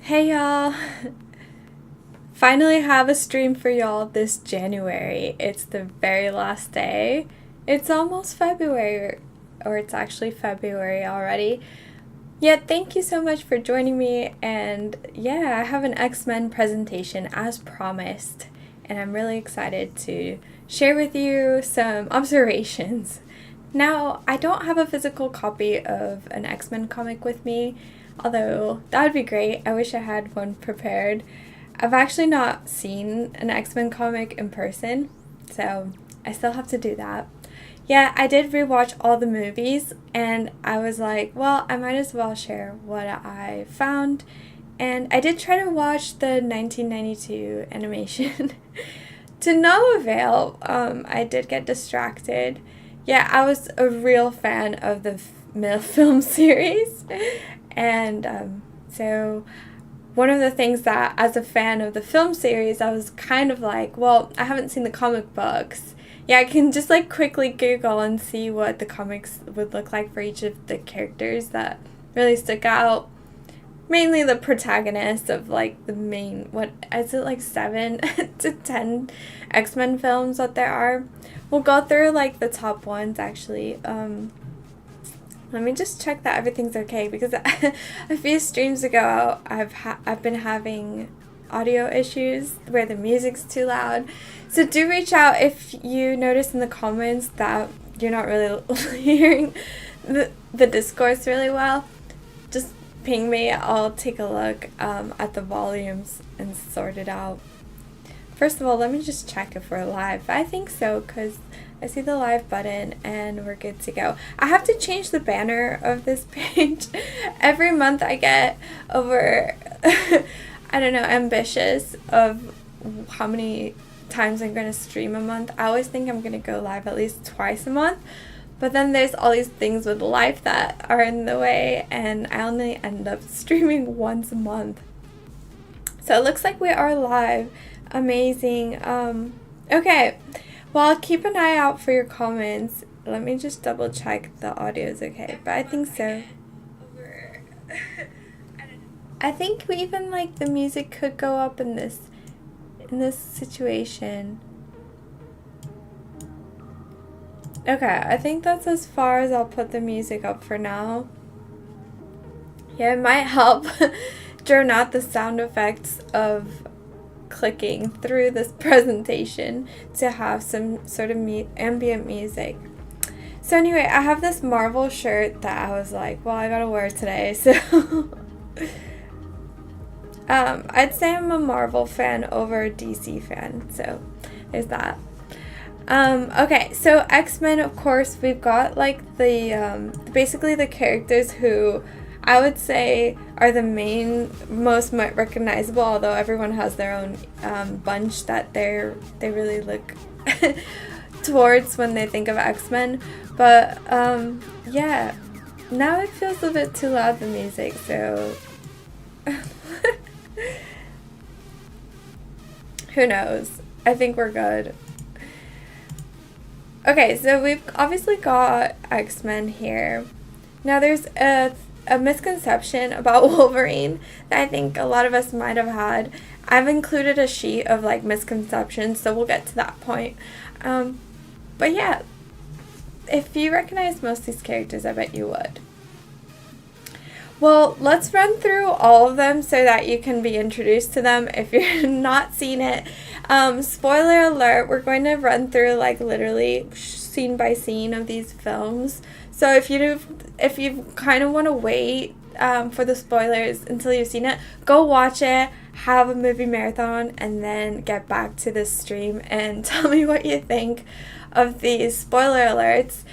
Hey y'all! Finally have a stream for y'all this January. It's the very last day. It's almost February, or it's actually February already. Yet thank you so much for joining me, and yeah, I have an X-Men presentation as promised, and I'm really excited to share with you some observations. Now, I don't have a physical copy of an X-Men comic with me, although that would be great. I wish I had one prepared. I've actually not seen an X-Men comic in person, so I still have to do that. Yeah, I did rewatch all the movies, and I was like, well, I might as well share what I found. And I did try to watch the 1992 animation. To no avail. I did get distracted. Yeah, I was a real fan of the film series. And so one of the things that, as a fan of the film series, I was kind of like, well, I haven't seen the comic books. Yeah, I can just like quickly Google and see what the comics would look like for each of the characters that really stick out. Mainly the protagonists of like the main, what is it, like 7 to 10 X-Men films that there are. We'll go through like the top ones actually. Let me just check that everything's okay, because a few streams ago I've been having audio issues where the music's too loud. So do reach out if you notice in the comments that you're not really hearing the discourse really well. Just ping me. I'll take a look at the volumes and sort it out. First of all, let me just check if we're live. I think so, because I see the live button and we're good to go. I have to change the banner of this page. Every month I get over, I don't know, ambitious of how many times I'm going to stream a month. I always think I'm going to go live at least twice a month. But then there's all these things with life that are in the way, and I only end up streaming once a month. So it looks like we are live. Amazing. Okay. Well, keep an eye out for your comments. Let me just double check the audio is okay, but I think so. I think we even like the music could go up in this situation. Okay, I think that's as far as I'll put the music up for now. Yeah, it might help drone out the sound effects of clicking through this presentation to have some sort of ambient music. So anyway, I have this Marvel shirt that I was like, well, I gotta wear today, so I'd say I'm a Marvel fan over a DC fan, so there's that. Okay, so X-Men, of course, we've got like the basically the characters who I would say are the most recognizable, although everyone has their own bunch that they really look towards when they think of X-Men. But yeah, now it feels a bit too loud, the music, so who knows? I think we're good. Okay, so we've obviously got X-Men here. Now there's a misconception about Wolverine that I think a lot of us might have had. I've included a sheet of like misconceptions, so we'll get to that point. But yeah, if you recognize most of these characters, I bet you would. Well, let's run through all of them so that you can be introduced to them if you're not seen it. Spoiler alert, we're going to run through like literally scene by scene of these films. So if you kind of want to wait for the spoilers until you've seen it, go watch it, have a movie marathon, and then get back to this stream and tell me what you think of these spoiler alerts.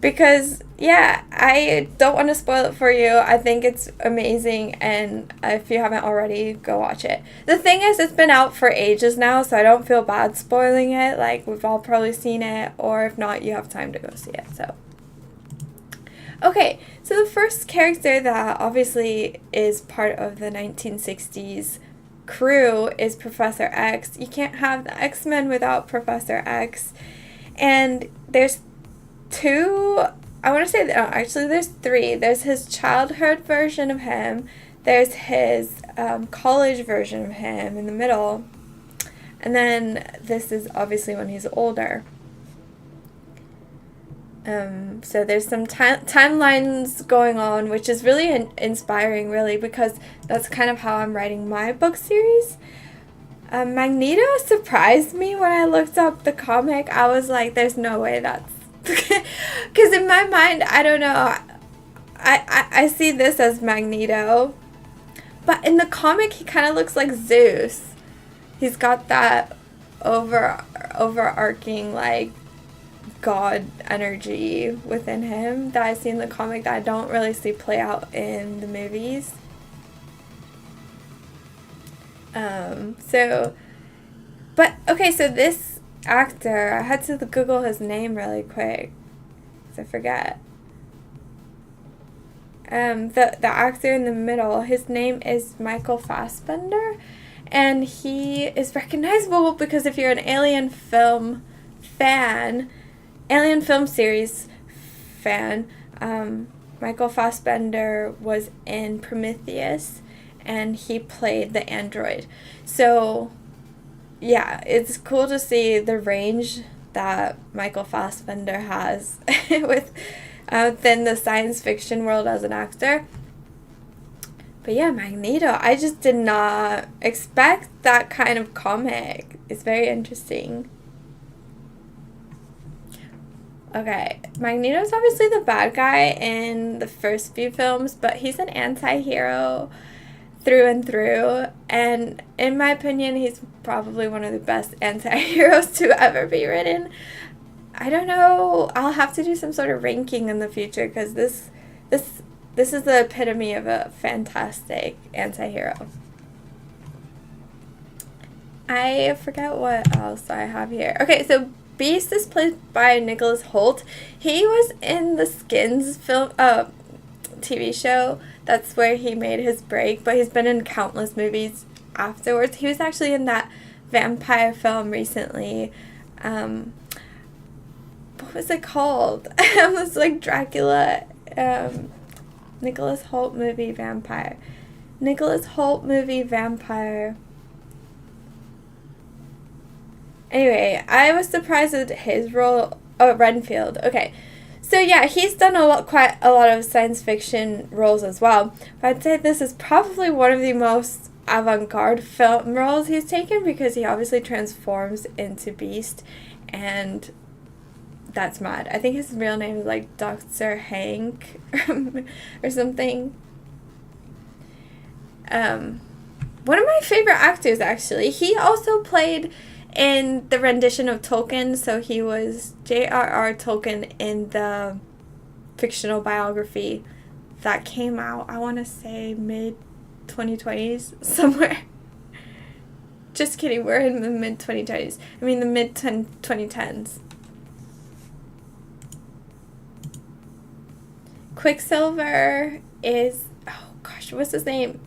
Because, yeah, I don't want to spoil it for you. I think it's amazing, and if you haven't already, go watch it. The thing is, it's been out for ages now, so I don't feel bad spoiling it. Like, we've all probably seen it, or if not, you have time to go see it, so. Okay, so the first character that obviously is part of the 1960s crew is Professor X. You can't have the X-Men without Professor X. And there's two, I want to say, actually there's 3. There's his childhood version of him, there's his college version of him in the middle, and then this is obviously when he's older. So there's some timelines going on, which is really inspiring, really, because that's kind of how I'm writing my book series. Magneto surprised me when I looked up the comic. I was like, there's no way that's... Because in my mind, I don't know, I see this as Magneto. But in the comic, he kind of looks like Zeus. He's got that overarching, like, God energy within him that I see in the comic that I don't really see play out in the movies. So this actor, I had to Google his name really quick, because I forget. The actor in the middle, his name is Michael Fassbender, and he is recognizable because if you're an Alien film fan, Alien film series fan, Michael Fassbender was in Prometheus, and he played the android. So, yeah, it's cool to see the range that Michael Fassbender has within the science fiction world as an actor. But yeah, Magneto, I just did not expect that kind of comic. It's very interesting. Okay, Magneto's obviously the bad guy in the first few films, but he's an anti-hero through and through, and in my opinion, he's probably one of the best anti-heroes to ever be written. I don't know, I'll have to do some sort of ranking in the future, because this is the epitome of a fantastic anti-hero. I forget what else I have here. Okay, so Beast is played by Nicholas Hoult. He was in the Skins film, TV show. That's where he made his break, but he's been in countless movies afterwards. He was actually in that vampire film recently. What was it called? It was like Dracula, Nicholas Hoult movie vampire. Nicholas Hoult movie vampire. Anyway, I was surprised at his role. Oh, Renfield. Okay. So yeah, he's done quite a lot of science fiction roles as well. But I'd say this is probably one of the most avant-garde film roles he's taken, because he obviously transforms into Beast, and that's mad. I think his real name is like Dr. Hank or something. One of my favorite actors, actually. He also played in the rendition of Tolkien, so he was J.R.R. Tolkien in the fictional biography that came out, I want to say mid-2020s, somewhere. Just kidding, we're in the mid-2020s. I mean the mid-2010s. Quicksilver is, oh gosh, what's his name?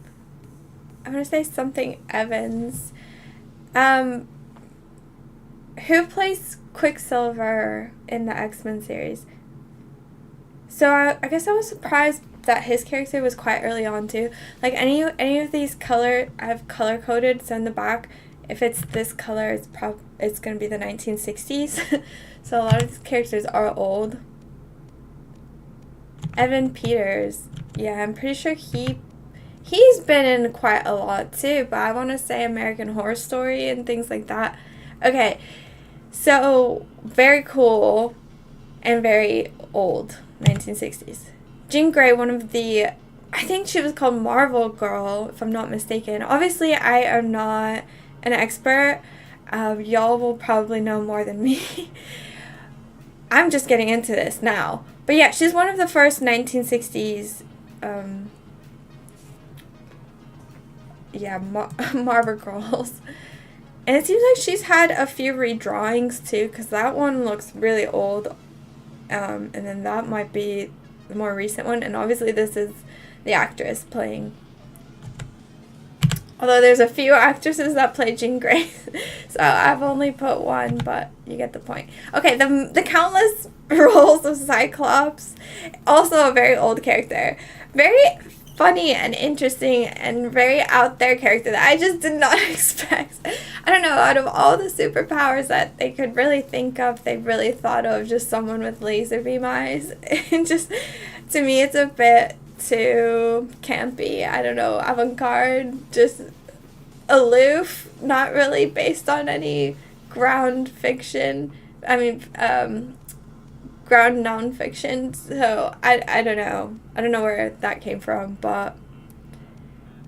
I'm going to say something Evans. Who plays Quicksilver in the X-Men series? So I guess I was surprised that his character was quite early on too. Like any of these I've color coded, so in the back, if it's this color, it's going to be the 1960s. So a lot of these characters are old. Evan Peters, yeah, I'm pretty sure he's been in quite a lot too, but I want to say American Horror Story and things like that. Okay, so very cool and very old, 1960s. Jean Grey, one of the, I think she was called Marvel Girl, if I'm not mistaken. Obviously, I am not an expert. Y'all will probably know more than me. I'm just getting into this now. But yeah, she's one of the first 1960s, Marvel Girls. And it seems like she's had a few redrawings too, because that one looks really old. And then that might be the more recent one. And obviously this is the actress playing. Although there's a few actresses that play Jean Grey. So I've only put one, but you get the point. Okay, the countless roles of Cyclops. Also a very old character. Very funny and interesting and very out there character that I just did not expect. I don't know, out of all the superpowers that they could really think of, they really thought of just someone with laser beam eyes. And just, to me, it's a bit too campy. I don't know, avant-garde, just aloof, not really based on any ground fiction. Ground non-fiction. So I don't know where that came from, but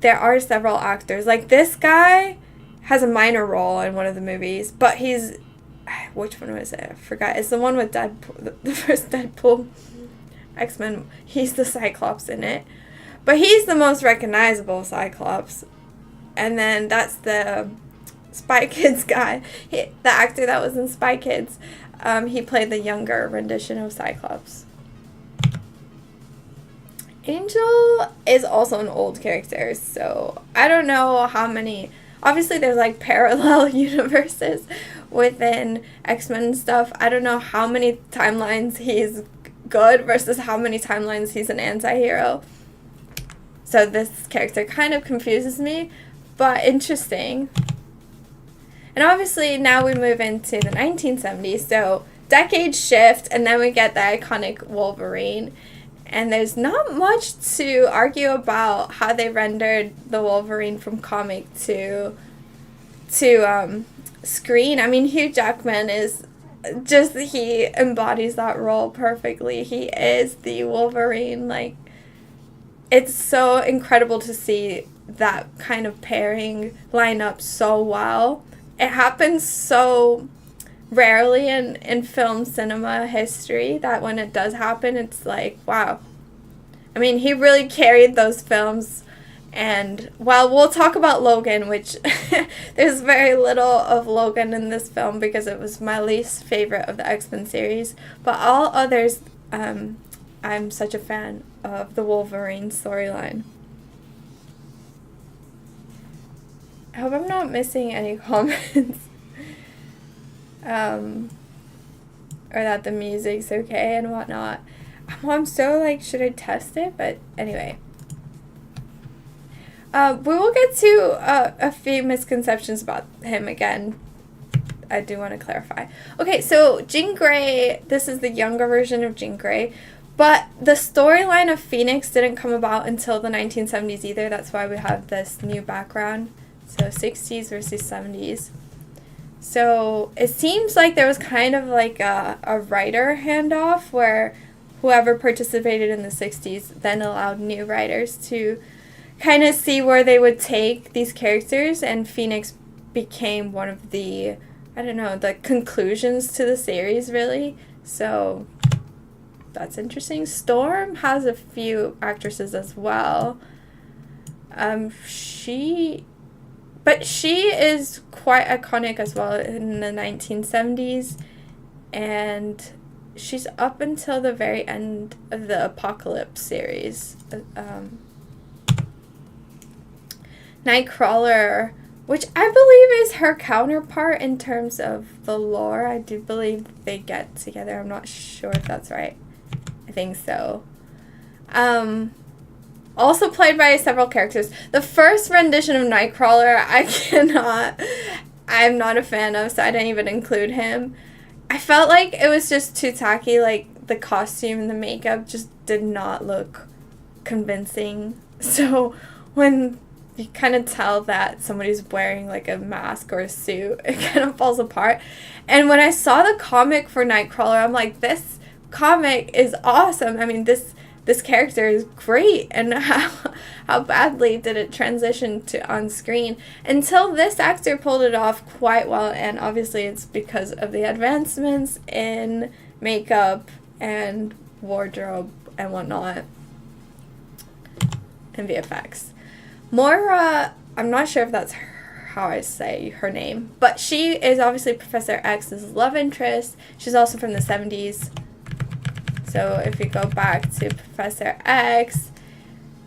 there are several actors. Like, this guy has a minor role in one of the movies, but he's, which one was it? I forgot. It's the one with Deadpool, the first Deadpool X-Men. He's the Cyclops in it, but he's the most recognizable Cyclops. And then that's the Spy Kids guy, the actor that was in Spy Kids. He played the younger rendition of Cyclops. Angel is also an old character, so I don't know how many. Obviously, there's like parallel universes within X-Men and stuff. I don't know how many timelines he's good versus how many timelines he's an anti-hero. So this character kind of confuses me, but interesting. And obviously, now we move into the 1970s, so decade shift, and then we get the iconic Wolverine. And there's not much to argue about how they rendered the Wolverine from comic to screen. I mean, Hugh Jackman is just, he embodies that role perfectly. He is the Wolverine. Like, it's so incredible to see that kind of pairing line up so well. It happens so rarely in film cinema history that when it does happen, it's like, wow. I mean, he really carried those films. And while we'll talk about Logan, which there's very little of Logan in this film because it was my least favorite of the X-Men series, but all others, I'm such a fan of the Wolverine storyline. I hope I'm not missing any comments. Or that the music's okay and whatnot. I'm so like, should I test it? But anyway. We will get to a few misconceptions about him again. I do want to clarify. Okay, so Jean Grey, this is the younger version of Jean Grey. But the storyline of Phoenix didn't come about until the 1970s either. That's why we have this new background. So 60s versus 70s. So it seems like there was kind of like a writer handoff where whoever participated in the 60s then allowed new writers to kind of see where they would take these characters, and Phoenix became one of the, I don't know, the conclusions to the series, really. So that's interesting. Storm has a few actresses as well. But she is quite iconic as well in the 1970s, and she's up until the very end of the Apocalypse series. Nightcrawler, which I believe is her counterpart in terms of the lore. I do believe they get together. I'm not sure if that's right. I think so. Also played by several characters. The first rendition of Nightcrawler, I'm not a fan of, so I didn't even include him. I felt like it was just too tacky. Like, the costume and the makeup just did not look convincing. So when you kind of tell that somebody's wearing like a mask or a suit, it kind of falls apart. And when I saw the comic for Nightcrawler, I'm like, this comic is awesome. I mean, this character is great, and how badly did it transition to on screen, until this actor pulled it off quite well. And obviously it's because of the advancements in makeup and wardrobe and whatnot and VFX. Moira, I'm not sure if that's how I say her name, but she is obviously Professor X's love interest. She's also from the 70s. So if you go back to Professor X,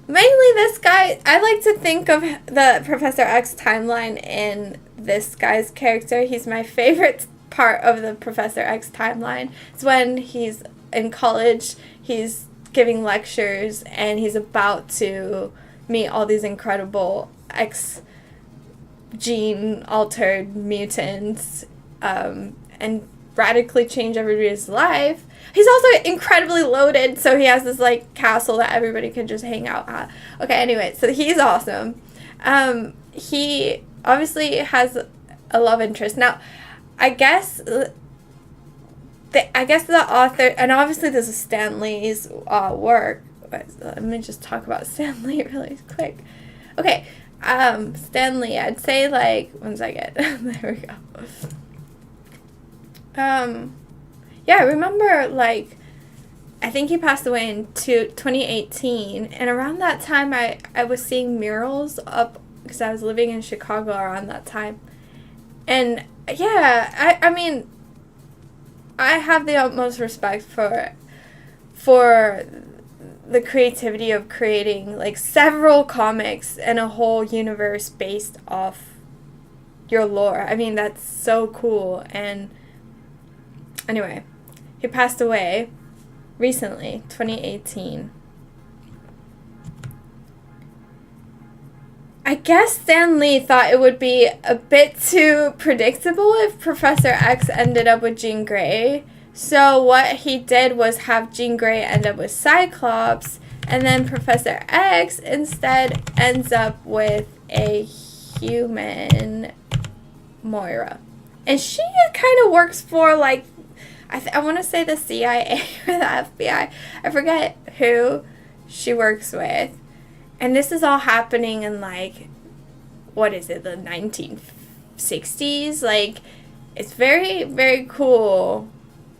mainly this guy, I like to think of the Professor X timeline in this guy's character. He's my favorite part of the Professor X timeline. It's when he's in college, he's giving lectures, and he's about to meet all these incredible gene altered mutants, and radically change everybody's life. He's also incredibly loaded, so he has this like castle that everybody can just hang out at. Okay, anyway, so he's awesome. He obviously has a love interest. Now, I guess the author, and obviously this is Stan Lee's work. Let me just talk about Stan Lee really quick. Okay, Stan Lee, I'd say like, one second. There we go. Yeah, I remember, like, I think he passed away in 2018, and around that time I was seeing murals up, because I was living in Chicago around that time, and yeah, I mean, I have the utmost respect for the creativity of creating, like, several comics and a whole universe based off your lore. I mean, that's so cool. And anyway, he passed away recently, 2018. I guess Stan Lee thought it would be a bit too predictable if Professor X ended up with Jean Grey. So what he did was have Jean Grey end up with Cyclops, and then Professor X instead ends up with a human Moira. And she kind of works for, like, I want to say the CIA or the FBI. I forget who she works with. And this is all happening in, like, what is it, the 1960s? Like, it's very, very cool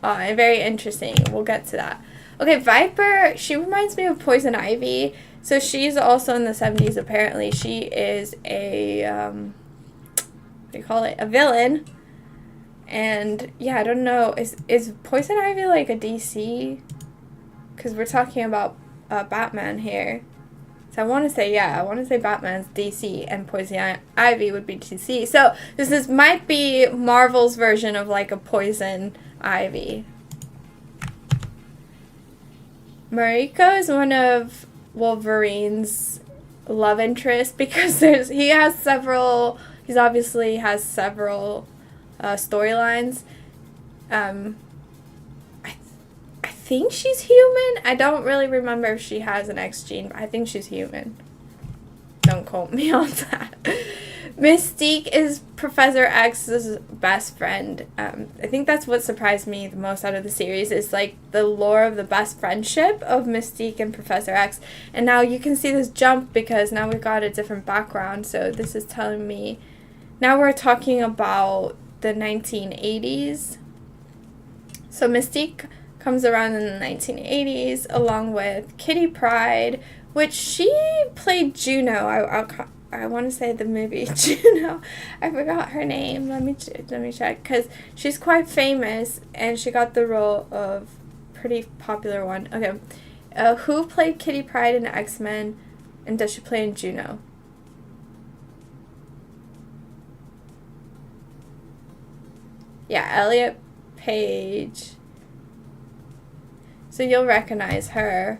and very interesting. We'll get to that. Okay, Viper, she reminds me of Poison Ivy. So she's also in the 70s, apparently. She is a, what do you call it? A villain. And, yeah, I don't know. Is Poison Ivy, like, a DC? Because we're talking about Batman here. So I want to say, yeah, I want to say Batman's DC and Poison Ivy would be DC. So this might be Marvel's version of, like, a Poison Ivy. Mariko is one of Wolverine's love interests because he obviously has several storylines. I think she's human. I don't really remember if she has an X gene, but I think she's human. Don't quote me on that. Mystique is Professor X's best friend. I think that's what surprised me the most out of the series, is like the lore of the best friendship of Mystique and Professor X. And now you can see this jump because now we've got a different background. So this is telling me, now we're talking about the 1980s. So Mystique comes around in the 1980s along with Kitty Pryde, which she played Juno. I want to say the movie Juno. I forgot her name. Let me check, because she's quite famous and she got the role of pretty popular one. Okay, who played Kitty Pryde in X-Men, and does she play in Juno? Yeah, Elliot Page. So you'll recognize her.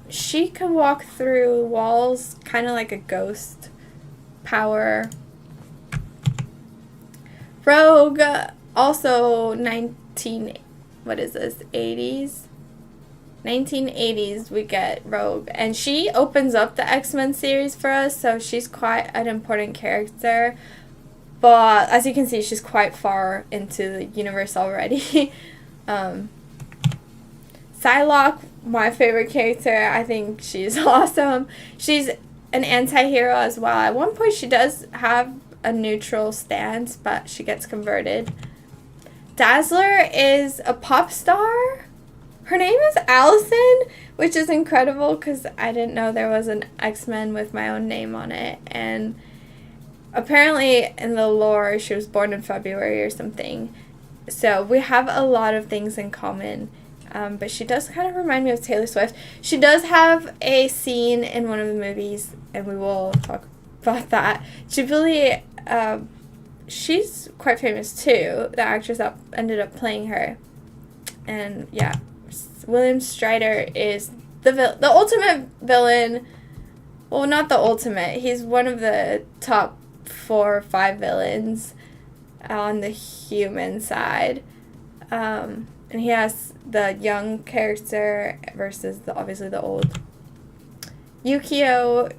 She can walk through walls, kind of like a ghost power. Rogue, also 80s? 1980s we get Rogue. And she opens up the X-Men series for us, so she's quite an important character. But as you can see, she's quite far into the universe already. Psylocke, my favorite character. I think she's awesome. She's an anti-hero as well. At one point, she does have a neutral stance, but she gets converted. Dazzler is a pop star. Her name is Alison, which is incredible because I didn't know there was an X-Men with my own name on it. And apparently in the lore, she was born in February or something. So we have a lot of things in common. But she does kind of remind me of Taylor Swift. She does have a scene in one of the movies, and we will talk about that. Jubilee, she's quite famous too, the actress that ended up playing her. And yeah, William Strider is the ultimate villain. Well, not the ultimate. He's one of the top 4 or 5 villains on the human side. And he has the young character versus obviously the old. Yukio,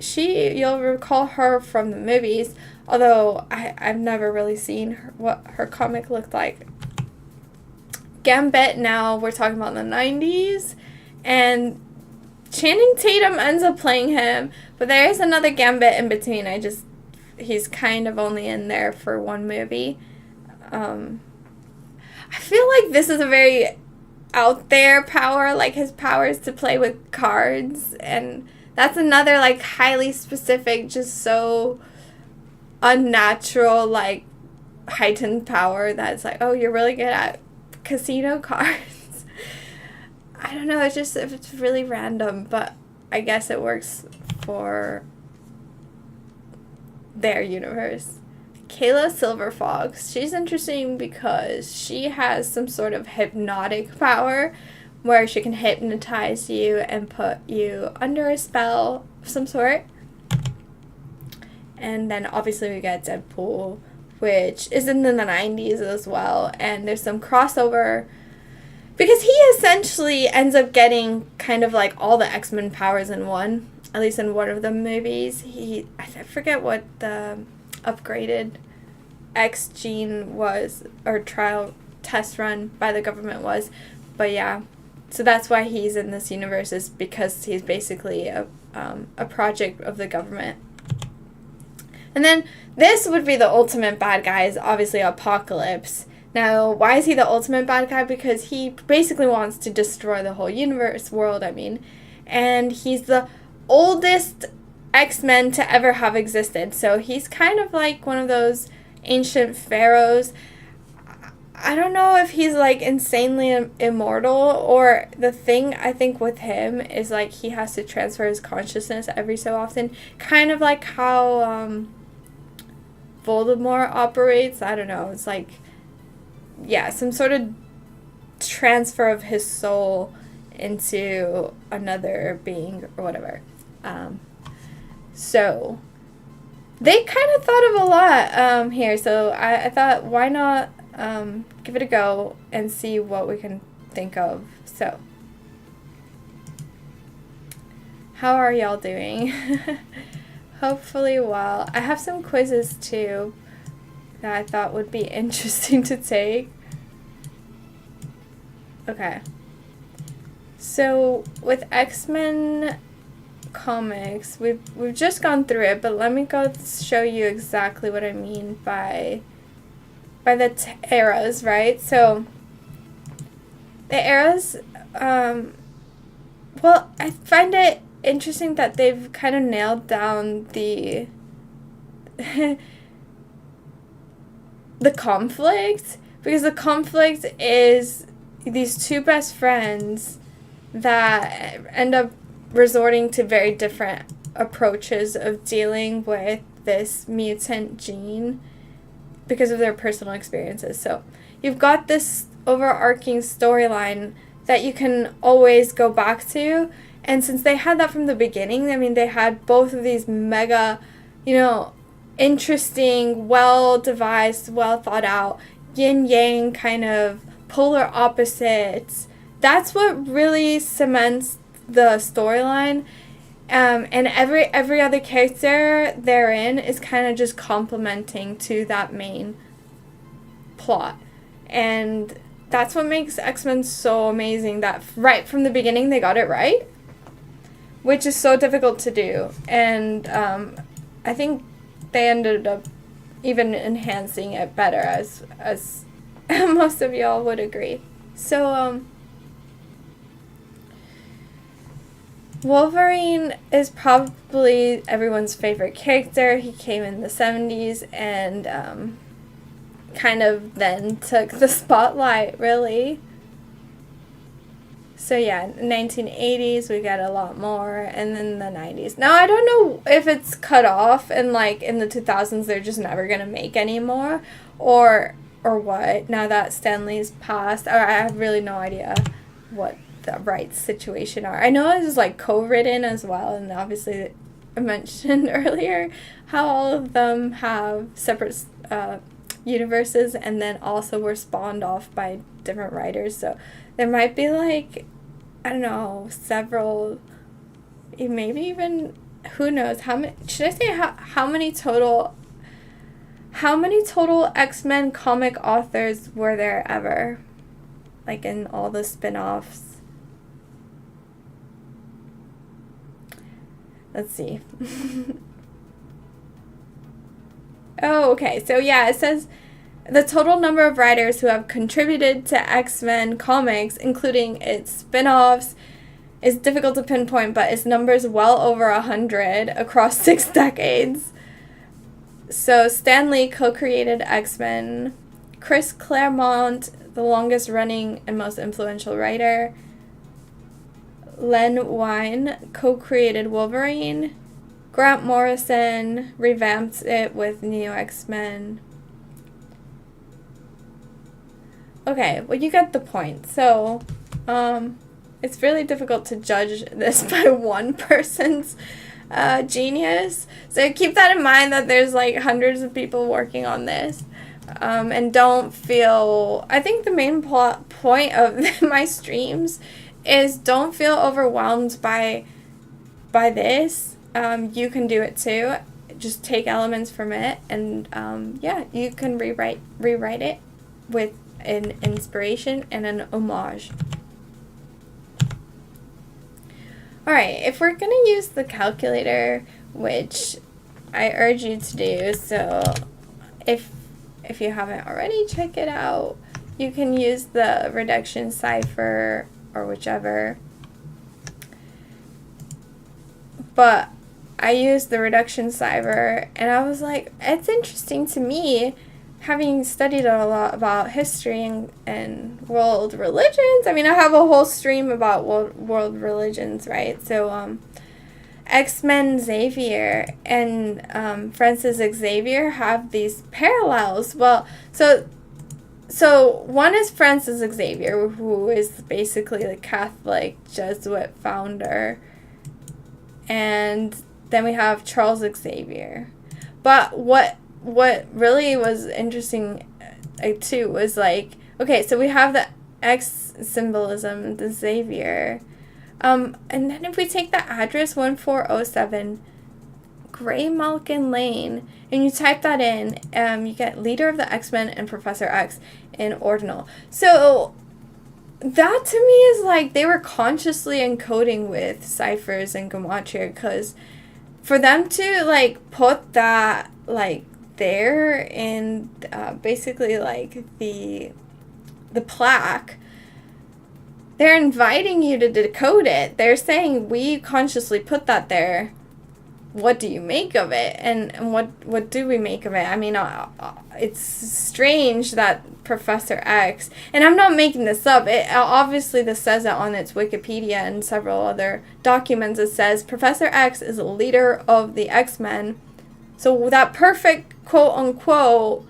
you'll recall her from the movies, although I've never really seen what her comic looked like. Gambit, now we're talking about in the 90s, and Channing Tatum ends up playing him, but there is another Gambit in between. He's kind of only in there for one movie. I feel like this is a very out there power, like his power is to play with cards, and that's another like highly specific, just so unnatural, like heightened power that's like, oh, you're really good at casino cards. I don't know, it's really random, but I guess it works for their universe. Kayla Silverfox, she's interesting because she has some sort of hypnotic power where she can hypnotize you and put you under a spell of some sort. And then obviously we get Deadpool, which is in the 90s as well, and there's some crossover because he essentially ends up getting kind of like all the X-Men powers in one, at least in one of the movies. I forget what the upgraded X gene was, or trial test run by the government was, but yeah. So that's why he's in this universe, is because he's basically a project of the government. And then this would be the ultimate bad guy, is obviously Apocalypse. Now, why is he the ultimate bad guy? Because he basically wants to destroy the whole world, and he's the oldest X-Men to ever have existed. So he's kind of like one of those ancient pharaohs. I don't know if he's like insanely immortal, or the thing I think with him is like he has to transfer his consciousness every so often, kind of like how Voldemort operates. I don't know, it's like, yeah, some sort of transfer of his soul into another being or whatever. So they kind of thought of a lot here, so I thought, why not give it a go and see what we can think of. So, how are y'all doing? Hopefully well. I have some quizzes too that I thought would be interesting to take. Okay. So with X-Men comics, we've just gone through it, but let me go show you exactly what I mean by the eras, right? So the eras, well, I find it interesting that they've kind of nailed down the the conflict, because the conflict is these two best friends that end up resorting to very different approaches of dealing with this mutant gene because of their personal experiences. So you've got this overarching storyline that you can always go back to, and since they had that from the beginning, I mean, they had both of these mega, interesting, well-devised, well-thought-out, yin-yang kind of polar opposites. That's what really cements the storyline. And every other character therein is kind of just complementing to that main plot. And that's what makes X-Men so amazing, that right from the beginning they got it right, which is so difficult to do. And I think they ended up even enhancing it better, as most of y'all would agree. So Wolverine is probably everyone's favorite character. He came in the 70s and kind of then took the spotlight, really. So yeah, 1980s we got a lot more, and then the 90s. Now I don't know if it's cut off and like in the 2000s they're just never gonna make any more, or what. Now that Stanley's passed, or I have really no idea what the rights situation are. I know it was like co-written as well, and obviously I mentioned earlier how all of them have separate universes and then also were spawned off by different writers. So there might be like, I don't know, several, maybe even, who knows, how many, should I say how many total X-Men comic authors were there ever? Like in all the spin-offs. Let's see. Oh, okay. So yeah, it says the total number of writers who have contributed to X-Men comics, including its spin-offs, is difficult to pinpoint, but its number's well over 100 across 6 decades. So Stan Lee co-created X-Men. Chris Claremont, the longest running and most influential writer. Len Wein co-created Wolverine. Grant Morrison revamped it with New X-Men. Okay, well, you get the point. So, it's really difficult to judge this by one person's genius. So keep that in mind, that there's like hundreds of people working on this. And don't feel, I think the main point of my streams is don't feel overwhelmed by this. You can do it too. Just take elements from it, and yeah, you can rewrite it with an inspiration and an homage. Alright, if we're going to use the calculator, which I urge you to do, so if you haven't already, check it out. You can use the reduction cipher or whichever. But I used the reduction cipher, and I was like, it's interesting to me, having studied a lot about history and world religions. I mean, I have a whole stream about world religions, right? So, X-Men Xavier and Francis Xavier have these parallels. Well, so one is Francis Xavier, who is basically the Catholic Jesuit founder, and then we have Charles Xavier. But what really was interesting too was like, okay, so we have the X symbolism, the Xavier, and then if we take the address 1407 Gray Malkin Lane and you type that in, you get leader of the X-Men and Professor X in ordinal. So that to me is like they were consciously encoding with Cyphers and Gematria, because for them to like put that like there in basically like the plaque, they're inviting you to decode it. They're saying, we consciously put that there. What do you make of it? And what do we make of it? I mean, it's strange that Professor X, and I'm not making this up, it obviously this says it on its Wikipedia and several other documents. It says Professor X is a leader of the X-Men. So that perfect quote unquote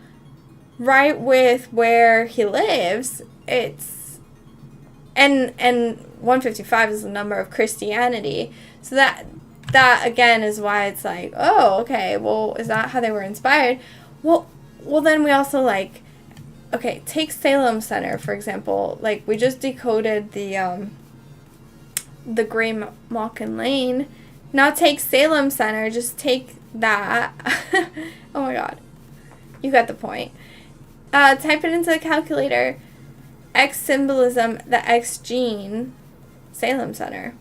right with where he lives, it's and 155 is the number of Christianity. So that again is why it's like, oh, okay, well, is that how they were inspired? Well then we also like, okay, take Salem Center, for example. Like, we just decoded the Gray Malkin Lane. Now take Salem Center, just take that. Oh my god. You got the point. Type it into the calculator. X symbolism, the X gene, Salem Center.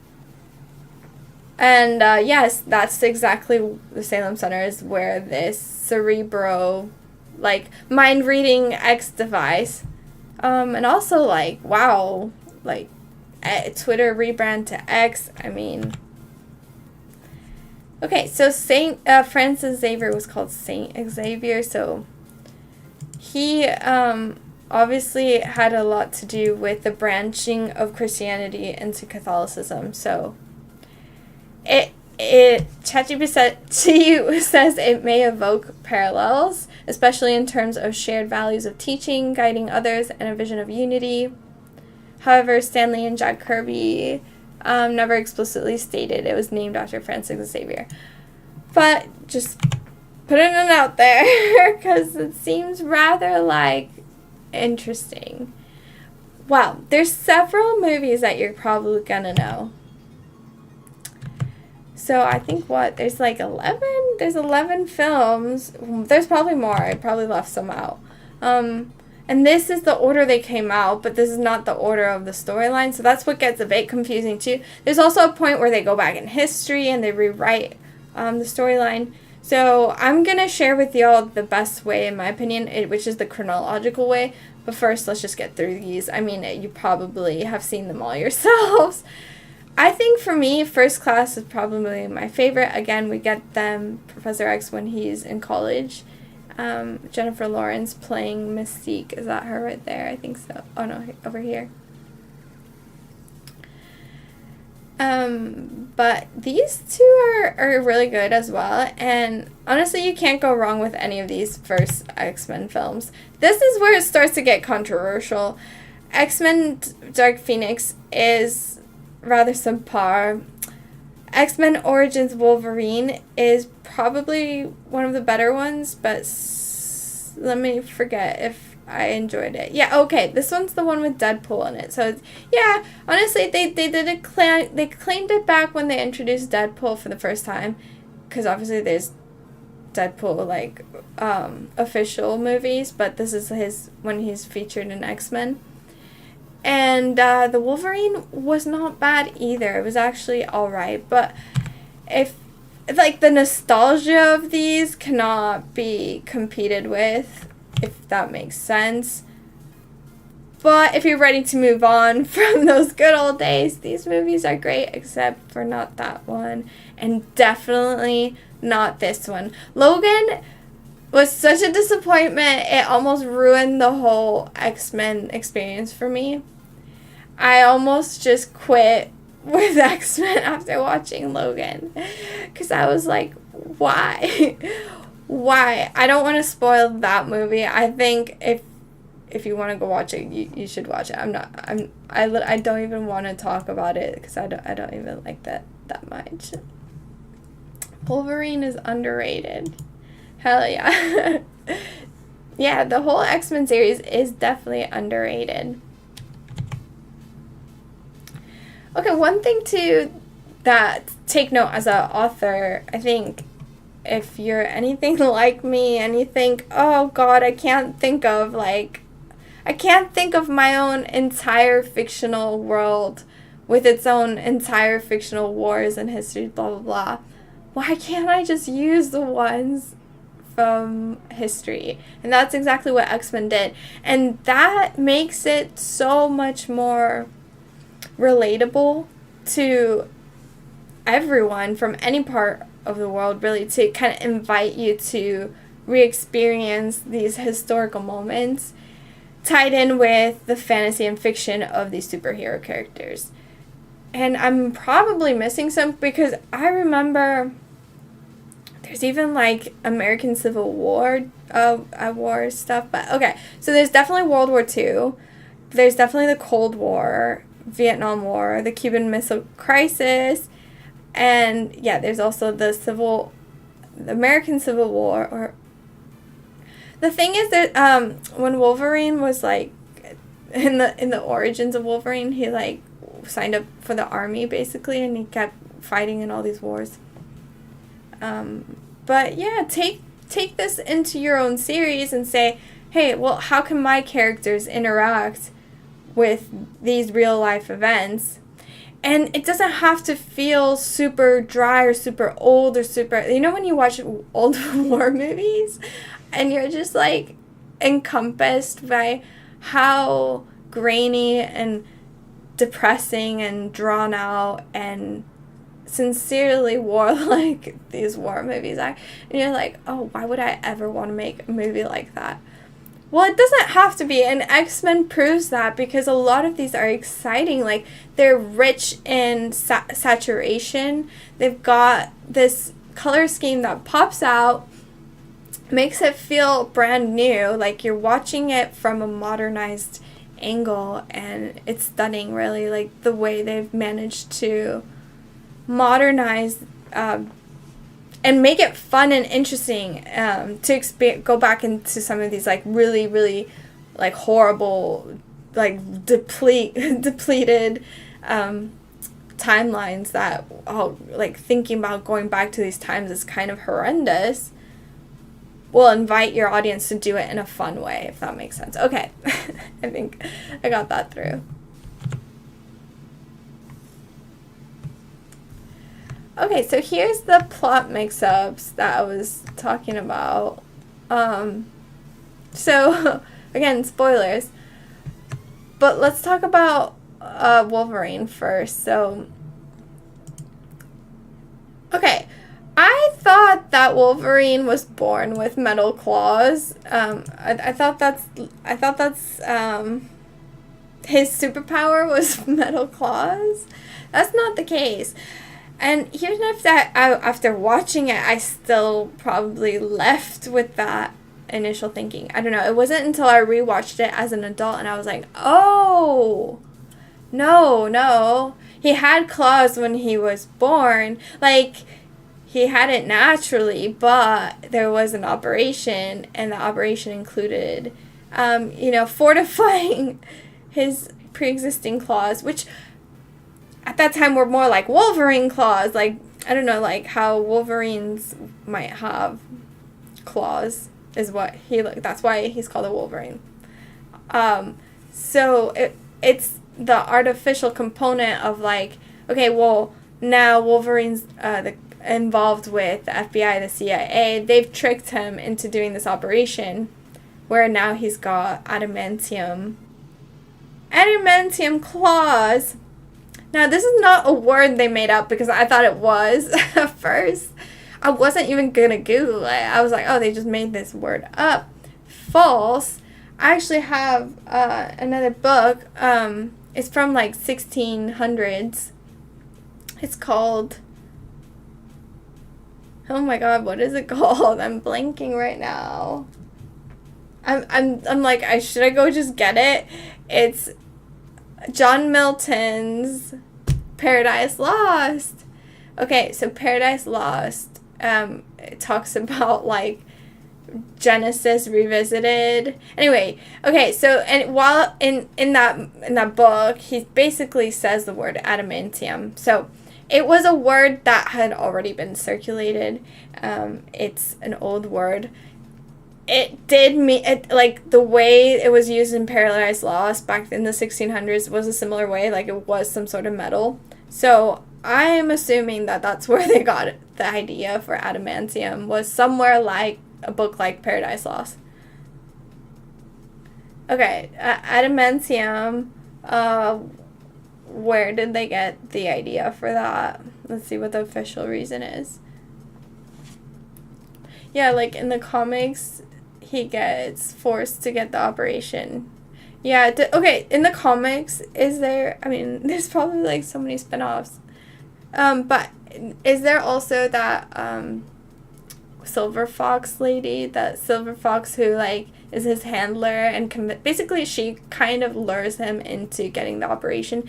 And yes, that's exactly the Salem Center is where this cerebro, like, mind-reading X device. And also, like, wow, like, Twitter rebrand to X, I mean. Okay, so Francis Xavier was called Saint Xavier, so he obviously had a lot to do with the branching of Christianity into Catholicism. So ChatGPT says it may evoke parallels, especially in terms of shared values of teaching, guiding others, and a vision of unity. However, Stan Lee and Jack Kirby never explicitly stated it was named after Francis Xavier. But just putting it out there because it seems rather like interesting. Wow, there's several movies that you're probably gonna know. So I think there's like 11? There's 11 films. There's probably more. I probably left some out. And this is the order they came out, but this is not the order of the storyline. So that's what gets a bit confusing too. There's also a point where they go back in history and they rewrite the storyline. So I'm going to share with y'all the best way, in my opinion, which is the chronological way. But first, let's just get through these. I mean, you probably have seen them all yourselves. I think for me, First Class is probably my favorite. Again, we get them, Professor X, when he's in college. Jennifer Lawrence playing Mystique. Is that her right there? I think so. Oh, no, over here. But these two are really good as well. And honestly, you can't go wrong with any of these first X-Men films. This is where it starts to get controversial. X-Men Dark Phoenix is rather subpar. X-Men Origins Wolverine is probably one of the better ones, but let me forget if I enjoyed it. Yeah, okay, this one's the one with Deadpool in it. So, yeah, honestly, they claimed it back when they introduced Deadpool for the first time, because obviously there's Deadpool, like, official movies, but this is when he's featured in X-Men. And the Wolverine was not bad either. It was actually alright. But the nostalgia of these cannot be competed with, if that makes sense. But if you're ready to move on from those good old days, these movies are great, except for not that one. And definitely not this one. Logan was such a disappointment. It almost ruined the whole X-Men experience for me. I almost just quit with X-Men after watching Logan. Because I was like, why? Why? I don't want to spoil that movie. I think if you want to go watch it, you should watch it. I don't even want to talk about it because I don't even like that much. Wolverine is underrated. Hell yeah. Yeah, the whole X-Men series is definitely underrated. Okay, one thing that take note as an author, I think if you're anything like me and you think, oh God, I can't think of my own entire fictional world with its own entire fictional wars and history, blah, blah, blah. Why can't I just use the ones from history? And that's exactly what X-Men did. And that makes it so much more relatable to everyone from any part of the world, really, to kind of invite you to re-experience these historical moments tied in with the fantasy and fiction of these superhero characters. And I'm probably missing some because I remember there's even like American Civil War war stuff. But okay, so there's definitely World War II. There's definitely the Cold War, Vietnam War, the Cuban Missile Crisis, and yeah, there's also the American Civil War. Or the thing is that when Wolverine was like in the origins of Wolverine, he like signed up for the army basically, and he kept fighting in all these wars. But yeah, take this into your own series and say, hey, well, how can my characters interact with these real life events? And it doesn't have to feel super dry or super old or super, you know, when you watch old war movies and you're just like encompassed by how grainy and depressing and drawn out and sincerely warlike these war movies are, and you're like, oh, why would I ever want to make a movie like that? Well, it doesn't have to be, and X-Men proves that because a lot of these are exciting. Like, they're rich in saturation. They've got this color scheme that pops out, makes it feel brand new, like you're watching it from a modernized angle, and it's stunning, really, like the way they've managed to modernize and make it fun and interesting to go back into some of these like really like horrible, like depleted timelines that like thinking about going back to these times is kind of horrendous. Will invite your audience to do it in a fun way, if that makes sense. Okay, I think I got that through. Okay, so here's the plot mix-ups that I was talking about. So, again, spoilers. But let's talk about Wolverine first. So, okay, I thought that Wolverine was born with metal claws. I thought that's his superpower was metal claws. That's not the case. And here's after watching it, I still probably left with that initial thinking. I don't know. It wasn't until I rewatched it as an adult and I was like, oh, no. He had claws when he was born. Like, he had it naturally, but there was an operation, and the operation included, fortifying his pre-existing claws, which at that time were more like Wolverine claws. Like, I don't know, like how Wolverines might have claws is what that's why he's called a Wolverine. So it's the artificial component of like, okay, well, now Wolverine's involved with the FBI, the CIA. They've tricked him into doing this operation where now he's got adamantium claws. Now, this is not a word they made up because I thought it was at first. I wasn't even going to Google it. I was like, oh, they just made this word up. False. I actually have another book. It's from like 1600s. It's called... Oh my god, what is it called? I'm blanking right now. I'm like, should I go just get it? It's John Milton's Paradise Lost. Okay, so Paradise Lost, it talks about like Genesis revisited. Anyway, okay, so and while in that book, he basically says the word adamantium. So it was a word that had already been circulated. It's an old word. It did mean, like, the way it was used in Paradise Lost back in the 1600s was a similar way. Like, it was some sort of metal. So I'm assuming that that's where they got the idea for adamantium, was somewhere like a book like Paradise Lost. Okay, adamantium, where did they get the idea for that? Let's see what the official reason is. Yeah, like in the comics, he gets forced to get the operation. Yeah, okay, in the comics, there's probably like so many spin-offs. But is there also that Silver Fox lady, that Silver Fox who like is his handler, and basically she kind of lures him into getting the operation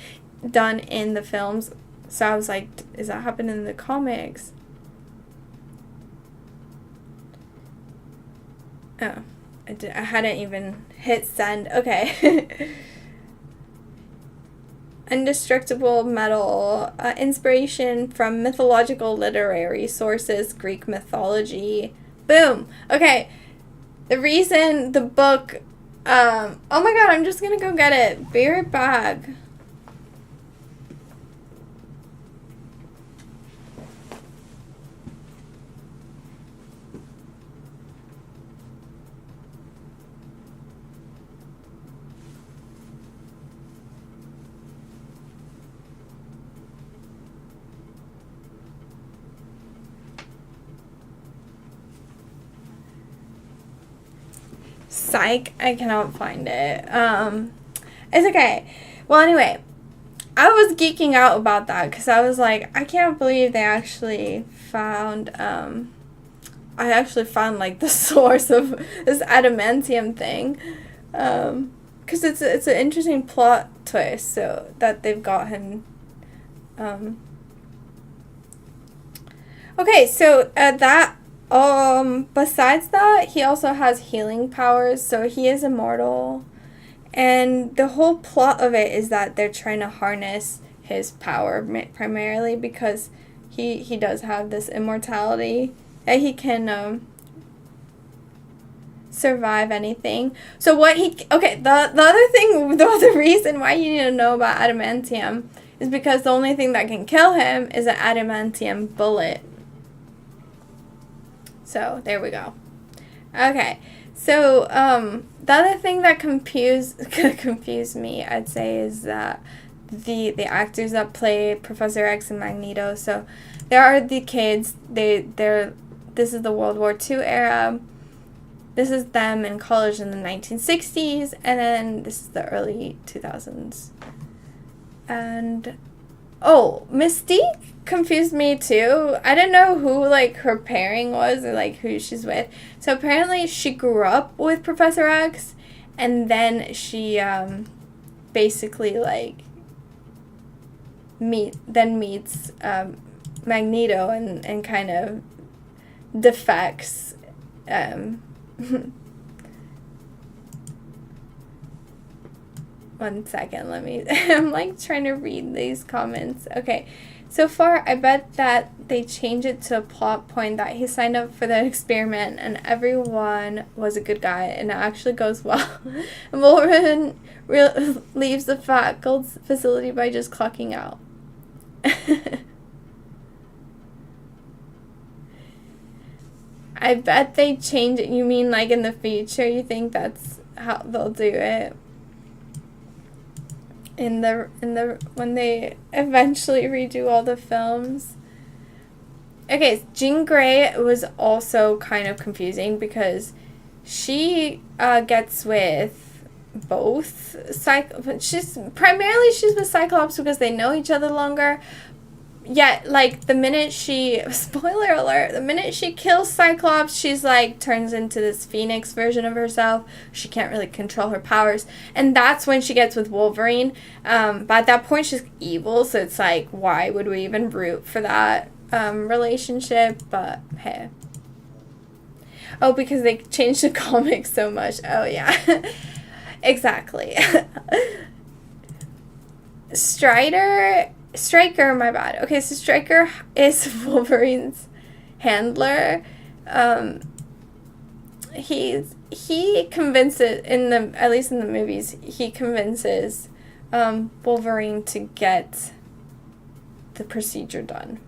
done in the films. So I was like, is that happening in the comics? Oh, I hadn't even hit send. Okay. Indestructible metal, inspiration from mythological literary sources, Greek mythology. Boom. Okay. The reason the book, oh my god, I'm just gonna go get it. Be right back. Psych, I cannot find it. It's okay. Well, anyway, I was geeking out about that because I was like, I can't believe they actually found, like the source of this adamantium thing. because it's an interesting plot twist, so that they've got him. Okay, so besides that, he also has healing powers, so he is immortal. And the whole plot of it is that they're trying to harness his power primarily because he does have this immortality that he can survive anything. So the other thing, the other reason why you need to know about adamantium is because the only thing that can kill him is an adamantium bullet. So there we go. Okay, so the other thing that confused me, I'd say, is that the actors that play Professor X and Magneto. So there are the kids. This is the World War II era. This is them in college in the 1960s, and then this is the early 2000s. And Mystique confused me too. I didn't know who like her pairing was or like who she's with. So apparently she grew up with Professor X, and then she basically like meets Magneto and kind of defects. One second, I'm like trying to read these comments. Okay, so far I bet that they change it to a plot point that he signed up for the experiment and everyone was a good guy, and it actually goes well. And Wolverine leaves the faculty facility by just clocking out. I bet they change it. You mean like in the future? You think that's how they'll do it? In the when they eventually redo all the films. Okay, Jean Grey was also kind of confusing because she gets with both she's with Cyclops because they know each other longer. Yet, like, spoiler alert, the minute she kills Cyclops, she's, like, turns into this Phoenix version of herself. She can't really control her powers. And that's when she gets with Wolverine. But at that point, she's evil, so it's like, why would we even root for that relationship? But, hey. Oh, because they changed the comics so much. Oh, yeah. Exactly. Stryker, my bad. Okay, so Stryker is Wolverine's handler. He convinces, at least in the movies, he convinces Wolverine to get the procedure done.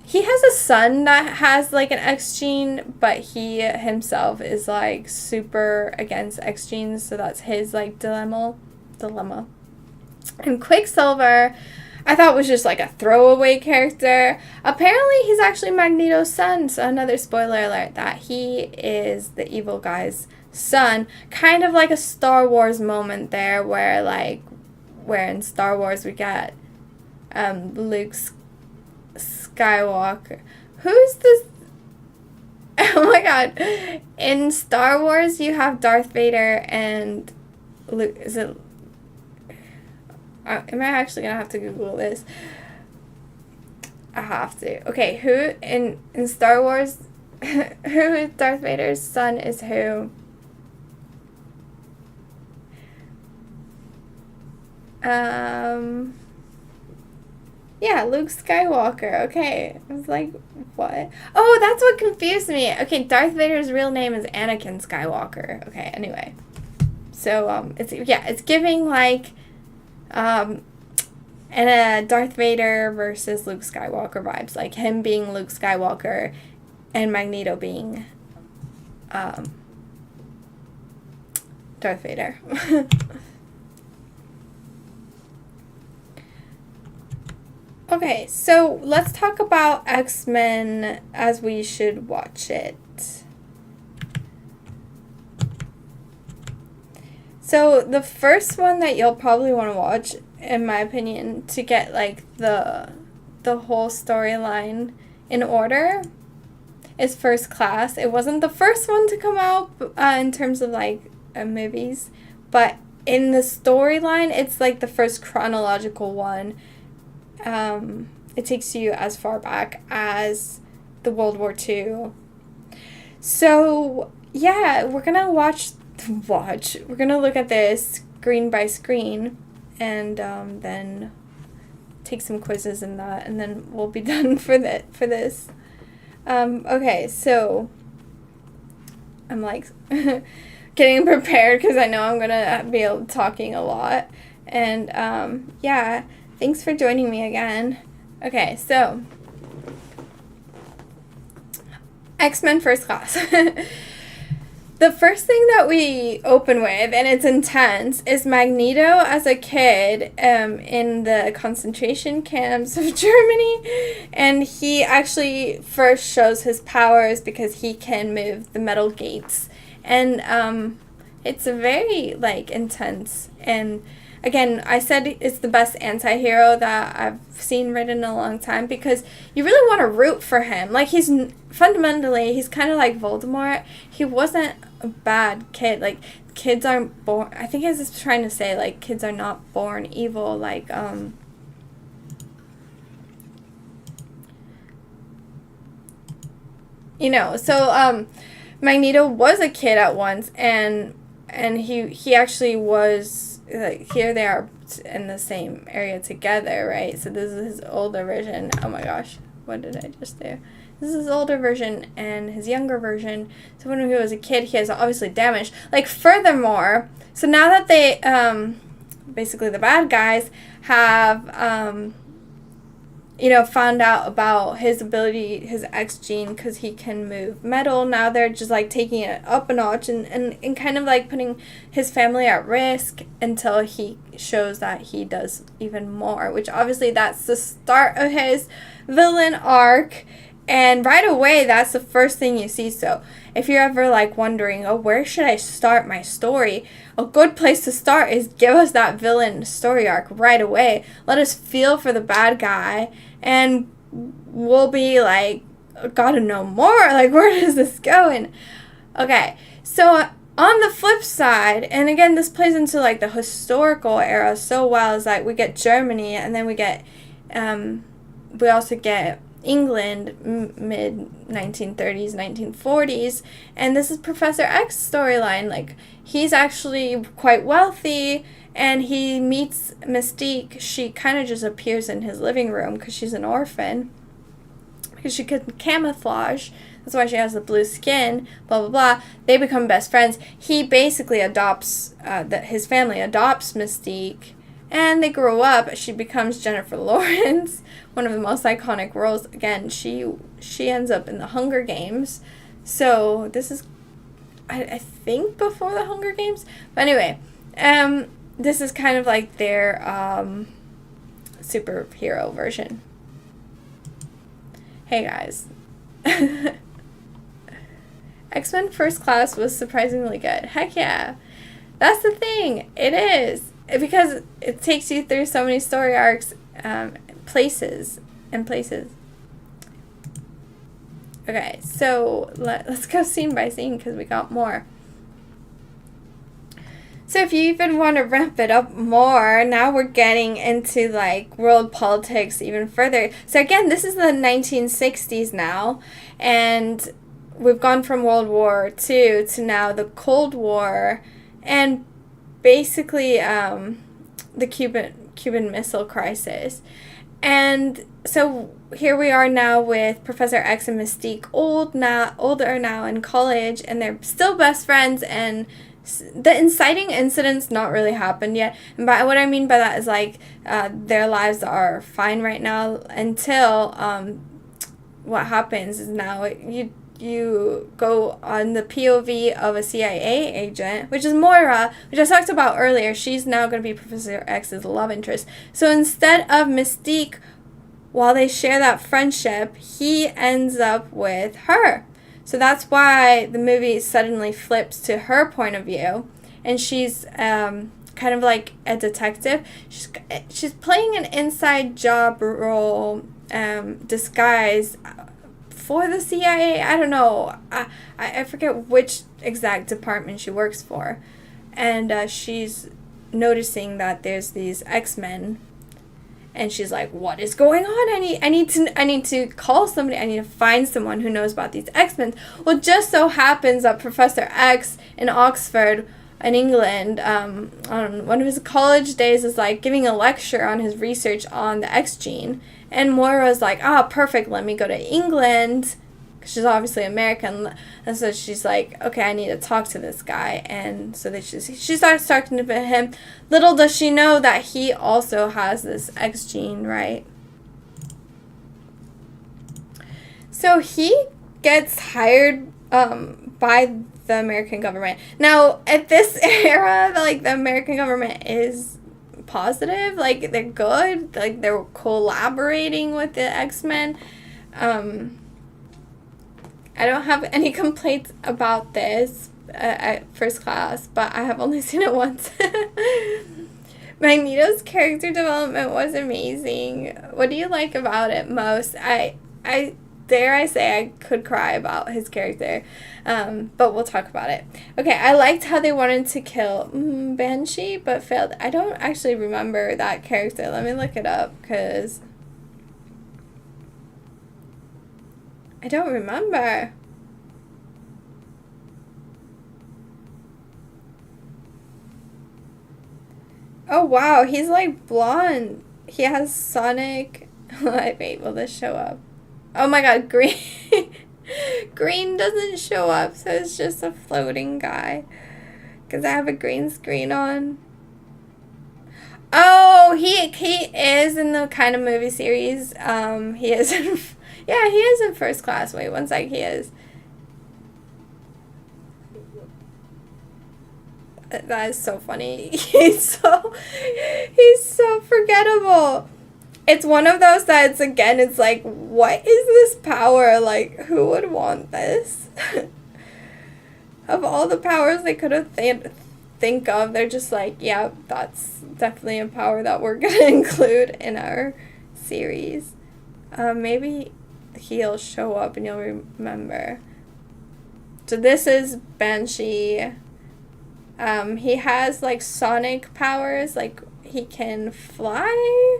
He has a son that has like an X gene, but he himself is like super against X genes, so that's his like dilemma. And Quicksilver, I thought was just like a throwaway character. Apparently, he's actually Magneto's son. So another spoiler alert that he is the evil guy's son. Kind of like a Star Wars moment there, where in Star Wars we got Luke Skywalker. Who's this? Oh my god! In Star Wars, you have Darth Vader and Luke. Is it? Am I actually gonna have to Google this? I have to. Okay, who in Star Wars? Who is Darth Vader's son? Is who? Yeah, Luke Skywalker. Okay, I was like, what? Oh, that's what confused me. Okay, Darth Vader's real name is Anakin Skywalker. Okay, anyway, so it's giving like. And Darth Vader versus Luke Skywalker vibes, like him being Luke Skywalker and Magneto being Darth Vader. Okay, so let's talk about X-Men as we should watch it. So the first one that you'll probably want to watch, in my opinion, to get like the whole storyline in order, is First Class. It wasn't the first one to come out in terms of like movies, but in the storyline, it's like the first chronological one. It takes you as far back as the World War II. So, yeah, we're going to we're going to look at this screen by screen, and then take some quizzes in that, and then we'll be done for this. Okay, so I'm like getting prepared because I know I'm gonna be talking a lot, and yeah, thanks for joining me again. Okay, so X-Men First Class. The first thing that we open with, and it's intense, is Magneto as a kid in the concentration camps of Germany. And he actually first shows his powers because he can move the metal gates. And it's very, like, intense. And again, I said it's the best anti-hero that I've seen written in a long time because you really want to root for him. Like, fundamentally, he's kind of like Voldemort. He wasn't a bad kid. Like, kids aren't born, I think I was trying to say, like, kids are not born evil. Like, so Magneto was a kid at once, and he actually was, like, here they are in the same area together, right? So this is his older version. Oh my gosh, what did I just do? This is his older version and his younger version. So when he was a kid, he has obviously damaged. Like, furthermore, so now that they, basically the bad guys have, found out about his ability, his X gene, because he can move metal. Now they're just, like, taking it up a notch and kind of, like, putting his family at risk until he shows that he does even more, which obviously that's the start of his villain arc. And right away, that's the first thing you see. So if you're ever, like, wondering, oh, where should I start my story? A good place to start is give us that villain story arc right away. Let us feel for the bad guy, and we'll be like, gotta know more. Like, where does this go? And okay, so on the flip side, and again, this plays into, like, the historical era so well, is like we get Germany, and then we also get England, mid-1930s, 1940s, and this is Professor X's storyline. Like, he's actually quite wealthy, and he meets Mystique. She kind of just appears in his living room because she's an orphan, because she could camouflage. That's why she has the blue skin, blah, blah, blah. They become best friends. He basically adopts, his family adopts Mystique, and they grow up. She becomes Jennifer Lawrence, one of the most iconic roles. Again, she ends up in the Hunger Games. So this is, I think, before the Hunger Games. But anyway, this is kind of like their superhero version. Hey guys. X-Men First Class was surprisingly good. Heck yeah. That's the thing. It is. Because it takes you through so many story arcs, places. Okay, so let's go scene by scene because we got more. So if you even want to ramp it up more, now we're getting into, like, world politics even further. So again, this is the 1960s now, and we've gone from World War II to now the Cold War, and basically the Cuban Missile Crisis. And so here we are now with Professor X and Mystique, older now in college, and they're still best friends, and the inciting incident's not really happened yet. And what I mean by that is, like, their lives are fine right now until what happens is now you go on the POV of a CIA agent, which is Moira, which I talked about earlier. She's now going to be Professor X's love interest. So instead of Mystique, while they share that friendship, he ends up with her. So that's why the movie suddenly flips to her point of view, and she's kind of like a detective. She's playing an inside job role, disguise for the CIA. I don't know. I forget which exact department she works for. and she's noticing that there's these X-Men, and she's like, what is going on? I need to call somebody. I need to find someone who knows about these X-Men. Well, it just so happens that Professor X in Oxford in England, on one of his college days, is like giving a lecture on his research on the X gene. And Moira's like, perfect, let me go to England, because she's obviously American. And so she's like, okay, I need to talk to this guy. And so she starts talking to him. Little does she know that he also has this X gene, right? So he gets hired by the American government. Now, at this era, like, the American government is positive. Like, they're good. Like, they're collaborating with the X-Men. I don't have any complaints about this at first class, but I have only seen it once. Magneto's character development was amazing. What do you like about it most? I dare I say I could cry about his character, but we'll talk about it. Okay, I liked how they wanted to kill Banshee, but failed. I don't actually remember that character. Let me look it up, because I don't remember. Oh, wow, he's like blonde. He has Sonic. Wait, will this show up? Oh my god, green. Green doesn't show up, so it's just a floating guy. Because I have a green screen on. Oh, he is in the kind of movie series. He is in, yeah, he is in First Class. Wait, one sec, he is. That is so funny. He's so forgettable. It's one of those that it's like, what is this power? Like, who would want this? Of all the powers they could have think of, they're just like, yeah, that's definitely a power that we're going to include in our series. Maybe he'll show up and you'll remember. So this is Banshee. He has, like, sonic powers, like, he can fly.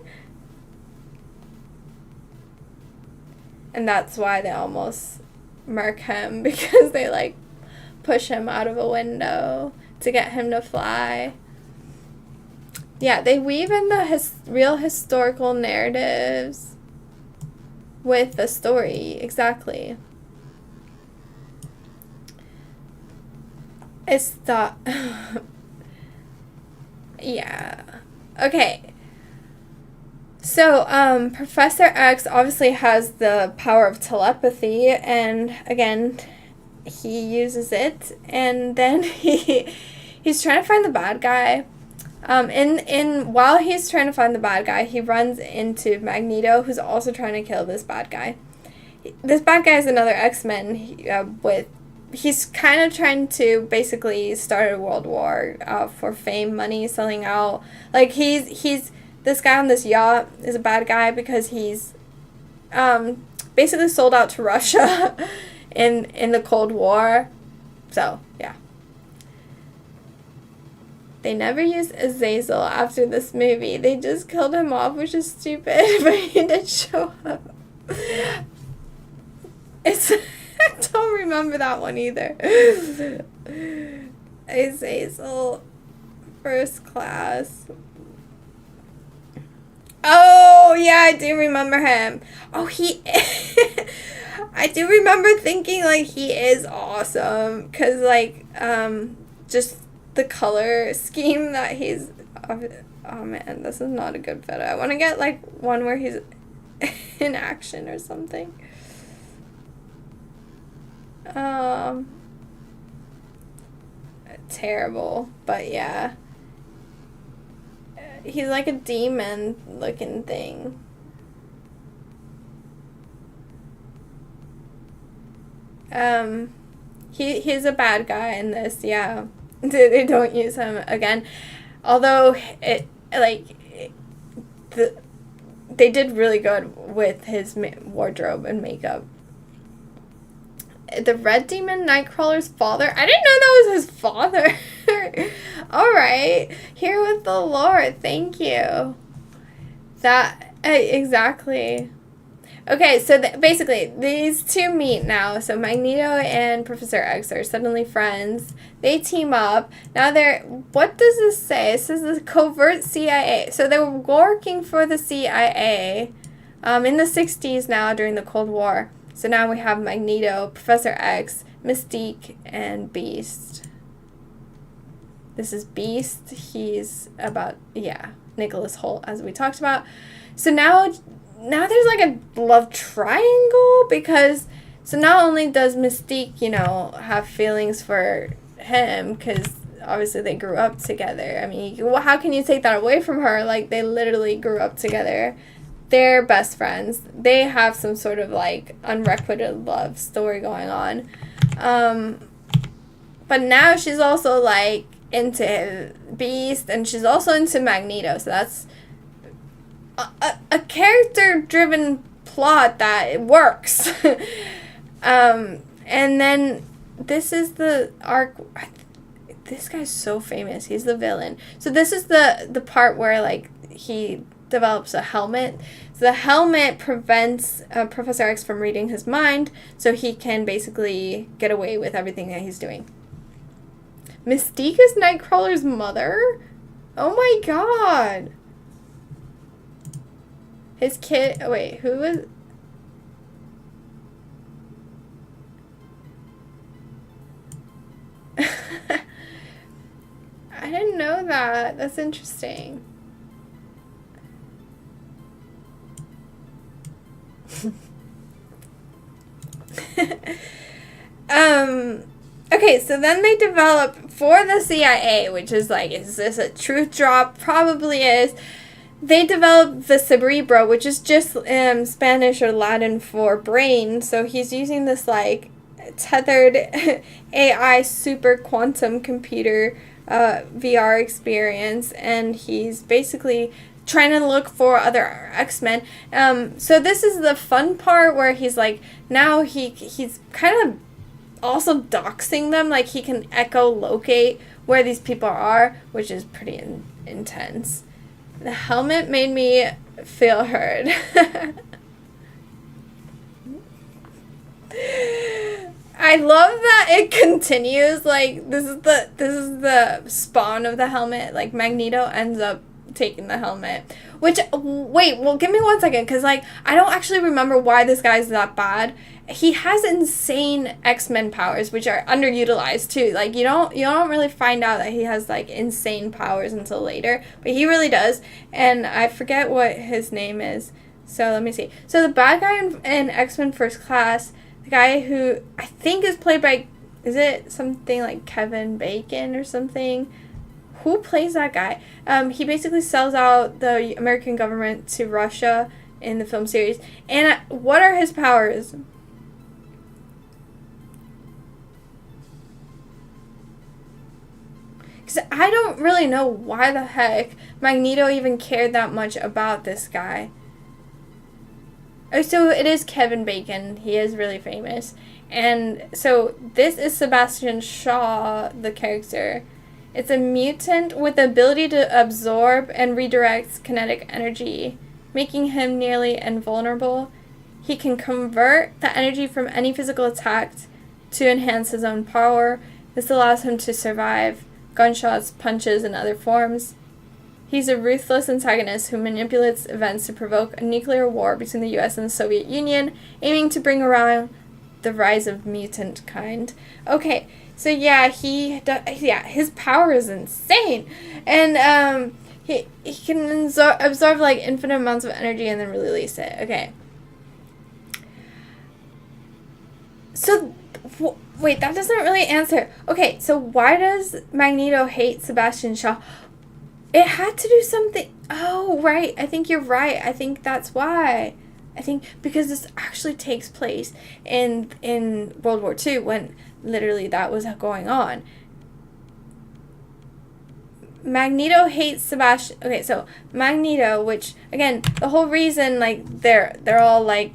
And that's why they almost murk him, because they, like, push him out of a window to get him to fly. Yeah, they weave in the real historical narratives with the story, exactly. It's the... yeah. Okay. So, Professor X obviously has the power of telepathy, and again, he uses it, and then he's trying to find the bad guy. While he's trying to find the bad guy, he runs into Magneto, who's also trying to kill this bad guy. This bad guy is another X-Men he's kind of trying to basically start a world war for fame, money, selling out. Like, he's this guy on this yacht is a bad guy because he's basically sold out to Russia in the Cold War. So, yeah. They never used Azazel after this movie. They just killed him off, which is stupid, but he did show up. I don't remember that one either. Azazel, First Class. Oh, yeah, I do remember him. Oh, I do remember thinking, like, he is awesome. Because, like, just the color scheme that he's... Oh, man, this is not a good photo. I want to get, like, one where he's in action or something. Terrible, but yeah. He's like a demon looking thing. He's a bad guy in this, yeah. They don't use him again. Although they did really good with his wardrobe and makeup. The Red Demon, Nightcrawler's father. I didn't know that was his father. All right, here with the lore. Thank you. That exactly. Okay, so basically these two meet now. So Magneto and Professor X are suddenly friends. They team up. Now they're, what does this say? It says the covert CIA. So they were working for the CIA in the 60s now during the Cold War. So now we have Magneto, Professor X, Mystique, and Beast. This is Beast. He's about, yeah, Nicholas Hoult, as we talked about. So now there's like a love triangle, because so not only does Mystique, you know, have feelings for him, because obviously they grew up together. I mean, how can you take that away from her? Like, they literally grew up together. They're best friends. They have some sort of like unrequited love story going on. But now she's also like into Beast, and she's also into Magneto. So that's a character-driven plot that it works. And then this is the arc. This guy's so famous. He's the villain. So this is the part where like he develops a helmet. So the helmet prevents Professor X from reading his mind, so he can basically get away with everything that he's doing. Mystique is Nightcrawler's mother? Oh my god. His kid, oh wait, who is... I didn't know that. That's interesting. Okay, so then they develop for the CIA, which is like, is this a truth drop? Probably is. They developed the Cerebro, which is just Spanish or Latin for brain. So he's using this like tethered AI super quantum computer VR experience, and he's basically trying to look for other X-Men. So this is the fun part where he's like, now he's kind of also doxing them. Like, he can echolocate where these people are, which is pretty intense. The helmet made me feel heard. I love that it continues. Like, this is the spawn of the helmet. Like, Magneto ends up taking the helmet. Which, wait, well, give me 1 second, because, like, I don't actually remember why this guy's that bad. He has insane X-Men powers, which are underutilized, too. Like, you don't really find out that he has, like, insane powers until later. But he really does. And I forget what his name is. So, let me see. So, the bad guy in X-Men First Class, the guy who I think is played by, is it something like Kevin Bacon or something? Who plays that guy? He basically sells out the American government to Russia in the film series. And what are his powers? Because I don't really know why the heck Magneto even cared that much about this guy. Oh, so it is Kevin Bacon. He is really famous. And so this is Sebastian Shaw, the character. It's a mutant with the ability to absorb and redirect kinetic energy, making him nearly invulnerable. He can convert the energy from any physical attack to enhance his own power. This allows him to survive gunshots, punches, and other forms. He's a ruthless antagonist who manipulates events to provoke a nuclear war between the US and the Soviet Union, aiming to bring around the rise of mutant kind. Okay, so yeah, his power is insane. And he can absorb like infinite amounts of energy and then release it. Okay. So, wait, that doesn't really answer. Okay, so why does Magneto hate Sebastian Shaw? It had to do something. Oh, right. I think you're right. I think that's why. I think because this actually takes place in World War II, when literally that was going on. Magneto hates Sebastian. Okay, so Magneto, which again, the whole reason like they're all like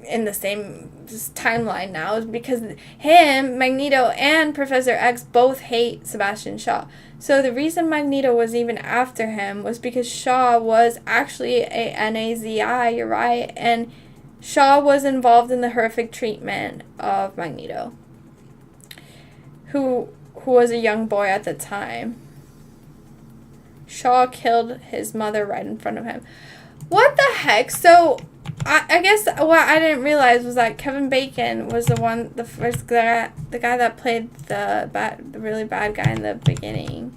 in the same this timeline now is because him, Magneto, and Professor X both hate Sebastian Shaw. So the reason Magneto was even after him was because Shaw was actually a Nazi, you're right, and Shaw was involved in the horrific treatment of Magneto, who was a young boy at the time. Shaw killed his mother right in front of him. What the heck? So, I guess what I didn't realize was that Kevin Bacon was the first guy, the guy that played the really bad guy in the beginning.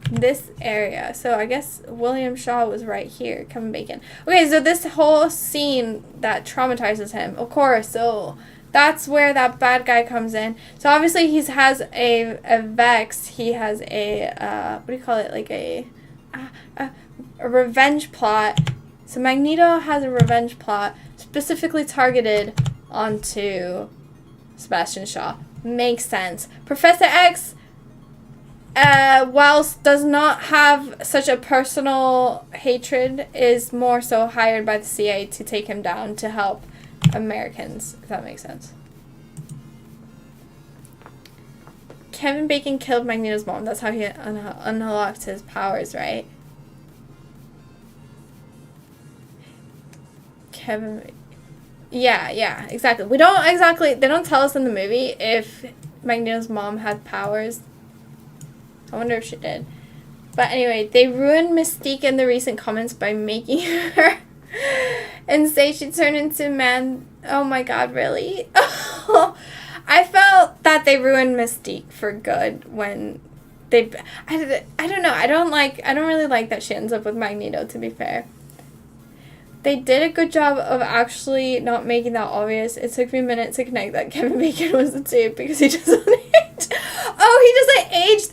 This area. So I guess William Shaw was right here. Kevin Bacon. Okay, so this whole scene that traumatizes him, of course. So that's where that bad guy comes in. So obviously he has a Vex. He has a what do you call it? Like a revenge plot. So Magneto has a revenge plot specifically targeted onto Sebastian Shaw. Makes sense. Professor X, whilst does not have such a personal hatred, is more so hired by the CIA to take him down to help Americans, if that makes sense. Kevin Bacon killed Magneto's mom. That's how he unlocked his powers, right? Yeah, exactly. They don't tell us in the movie if Magneto's mom had powers. I wonder if she did. But anyway, they ruined Mystique in the recent comments by making her and say she turned into man. Oh my god, really? I felt that they ruined Mystique for good when they... I don't know. I don't really like that she ends up with Magneto, to be fair. They did a good job of actually not making that obvious. It took me a minute to connect that Kevin Bacon was a dude because he doesn't age. Oh, he doesn't age.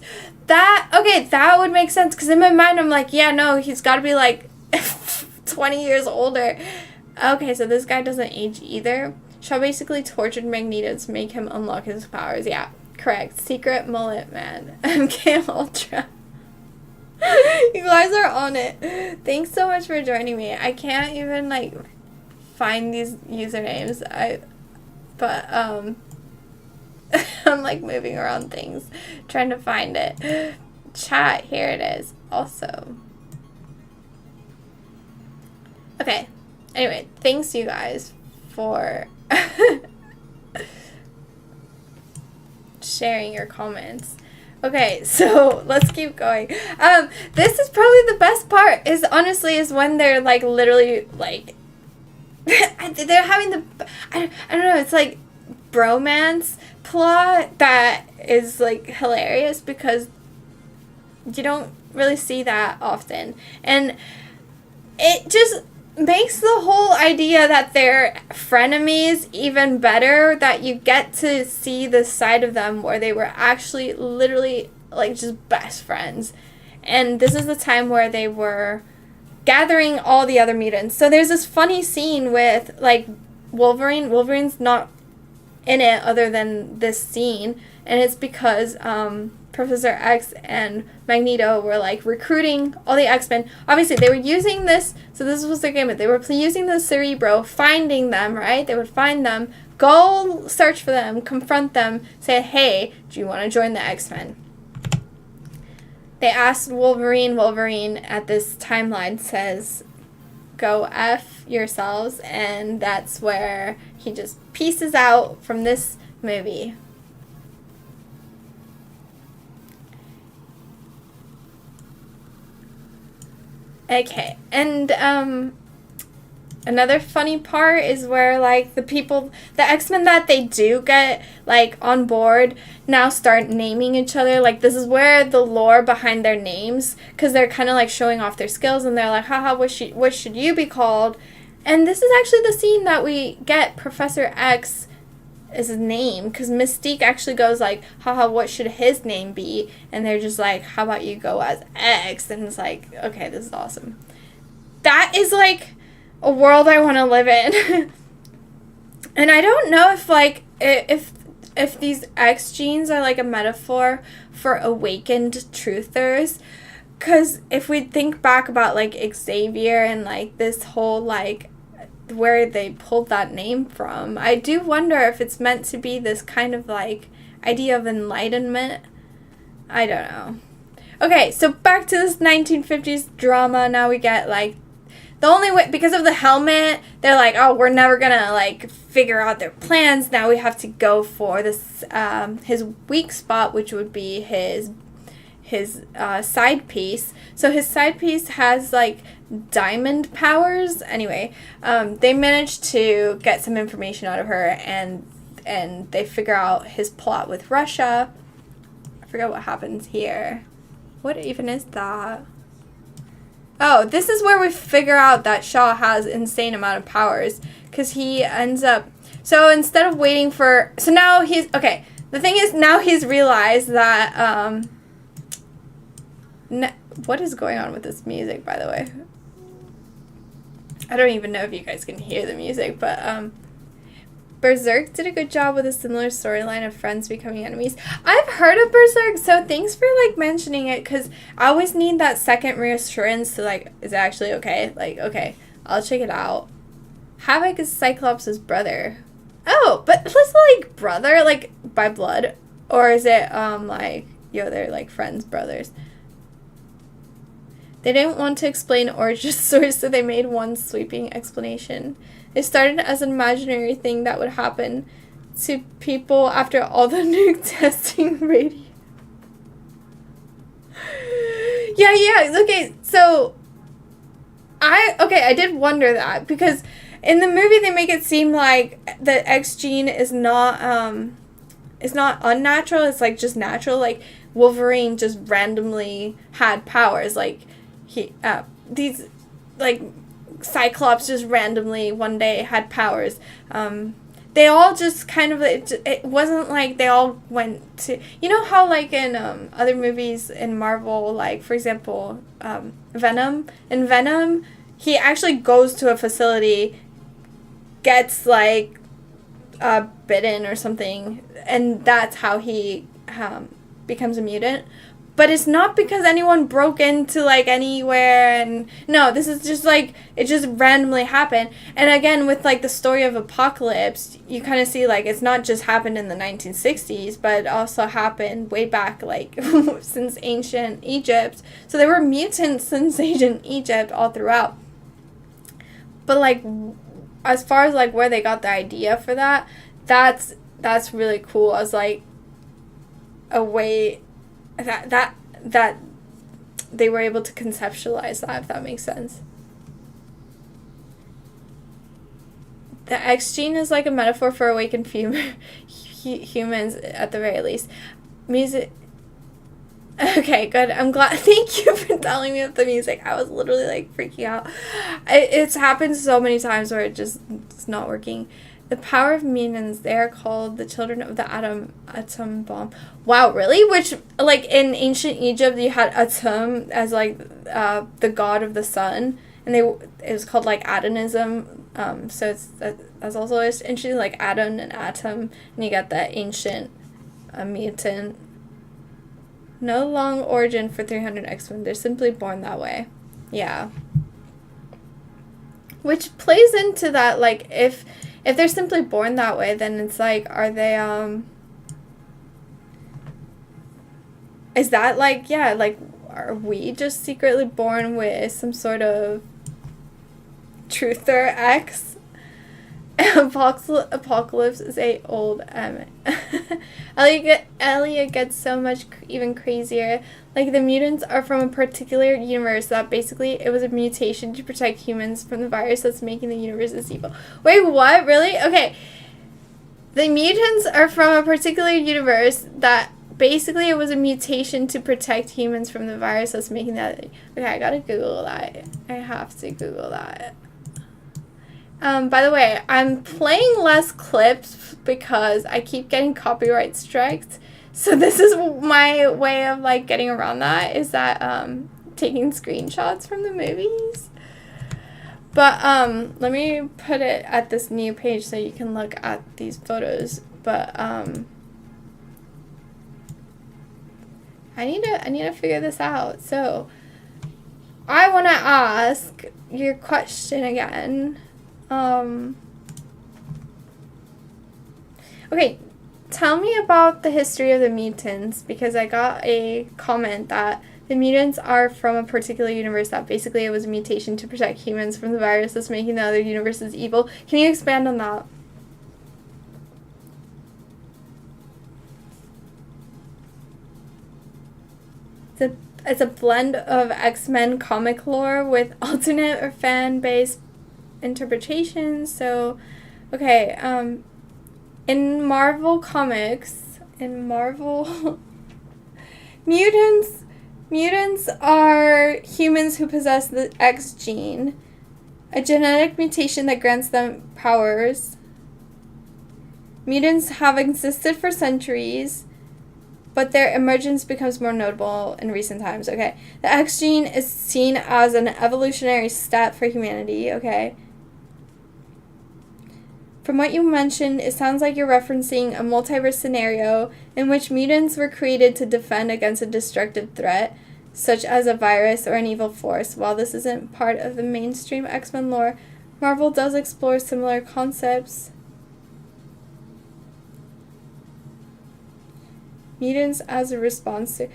Okay, that would make sense. Because in my mind, I'm like, yeah, no, he's got to be like 20 years older. Okay, so this guy doesn't age either. Shaw basically tortured Magneto to make him unlock his powers. Yeah, correct. Secret mullet man. MK Ultra. You guys are on it. Thanks so much for joining me. I can't even like find these usernames. But I'm like moving around things trying to find it. Chat, here it is. Also. Okay. Anyway, thanks you guys for sharing your comments. Okay, so let's keep going. This is probably the best part, is when they're like literally like they're having the I don't know, it's like bromance plot that is like hilarious because you don't really see that often, and it just makes the whole idea that they're frenemies even better, that you get to see the side of them where they were actually literally like just best friends. And this is the time where they were gathering all the other mutants. So there's this funny scene with like Wolverine. Wolverine's not in it other than this scene, and it's because Professor X and Magneto were like recruiting all the X-Men. Obviously, they were using this, so this was their game. They were using the Cerebro, finding them, right? They would find them, go search for them, confront them, say, hey, do you want to join the X-Men? They asked Wolverine. Wolverine at this timeline says, go F yourselves, and that's where he just pieces out from this movie. Okay, and another funny part is where like the X-Men that they do get like on board now start naming each other. Like this is where the lore behind their names, because they're kind of like showing off their skills, and they're like, haha, what should you be called? And this is actually the scene that we get Professor X is his name, because Mystique actually goes like, haha, what should his name be? And they're just like, how about you go as X? And it's like, okay, this is awesome. That is like a world I want to live in. And I don't know if like if these X genes are like a metaphor for awakened truthers, because if we think back about, like, Xavier and, like, this whole, like, where they pulled that name from, I do wonder if it's meant to be this kind of, like, idea of enlightenment. I don't know. Okay, so back to this 1950s drama. Now we get, like, the only way, because of the helmet, they're like, oh, we're never gonna, like, figure out their plans. Now we have to go for this, his weak spot, which would be his side piece. So his side piece has, like, diamond powers. Anyway, they managed to get some information out of her, and they figure out his plot with Russia. I forgot what happens here. What even is that? Oh, this is where we figure out that Shaw has insane amount of powers, because he ends up, so instead of waiting for, so now he's, okay, the thing is, now he's realized that, what is going on with this music, by the way? I don't even know if you guys can hear the music, but, Berserk did a good job with a similar storyline of friends becoming enemies. I've heard of Berserk, so thanks for, like, mentioning it, because I always need that second reassurance to, like, is it actually okay? Like, okay, I'll check it out. Havoc is Cyclops' brother. Oh, but was it, like, brother, like, by blood? Or is it, like, they're, like, friends, brothers? They didn't want to explain origin stories, so they made one sweeping explanation. It started as an imaginary thing that would happen to people after all the nuke testing radio. Yeah, okay, so I did wonder that, because in the movie they make it seem like the X gene is not unnatural, it's, like, just natural. Like, Wolverine just randomly had powers, like, these, like, Cyclops just randomly one day had powers. They all just kind of, it wasn't like they all went to, you know how, like, in other movies in Marvel, like, for example, Venom. In Venom, he actually goes to a facility, gets, like, bitten or something, and that's how he becomes a mutant. But it's not because anyone broke into, like, anywhere, and no, this is just, like, it just randomly happened. And again, with, like, the story of Apocalypse, you kind of see, like, it's not just happened in the 1960s, but it also happened way back, like, since ancient Egypt. So there were mutants since ancient Egypt all throughout. But, like, as far as, like, where they got the idea for that, that's really cool. I was like, a way that they were able to conceptualize that, if that makes sense. The X gene is like a metaphor for awakened humans, at the very least. Music. Okay, good. I'm glad. Thank you for telling me of the music. I was literally, like, freaking out. It's happened so many times where it's not working. The power of mutants, they are called the children of the atom bomb. Wow, really? Which, like, in ancient Egypt, you had Atum as, like, the god of the sun, and it was called, like, Atomism. So that's also interesting, like, Atom and Atom, and you got that ancient mutant. No long origin for 300 X-Men. They're simply born that way. Yeah. Which plays into that, like, if they're simply born that way, then it's like, are they, is that, like, yeah, like, are we just secretly born with some sort of truther X? Apocalypse is a old, Elliot gets so much even crazier. Like, the mutants are from a particular universe that basically it was a mutation to protect humans from the virus that's making the universe as evil. Wait, what? Really? Okay. The mutants are from a particular universe that basically it was a mutation to protect humans from the virus that's making that. Okay, I gotta Google that. I have to Google that. By the way, I'm playing less clips because I keep getting copyright striked. So this is my way of, like, getting around that, is that taking screenshots from the movies. But let me put it at this new page so you can look at these photos. But I need to figure this out. So I want to ask your question again. Okay, tell me about the history of the mutants, because I got a comment that the mutants are from a particular universe, that basically it was a mutation to protect humans from the virus that's making the other universes evil. Can you expand on that? It's a blend of X-Men comic lore with alternate or fan-based interpretations. So, okay, in Marvel Comics, mutants are humans who possess the X gene, a genetic mutation that grants them powers. Mutants have existed for centuries, but their emergence becomes more notable in recent times. Okay, the X gene is seen as an evolutionary step for humanity. Okay. From what you mentioned, it sounds like you're referencing a multiverse scenario in which mutants were created to defend against a destructive threat, such as a virus or an evil force. While this isn't part of the mainstream X-Men lore, Marvel does explore similar concepts. Mutants as a response to...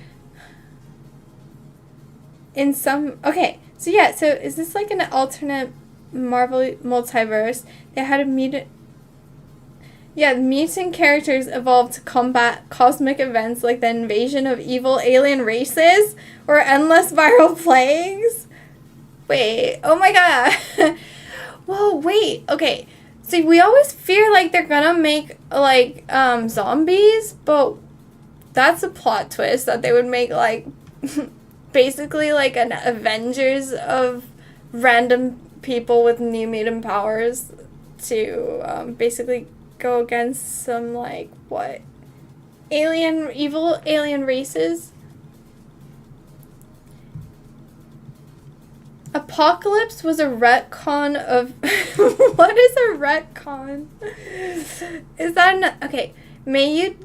Okay, so yeah, so is this like an alternate Marvel multiverse? They had a mutant... Yeah, mutant characters evolved to combat cosmic events like the invasion of evil alien races or endless viral plagues. Wait, oh my god. Whoa, wait, okay. See, we always fear like they're gonna make like zombies, but that's a plot twist that they would make like basically like an Avengers of random people with new mutant powers to basically go against some like what evil alien races. Apocalypse was a retcon of what is a retcon? Is that okay? May you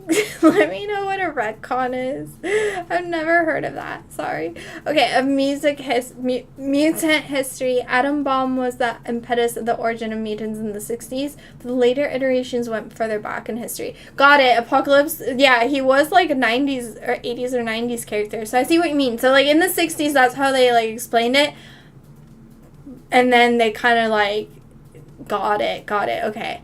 let me know what a retcon is? I've never heard of that. Sorry. Okay, of mutant history, atom bomb was the impetus of the origin of mutants in the 60s, but the later iterations went further back in history. Got it. Apocalypse, yeah, he was like a 90s or 80s or 90s character, so I see what you mean. So like in the 60s, that's how they like explained it, and then they kind of like got it, okay.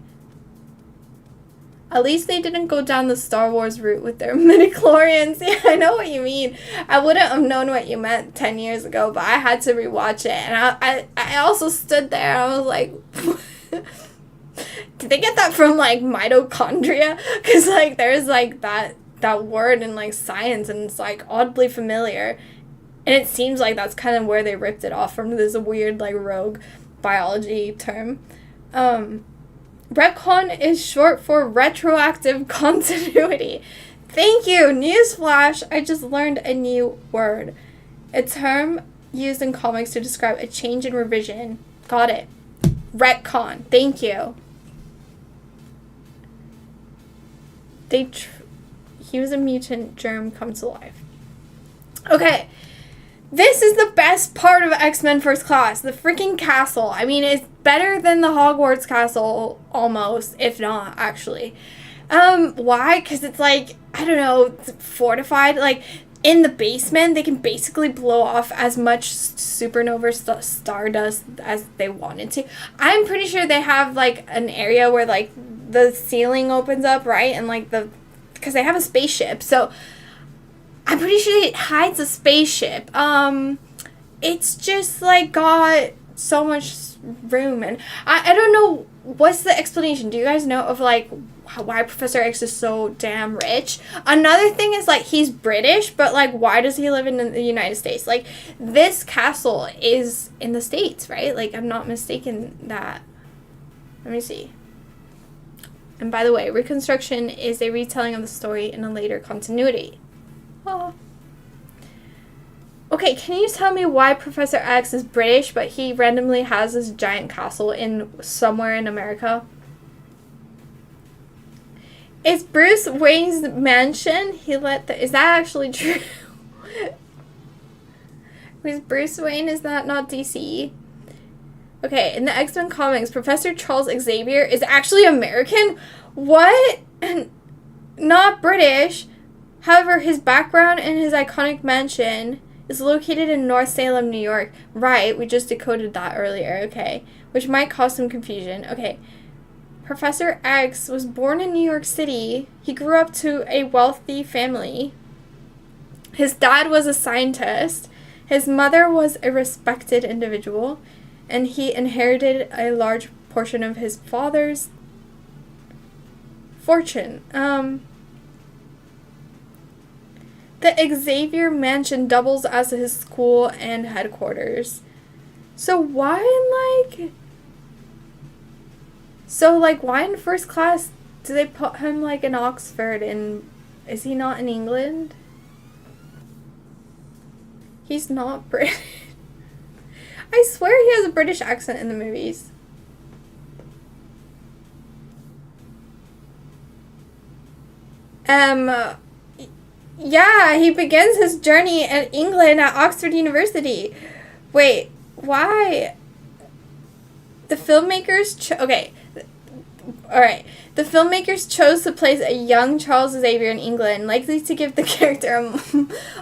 At least they didn't go down the Star Wars route with their midichlorians. Yeah, I know what you mean. I wouldn't have known what you meant 10 years ago, but I had to rewatch it. And I also stood there and I was like, did they get that from, like, mitochondria? Because, like, there's, like, that word in, like, science, and it's, like, oddly familiar. And it seems like that's kind of where they ripped it off from, this weird, like, rogue biology term. Retcon is short for retroactive continuity. Thank you! Newsflash! I just learned a new word. A term used in comics to describe a change in revision. Got it. Retcon. Thank you. He was a mutant germ come to life. Okay. This is the best part of X-Men First Class. The freaking castle. I mean, it's better than the Hogwarts castle, almost, if not, actually. Why? Because it's like, I don't know, it's fortified. Like, in the basement, they can basically blow off as much supernova stardust as they wanted to. I'm pretty sure they have, like, an area where, like, the ceiling opens up, right? And, like, because they have a spaceship, so... I'm pretty sure it hides a spaceship. It's just, like, got so much room. And I don't know, what's the explanation? Do you guys know of, like, why Professor X is so damn rich? Another thing is, like, he's British, but, like, why does he live in the United States? Like, this castle is in the States, right? Like, I'm not mistaken that. Let me see. And by the way, reconstruction is a retelling of the story in a later continuity. Oh. Okay, can you tell me why Professor X is British, but he randomly has this giant castle in somewhere in America? Is Bruce Wayne's mansion? Is that actually true? Who's Bruce Wayne? Is that not DC? Okay, in the X-Men comics, Professor Charles Xavier is actually American? What? And not British. However, his background and his iconic mansion is located in North Salem, New York. Right, we just decoded that earlier, okay. Which might cause some confusion. Okay, Professor X was born in New York City. He grew up to a wealthy family. His dad was a scientist. His mother was a respected individual. And he inherited a large portion of his father's fortune. The Xavier Mansion doubles as his school and headquarters. So why in first class do they put him like in Oxford, and is he not in England? He's not British. I swear he has a British accent in the movies. Yeah, he begins his journey in England at Oxford University. Wait, why? The filmmakers okay. Alright. The filmmakers chose to place a young Charles Xavier in England, likely to give the character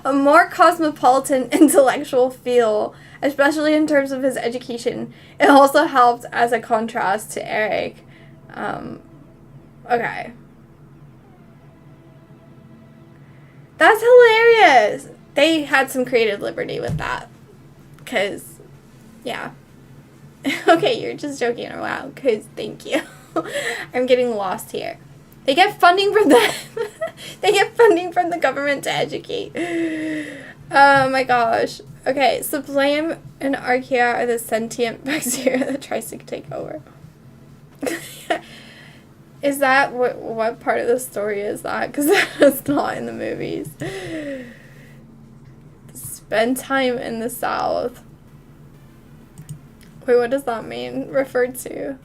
a more cosmopolitan intellectual feel, especially in terms of his education. It also helped as a contrast to Eric. Okay. That's hilarious! They had some creative liberty with that. Because, yeah. Okay, you're just joking around, because thank you. I'm getting lost here. They get funding from the they get funding from the government to educate. Oh my gosh. Okay, so 𝓬𝓪𝓵𝓬 and archaea are the sentient bacteria that tries to take over. Is that what part of the story is that? Because that's not in the movies. Spend time in the South. Wait, what does that mean? Referred to?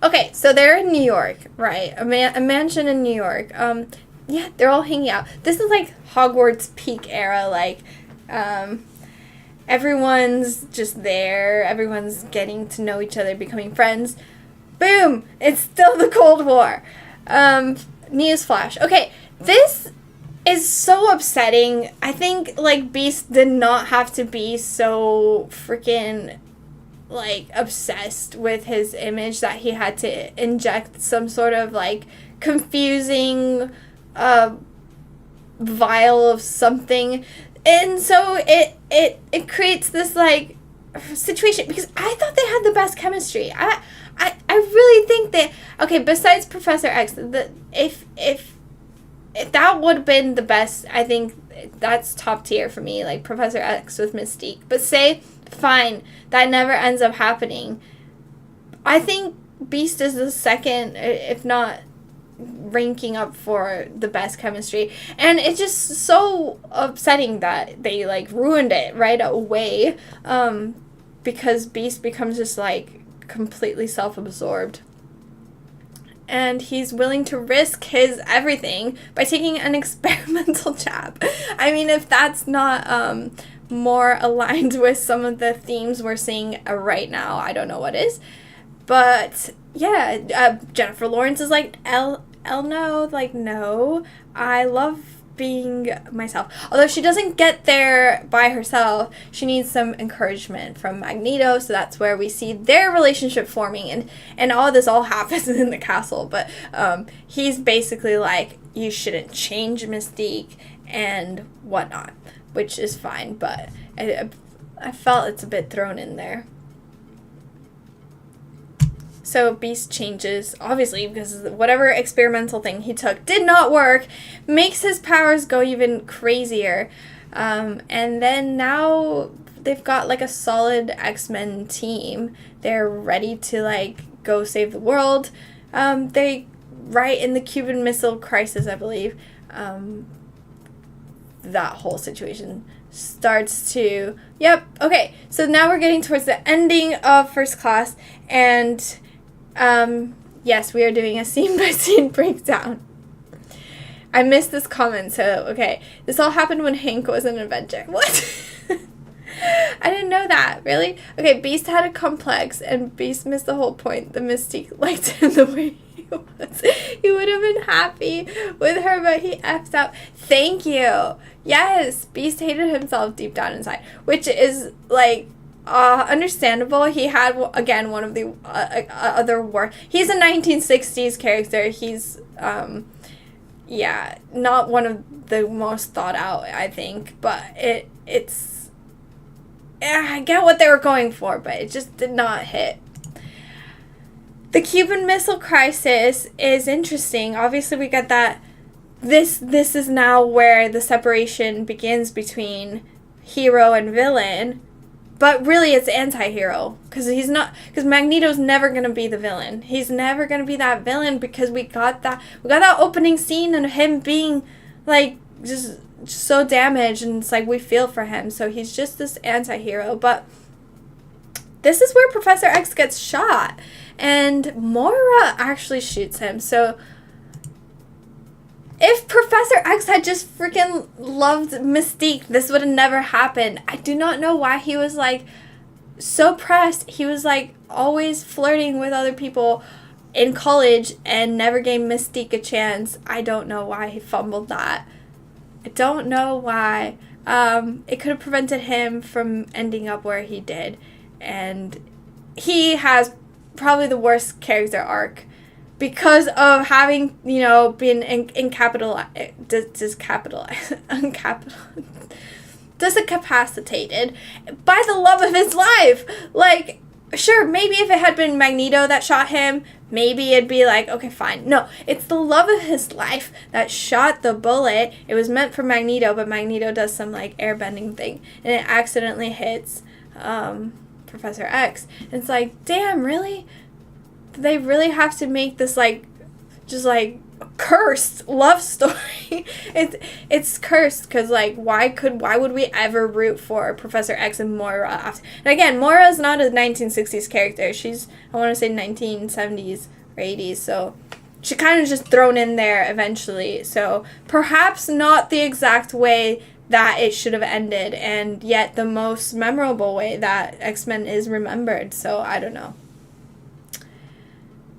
Okay, so they're in New York, right? A mansion in New York. Yeah, they're all hanging out. This is like Hogwarts peak era, like, everyone's just there. Everyone's getting to know each other, becoming friends. Boom! It's still the Cold War. Newsflash. Okay, this is so upsetting. I think, like, Beast did not have to be so freaking, like, obsessed with his image that he had to inject some sort of, like, confusing vial of something. And so it creates this, like, situation, because I thought they had the best chemistry. I really think that, okay, besides Professor X, if that would have been the best, I think that's top tier for me, like Professor X with Mystique. But say, fine, that never ends up happening. I think Beast is the second, if not ranking up for the best chemistry. And it's just so upsetting that they, like, ruined it right away, because Beast becomes just, like, completely self-absorbed. And he's willing to risk his everything by taking an experimental jab. I mean, if that's not more aligned with some of the themes we're seeing right now, I don't know what is. But yeah, Jennifer Lawrence is like, no, like, no, I love being myself. Although she doesn't get there by herself, she needs some encouragement from Magneto, so that's where we see their relationship forming, and all this all happens in the castle. But he's basically like, you shouldn't change Mystique and whatnot, which is fine, but I felt it's a bit thrown in there. So Beast changes, obviously, because whatever experimental thing he took did not work, makes his powers go even crazier. And then now they've got, like, a solid X-Men team. They're ready to, like, go save the world. Right in the Cuban Missile Crisis, I believe, that whole situation starts to... Yep, okay, so now we're getting towards the ending of First Class, and... yes, we are doing a scene-by-scene breakdown. I missed this comment, so, okay. This all happened when Hank was an Avenger. What? I didn't know that. Really? Okay, Beast had a complex, and Beast missed the whole point. The Mystique liked him the way he was. He would have been happy with her, but he F'd out. Thank you. Yes, Beast hated himself deep down inside, which is, like, understandable. He had, again, one of the other war. He's a 1960s character. He's, yeah, not one of the most thought out, I think, but it's, I get what they were going for, but it just did not hit. The Cuban Missile Crisis is interesting. Obviously, we get that this is now where the separation begins between hero and villain, but really it's anti-hero, because Magneto's never going to be the villain. He's never going to be that villain, because we got that opening scene and him being, like, just so damaged, and it's like we feel for him, so he's just this anti-hero. But this is where Professor X gets shot, and Moira actually shoots him. So if Professor X had just freaking loved Mystique, this would have never happened. I do not know why he was, like, so pressed. He was, like, always flirting with other people in college and never gave Mystique a chance. I don't know why he fumbled that. I don't know why. It could have prevented him from ending up where he did. And he has probably the worst character arc because of having, you know, been discapacitated by the love of his life. Like, sure, maybe if it had been Magneto that shot him, maybe it'd be like, okay, fine. No, it's the love of his life that shot the bullet. It was meant for Magneto, but Magneto does some, like, airbending thing, and it accidentally hits Professor X. And it's like, damn, really? They really have to make this, like, just, like, cursed love story. It's cursed because, like, why would we ever root for Professor X and Moira after? And again, Moira is not a 1960s character. She's, I want to say, 1970s or 80s, so she kind of just thrown in there eventually. So perhaps not the exact way that it should have ended, and yet the most memorable way that X-Men is remembered. So I don't know.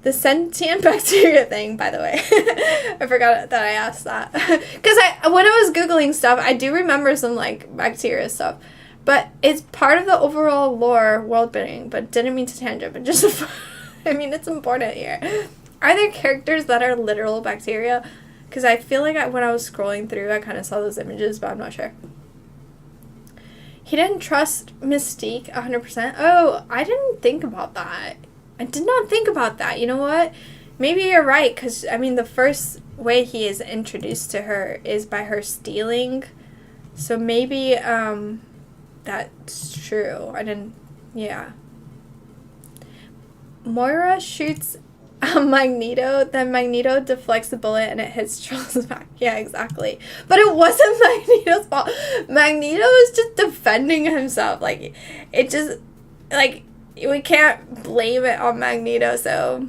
The sentient bacteria thing, by the way. I forgot that I asked that. Because when I was Googling stuff, I do remember some, like, bacteria stuff. But it's part of the overall lore world building, but didn't mean to tangent, but just, I mean, it's important here. Are there characters that are literal bacteria? Because I feel like when I was scrolling through, I kind of saw those images, but I'm not sure. He didn't trust Mystique 100%. Oh, I didn't think about that. I did not think about that. You know what? Maybe you're right, because, I mean, the first way he is introduced to her is by her stealing. So maybe that's true. Yeah. Moira shoots Magneto, then Magneto deflects the bullet and it hits Charles' back. Yeah, exactly. But it wasn't Magneto's fault. Magneto is just defending himself. Like, it just, like, we can't blame it on Magneto, so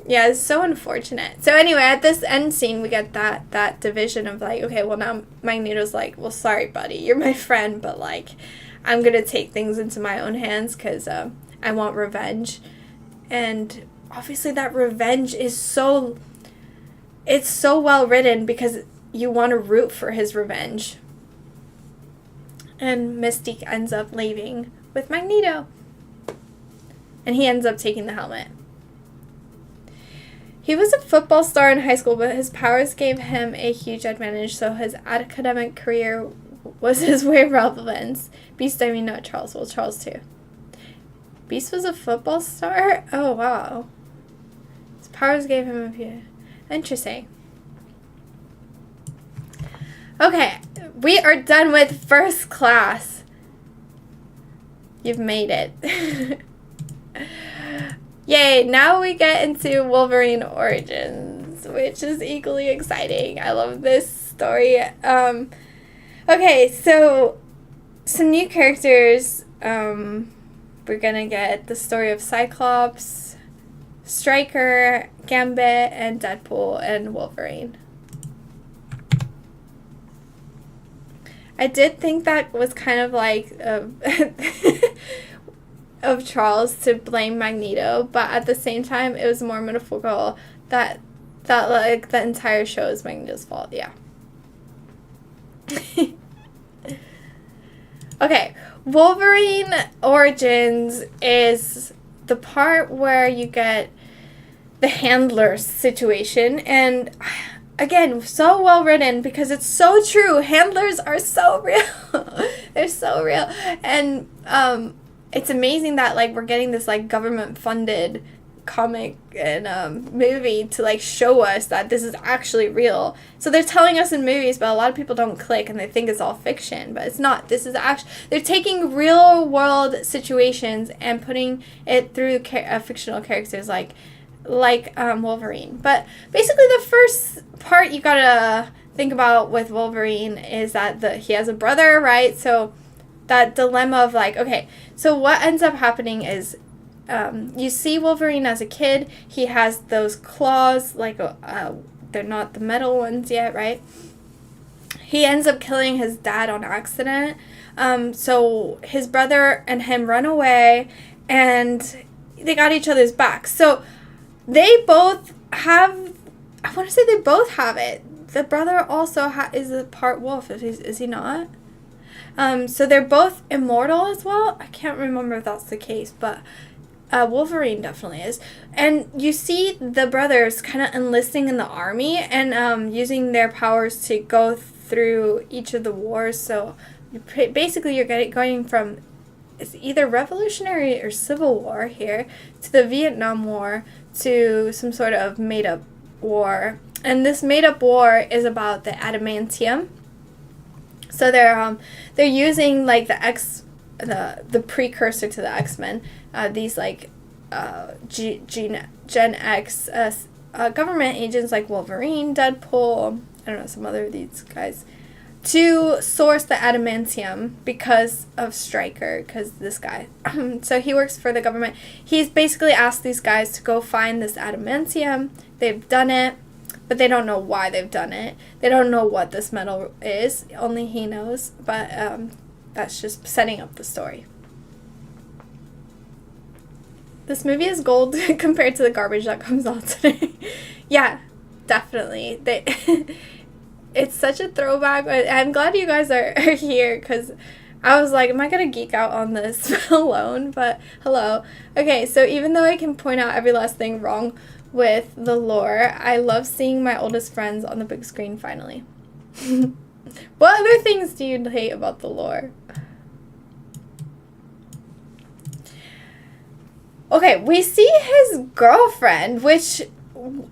yeah, it's so unfortunate. So anyway, at this end scene, we get that division of, like, okay, well, now Magneto's like, well, sorry, buddy, you're my friend, but, like, I'm gonna take things into my own hands because I want revenge. And obviously that revenge is so well written because you want to root for his revenge. And Mystique ends up leaving with Magneto. And he ends up taking the helmet. He was a football star in high school, but his powers gave him a huge advantage, so his academic career was his way of relevance. Beast, I mean, not Charles. Well, Charles too. Beast was a football star? Oh, wow. His powers gave him a few. Interesting. Okay, we are done with first class. You've made it. Yay, now we get into Wolverine Origins, which is equally exciting. I love this story. Okay, so some new characters. We're gonna get the story of Cyclops, Stryker, Gambit, and Deadpool, and Wolverine. I did think that was kind of like of Charles to blame Magneto, but at the same time, it was more metaphorical that like the entire show is Magneto's fault. Yeah. Okay, Wolverine Origins is the part where you get the handler situation, and again, so well written because it's so true. Handlers are so real. They're so real. And it's amazing that like we're getting this like government funded comic and movie to like show us that this is actually real. So they're telling us in movies, but a lot of people don't click and they think it's all fiction, but it's not. This is actually, they're taking real world situations and putting it through fictional characters like Wolverine. But basically the first part you gotta think about with Wolverine is that he has a brother, right? So that dilemma of like, okay, so what ends up happening is you see Wolverine as a kid. He has those claws, like they're not the metal ones yet, right? He ends up killing his dad on accident. So his brother and him run away, and they got each other's backs. So they both have, I want to say they both have it. The brother also is a part wolf, is he not? So they're both immortal as well. I can't remember if that's the case, but Wolverine definitely is. And you see the brothers kind of enlisting in the army and using their powers to go through each of the wars. So basically you're going from, it's either Revolutionary or Civil War here, to the Vietnam War, to some sort of made-up war. And this made-up war is about the adamantium. So they're using like the precursor to the X-Men, these like Gen X government agents like Wolverine, Deadpool, I don't know, some other of these guys, to source the adamantium because of Stryker, because this guy. So he works for the government. He's basically asked these guys to go find this adamantium. They've done it, but they don't know why they've done it. They don't know what this metal is. Only he knows, but that's just setting up the story. This movie is gold compared to the garbage that comes out today. Yeah, definitely. It's such a throwback. I'm glad you guys are here, because I was like, am I going to geek out on this alone? But hello. Okay, so even though I can point out every last thing wrong with the lore, I love seeing my oldest friends on the big screen finally. What other things do you hate about the lore? Okay, we see his girlfriend, which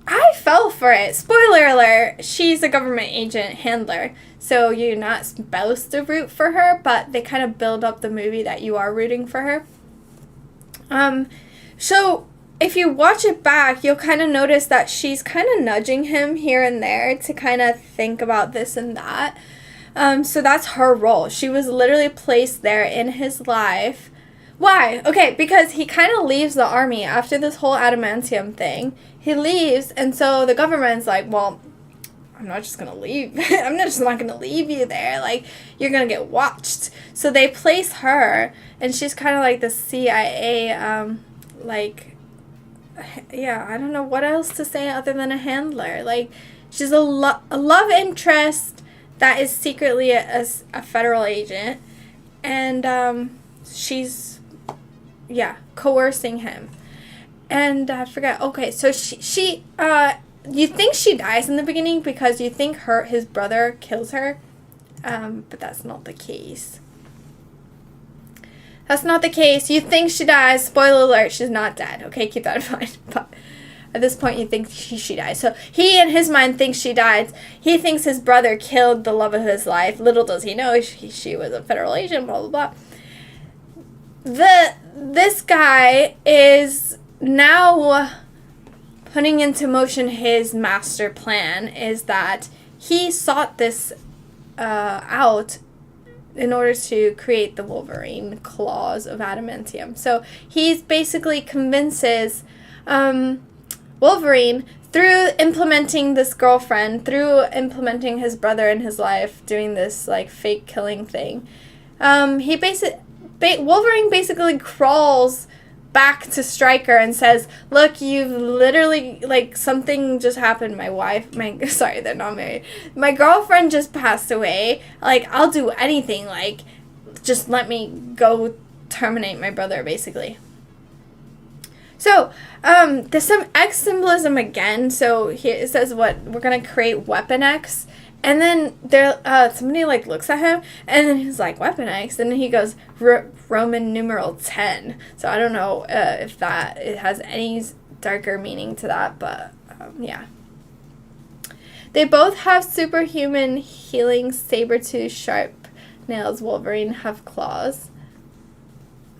I fell for it. Spoiler alert, she's a government agent handler. So you're not supposed to root for her, but they kind of build up the movie that you are rooting for her. So if you watch it back, you'll kind of notice that she's kind of nudging him here and there to kind of think about this and that. So that's her role. She was literally placed there in his life. Why? Okay, because he kind of leaves the army after this whole adamantium thing. He leaves, and so the government's like, well, I'm not just going to leave. I'm just not going to leave you there. Like, you're going to get watched. So they place her, and she's kind of like the CIA, yeah, I don't know what else to say other than a handler. Like, she's a love interest that is secretly a federal agent, and she's, yeah, coercing him. And I forgot. Okay, so she you think she dies in the beginning because you think his brother kills her, but that's not the case. That's not the case. You think she dies. Spoiler alert, she's not dead. Okay, keep that in mind. But at this point, you think she dies. So he, in his mind, thinks she died. He thinks his brother killed the love of his life. Little does he know she was a federal agent, blah, blah, blah. This guy is now putting into motion his master plan, is that he sought this out in order to create the Wolverine claws of adamantium. So he's basically convinces Wolverine through implementing this girlfriend, through implementing his brother in his life, doing this like fake killing thing, Wolverine basically crawls back to Stryker and says, look, you've literally, like, something just happened. Sorry, they're not married. My girlfriend just passed away. Like, I'll do anything. Like, just let me go terminate my brother, basically. So, there's some X symbolism again. So here it says what we're going to create Weapon X. And then somebody like looks at him and then he's like, Weapon X. And then he goes, Roman numeral 10. So I don't know if it has any darker meaning to that, but yeah. They both have superhuman healing saber-tooth sharp nails. Wolverine have claws.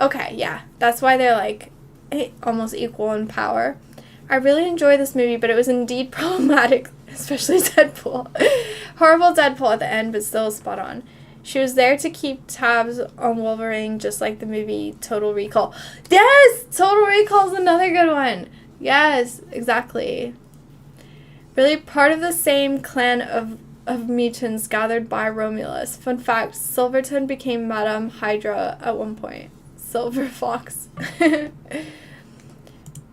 Okay, yeah. That's why they're like almost equal in power. I really enjoyed this movie, but it was indeed problematic, especially Deadpool. Horrible Deadpool at the end, but still spot on. She was there to keep tabs on Wolverine, just like the movie Total Recall. Yes! Total Recall is another good one. Yes, exactly. Really part of the same clan of mutants gathered by Romulus. Fun fact, Silverton became Madame Hydra at one point. Silver Fox.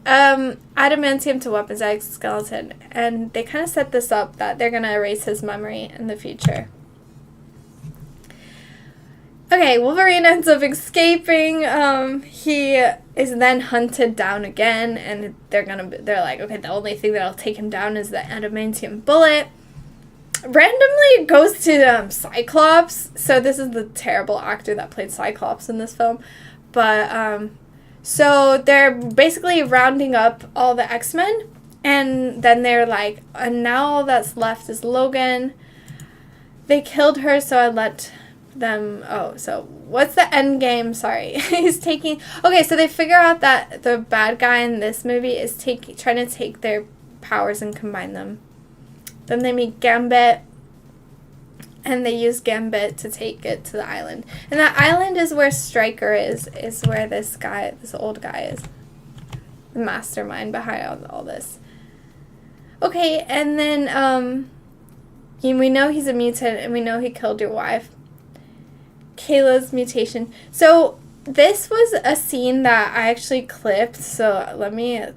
Adamantium to weapons exoskeleton, and they kind of set this up that they're gonna erase his memory in the future. Okay, Wolverine ends up escaping. He is then hunted down again, and they're like, okay, the only thing that'll take him down is the adamantium bullet. Randomly it goes to Cyclops. So this is the terrible actor that played Cyclops in this film, but so they're basically rounding up all the X-Men, and then they're like, and now all that's left is Logan. They killed her, so I let them, so what's the end game? Sorry. He's taking, okay, so they figure out that the bad guy in this movie is trying to take their powers and combine them. Then they meet Gambit, and they use Gambit to take it to the island. And that island is where Stryker is where this old guy is. The mastermind behind all this. Okay, and then we know he's a mutant, and we know he killed your wife. Kayla's mutation. So this was a scene that I actually clipped, so let me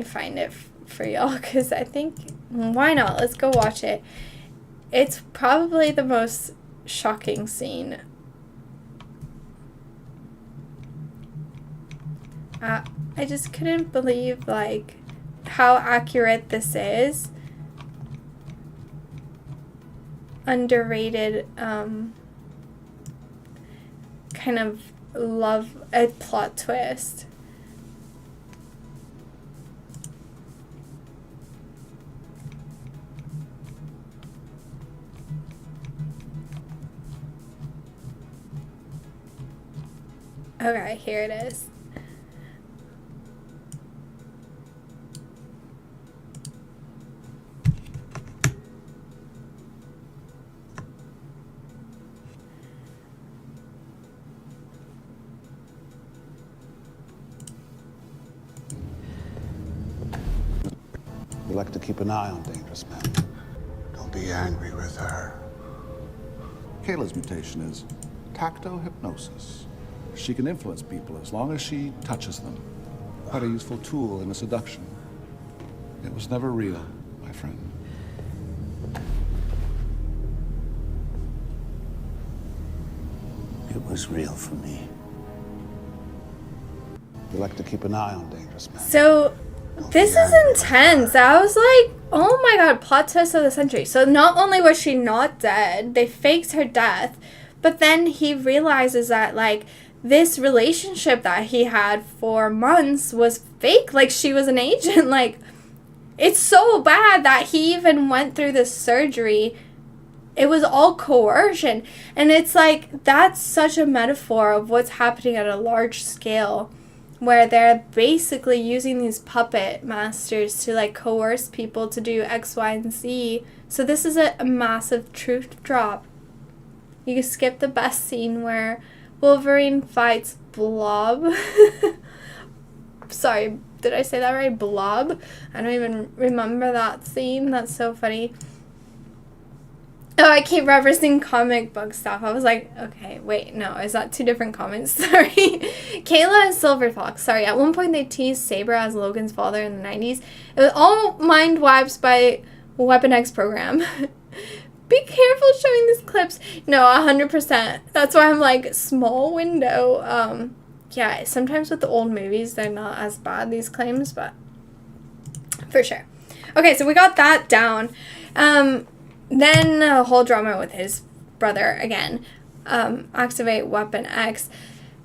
find it for y'all, because I think, why not? Let's go watch it. It's probably the most shocking scene. I just couldn't believe, like, how accurate this is. Underrated, kind of love a plot twist. Okay, here it is. We like to keep an eye on dangerous men. Don't be angry with her. Kayla's mutation is tacto-hypnosis. She can influence people as long as she touches them. Quite a useful tool in a seduction. It was never real, my friend. It was real for me. We like to keep an eye on dangerous men. So this is intense. I was like, oh my god, plot twist of the century. So not only was she not dead, they faked her death, but then he realizes that, like, this relationship that he had for months was fake. Like, she was an agent. Like, it's so bad that he even went through this surgery. It was all coercion. And it's like, that's such a metaphor of what's happening at a large scale, where they're basically using these puppet masters to, like, coerce people to do X, Y, and Z. So this is a massive truth drop. You can skip the best scene where Wolverine fights Blob. Sorry, Did I say that right? Blob? I don't even remember that scene. That's so funny. Oh, I keep referencing comic book stuff. I was like, okay, wait, no, is that 2 different comments? Sorry. Kayla is Silver Fox. Sorry, at one point they teased Saber as Logan's father in the 90s. It was all mind wipes by Weapon X program. Be careful showing these clips. No, 100%. That's why I'm like, small window. Yeah, sometimes with the old movies, they're not as bad, these claims, but for sure. Okay, so we got that down. Then a whole drama with his brother again. Activate Weapon X.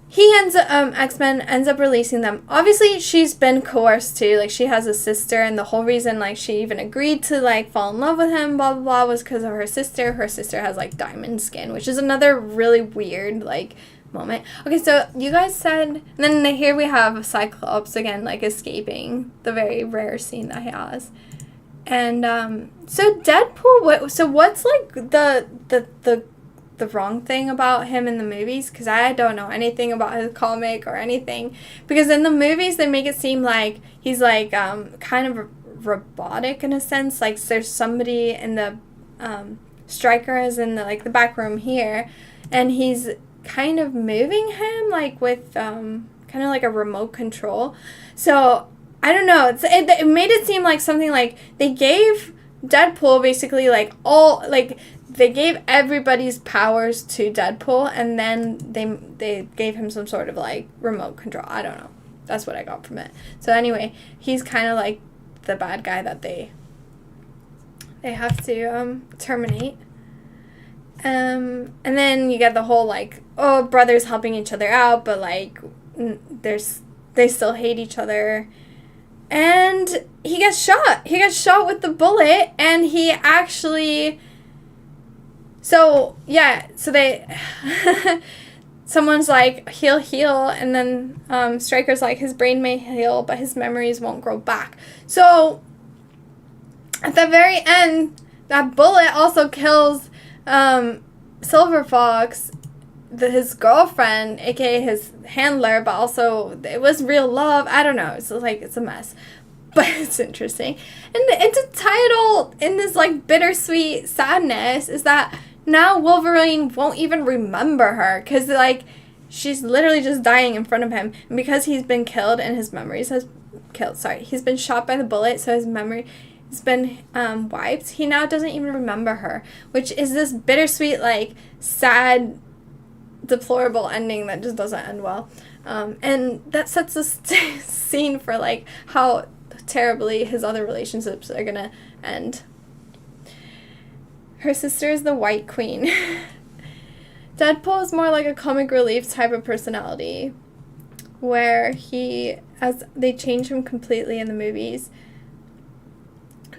He ends up, X-Men ends up releasing them. Obviously, she's been coerced too. Like, she has a sister, and the whole reason, like, she even agreed to, like, fall in love with him, blah, blah, blah, was because of her sister. Her sister has, like, diamond skin, which is another really weird, like, moment. Okay, so you guys said, and then here we have Cyclops again, like, escaping the very rare scene that he has. And so Deadpool, what's like the wrong thing about him in the movies? Because I don't know anything about his comic or anything. Because in the movies they make it seem like he's like kind of robotic in a sense. Like there's somebody in the Stryker is in the like the back room here, and he's kind of moving him like with kind of like a remote control. So I don't know. It made it seem like something like they gave Deadpool basically like all like they gave everybody's powers to Deadpool, and then they gave him some sort of like remote control. I don't know. That's what I got from it. So anyway, he's kind of like the bad guy that they have to terminate. And then you get the whole like, oh, brothers helping each other out, but like they still hate each other. And he gets shot. He gets shot with the bullet, and he actually... So, yeah, so they... Someone's like, he'll heal, and then Stryker's like, his brain may heal, but his memories won't grow back. So, at the very end, that bullet also kills Silver Fox, his girlfriend, aka his handler, but also it was real love. I don't know. It's like it's a mess, but it's interesting. And it's a title in this like bittersweet sadness is that now Wolverine won't even remember her because like she's literally just dying in front of him, and because he's been killed and his memories has killed. Sorry, he's been shot by the bullet, so his memory has been wiped. He now doesn't even remember her, which is this bittersweet like sad, deplorable ending that just doesn't end well, and that sets the scene for like how terribly his other relationships are gonna end. Her sister is the White Queen. Deadpool is more like a comic relief type of personality, where as they change him completely in the movies,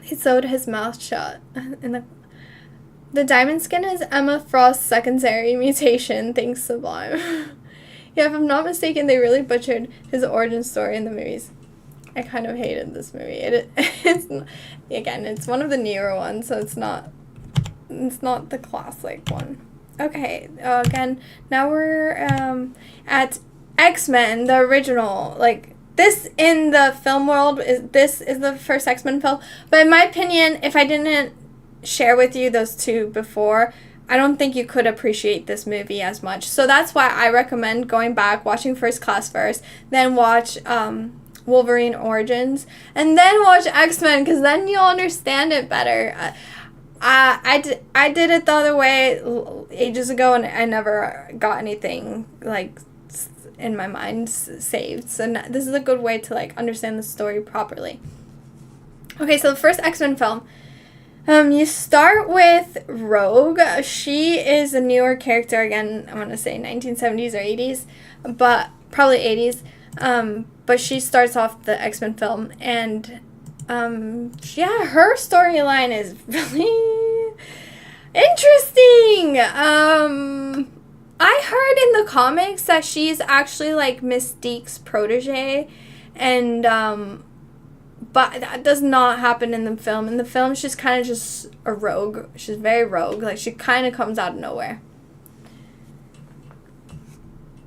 they sewed his mouth shut. In the diamond skin is Emma Frost's secondary mutation, thanks Sublime. Yeah, if I'm not mistaken, they really butchered his origin story in the movies. I kind of hated this movie. It's one of the newer ones, so it's not the classic one. Okay, again, now we're at X-Men, the original. Like, this in the film world, this is the first X-Men film. But in my opinion, if I didn't share with you those two before, I don't think you could appreciate this movie as much. So that's why I recommend going back, watching First Class first, then watch Wolverine Origins, and then watch X-Men, because then you'll understand it better. I did it the other way ages ago, and I never got anything like in my mind saved. So this is a good way to like understand the story properly. Okay, so the first X-Men film. You start with Rogue. She is a newer character, again, I want to say 1970s or 80s, but probably 80s. But she starts off the X-Men film, and yeah, her storyline is really interesting. I heard in the comics that she's actually like Mystique's protege, and but that does not happen in the film. In the film, she's kind of just a rogue. She's very rogue. Like, she kind of comes out of nowhere.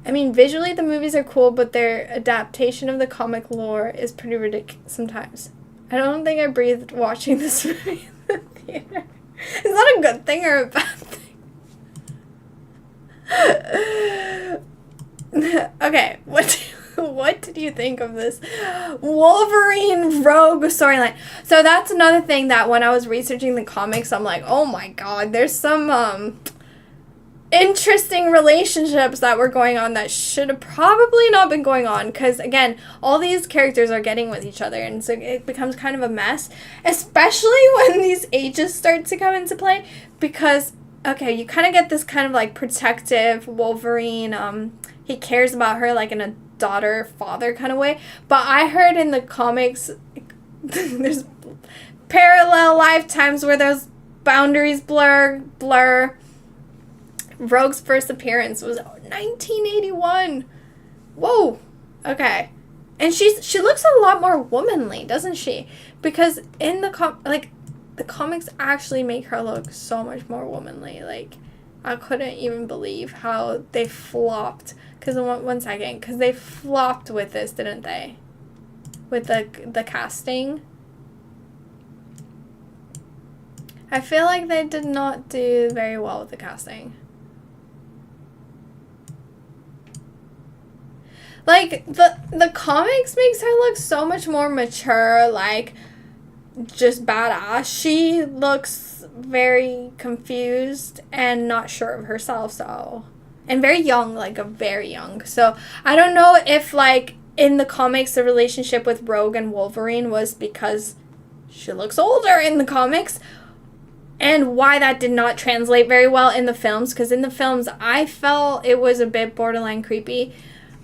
I mean, visually the movies are cool, but their adaptation of the comic lore is pretty ridiculous sometimes. I don't think I breathed watching this movie in the theater. Is that a good thing or a bad thing? Okay, what did you think of this Wolverine Rogue storyline? So that's another thing that when I was researching the comics, I'm like, oh my god, there's some interesting relationships that were going on that should have probably not been going on, because again, all these characters are getting with each other, and so it becomes kind of a mess, especially when these ages start to come into play, because okay, you kind of get this kind of like protective Wolverine, he cares about her like in a daughter-father kind of way, but I heard in the comics there's parallel lifetimes where those boundaries blur. Rogue's first appearance was 1981. Whoa. Okay. And she looks a lot more womanly, doesn't she? Because in the the comics actually make her look so much more womanly. Like, I couldn't even believe how they flopped. Because one second, because they flopped with this, didn't they? With the casting. I feel like they did not do very well with the casting. Like, the comics makes her look so much more mature, like, just badass. She looks very confused and not sure of herself, so... And very young, like, very young. So, I don't know if, like, in the comics, the relationship with Rogue and Wolverine was because she looks older in the comics, and why that did not translate very well in the films, because in the films, I felt it was a bit borderline creepy.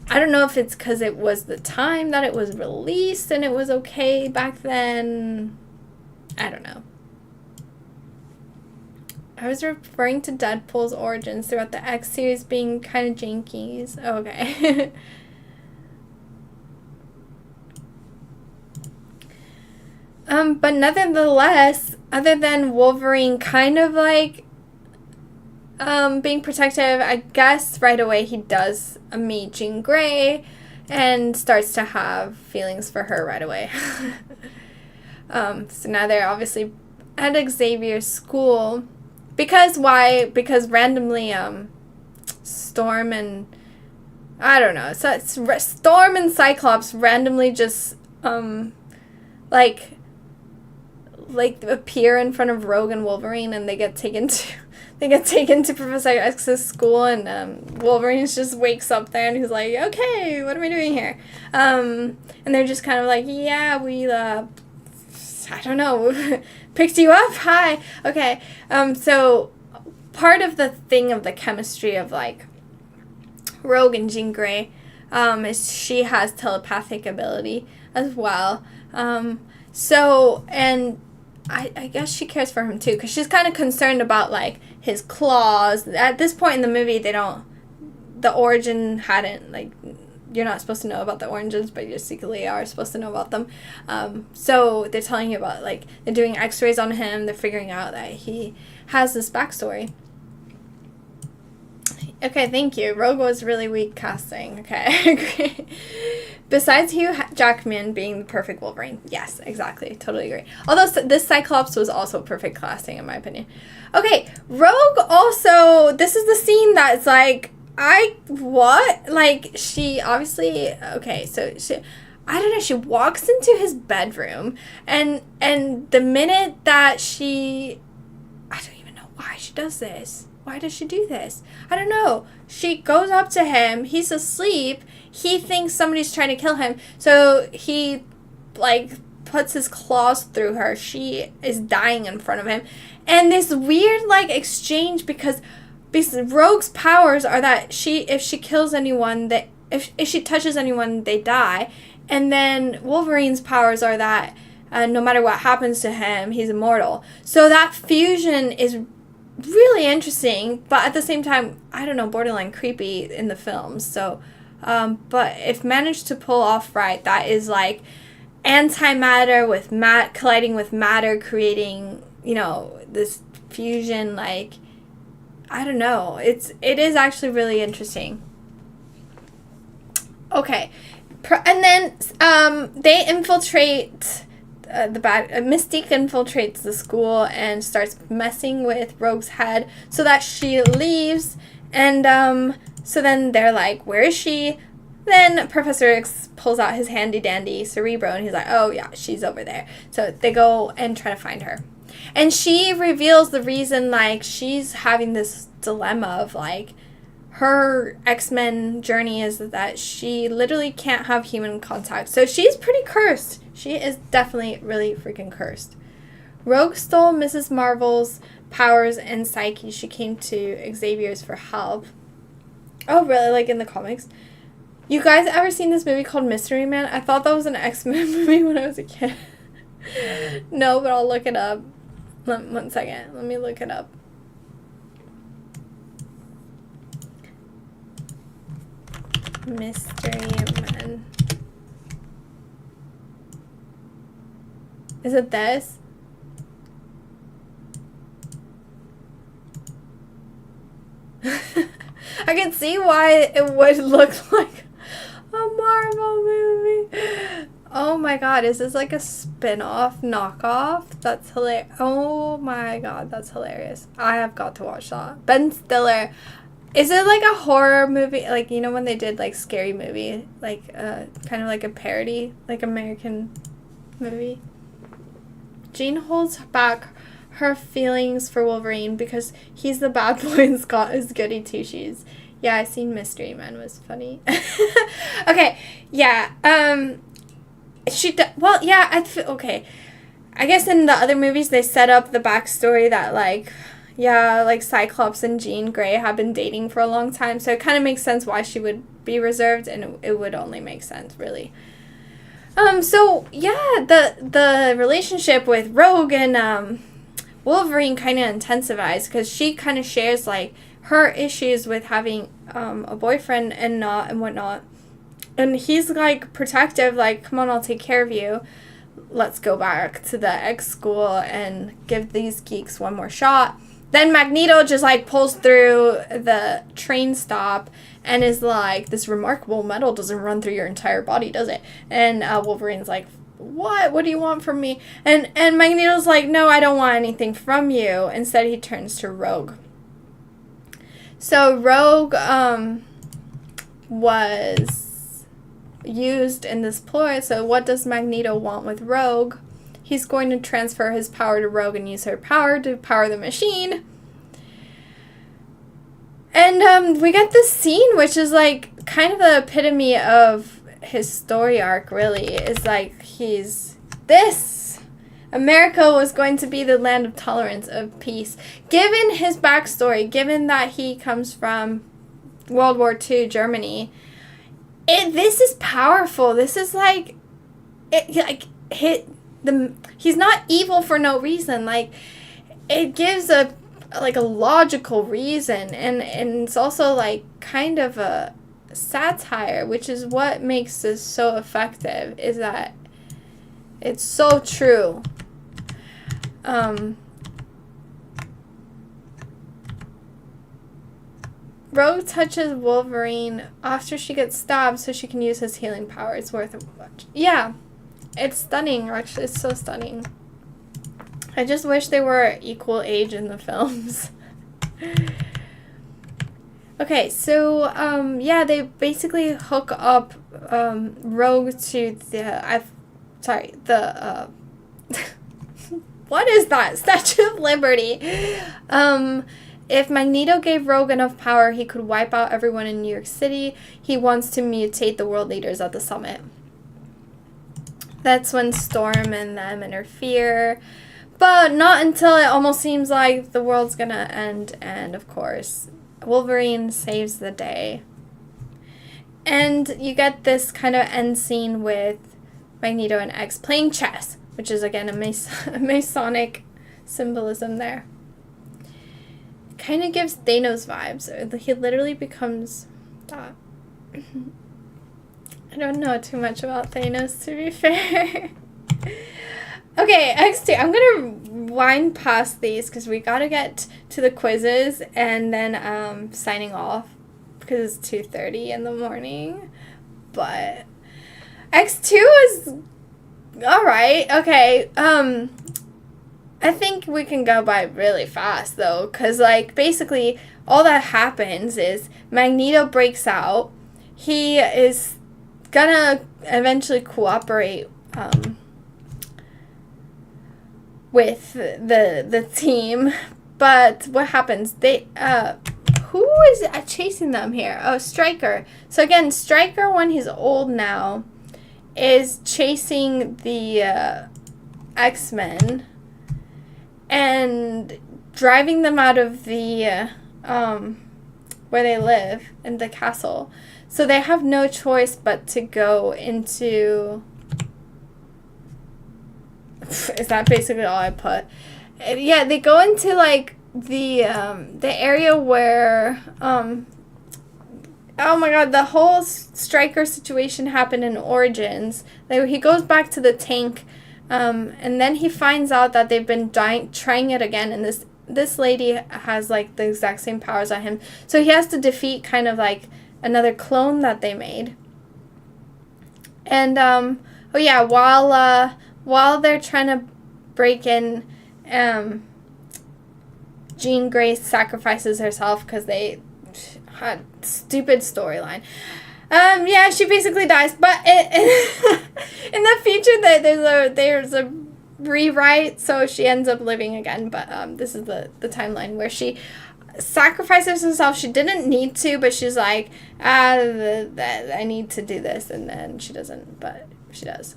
I don't know if it's because it was the time that it was released and it was okay back then. I don't know. I was referring to Deadpool's origins throughout the X series being kind of jankies. Oh, okay. But nevertheless, other than Wolverine kind of like being protective, I guess right away he does meet Jean Grey and starts to have feelings for her right away. So now they're obviously at Xavier's school. Because why? Because randomly Storm and I don't know. So it's Storm and Cyclops randomly just like appear in front of Rogue and Wolverine, and they get taken to Professor X's school, and Wolverine just wakes up there and he's like, okay, what am I doing here? And they're just kind of like, yeah, we I don't know, picked you up, hi, okay. So part of the thing of the chemistry of like Rogue and Jean Grey is she has telepathic ability as well. So, and I guess she cares for him too, because she's kind of concerned about like his claws. At this point in the movie, the origin hadn't, like, you're not supposed to know about the origins, but you secretly are supposed to know about them. So they're telling you about, like, they're doing x-rays on him, they're figuring out that he has this backstory. Okay, thank you. Rogue was really weak casting. Okay, I agree. Besides Hugh Jackman being the perfect Wolverine. Yes, exactly. Totally agree. Although this Cyclops was also perfect casting, in my opinion. Okay, Rogue also, this is the scene that's like, what? Like, she obviously, okay, so she, I don't know, she walks into his bedroom, and the minute that I don't even know why she does this. Why does she do this? I don't know. She goes up to him. He's asleep. He thinks somebody's trying to kill him. So he, like, puts his claws through her. She is dying in front of him. And this weird, like, exchange because Rogue's powers are that if she kills anyone, if she touches anyone, they die. And then Wolverine's powers are that no matter what happens to him, he's immortal. So that fusion is really interesting, but at the same time, I don't know, borderline creepy in the films. So, but if managed to pull off right, that is like antimatter with colliding with matter, creating, you know, this fusion. Like, I don't know, it is actually really interesting. Okay. And then they infiltrate Mystique infiltrates the school and starts messing with Rogue's head so that she leaves. And so then they're like, where is she? Then Professor X pulls out his handy dandy Cerebro and he's like, oh yeah, she's over there. So they go and try to find her. And she reveals the reason, like, she's having this dilemma of, like, her X-Men journey is that she literally can't have human contact. So she's pretty cursed. She is definitely really freaking cursed. Rogue stole Mrs. Marvel's powers and psyche. She came to Xavier's for help. Oh, really? Like in the comics? You guys ever seen this movie called Mystery Man? I thought that was an X-Men movie when I was a kid. No, but I'll look it up. One second. Let me look it up. Mystery Man. Is it this? I can see why it would look like a Marvel movie. Oh my god, is this like a spin-off knockoff? That's hilarious. Oh my god, that's hilarious. I have got to watch that. Ben Stiller. Is it like a horror movie? Like, you know when they did like Scary Movie? Like kind of like a parody, like American movie. Jean holds back her feelings for Wolverine because he's the bad boy and Scott is goody two-shoes. Yeah, I seen Mystery Man was funny. Okay, yeah. Well, yeah, okay. I guess in the other movies they set up the backstory that like, yeah, like Cyclops and Jean Grey have been dating for a long time, so it kind of makes sense why she would be reserved, and it would only make sense, really. So yeah, the relationship with Rogue and Wolverine kind of intensifies because she kind of shares like her issues with having a boyfriend and whatnot, and he's like protective, like, come on, I'll take care of you. Let's go back to the X school and give these geeks one more shot. Then Magneto just like pulls through the train stop and is like, this remarkable metal doesn't run through your entire body, does it? And Wolverine's like, what do you want from me? And Magneto's like, no, I don't want anything from you. Instead he turns to Rogue. So Rogue was used in this ploy. So what does Magneto want with Rogue? He's going to transfer his power to Rogue and use her power to power the machine. And we get this scene, which is like kind of the epitome of his story arc, really. Is like America was going to be the land of tolerance, of peace. Given his backstory, given that he comes from World War II Germany, this is powerful. This is like, he's not evil for no reason. Like, it gives a logical reason, and it's also like kind of a satire, which is what makes this so effective, is that it's so true. Rogue touches Wolverine after she gets stabbed so she can use his healing power. It's worth a watch. Yeah, it's stunning, actually. It's so stunning. I just wish they were equal age in the films. Okay, so, yeah, they basically hook up Rogue to what is that? Statue of Liberty. If Magneto gave Rogue enough power, he could wipe out everyone in New York City. He wants to mutate the world leaders at the summit. That's when Storm and them interfere. But not until it almost seems like the world's gonna end. And, of course, Wolverine saves the day. And you get this kind of end scene with Magneto and X playing chess, which is, again, a Masonic symbolism there. Kind of gives Thanos vibes. He literally becomes that. I don't know too much about Thanos, to be fair. Okay, X2. I'm going to wind past these because we got to get to the quizzes and then signing off because it's 2:30 in the morning. but X2 is alright. Okay, I think we can go by really fast, though, because, like, basically, all that happens is Magneto breaks out. He is gonna eventually cooperate, with the team, but what happens? They, who is chasing them here? Oh, Stryker. So, again, Stryker, when he's old now, is chasing the, X-Men and driving them out of the, where they live, in the castle. So they have no choice but to go into... Is that basically all I put? Yeah, they go into, like, the area where, oh my god, the whole Stryker situation happened in Origins. Like, he goes back to the tank, and then he finds out that they've been trying it again, and this lady has, like, the exact same powers on him. So he has to defeat kind of, like, another clone that they made. And, oh yeah, while they're trying to break in, Jean Grey sacrifices herself because they had stupid storyline. Yeah, she basically dies, but in the future there's a rewrite, so she ends up living again. But this is the timeline where she sacrifices herself. She didn't need to, but she's like, I need to do this, and then she doesn't, but she does.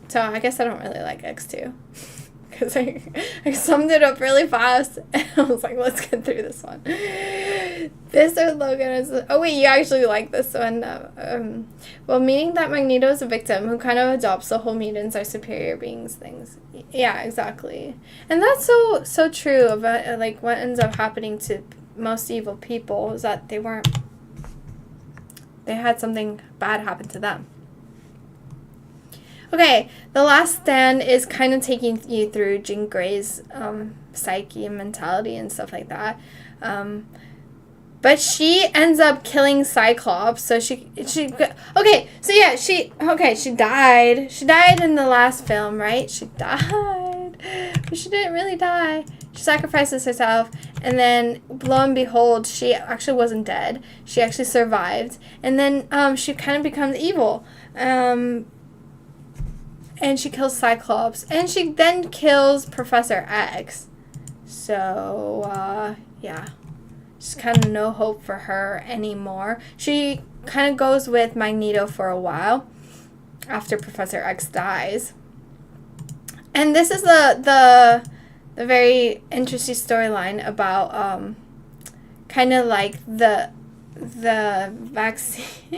So I guess I don't really like X2 because I summed it up really fast, and I was like, let's get through this one. This or Logan is... Oh, wait, you actually like this one. Well, meaning that Magneto is a victim who kind of adopts the whole mutants are superior beings things. Yeah, exactly. And that's so true about, like, what ends up happening to most evil people is that they had something bad happen to them. Okay, the last stand is kind of taking you through Jean Grey's psyche and mentality and stuff like that. But she ends up killing Cyclops, so she okay, so yeah, she died. She died in the last film, right? She died, but she didn't really die. She sacrifices herself, and then lo and behold, she actually wasn't dead. She actually survived, and then she kind of becomes evil. And she kills Cyclops. And she then kills Professor X. So, yeah. Just kind of no hope for her anymore. She kind of goes with Magneto for a while. After Professor X dies. And this is the very interesting storyline about, kind of like the vaccine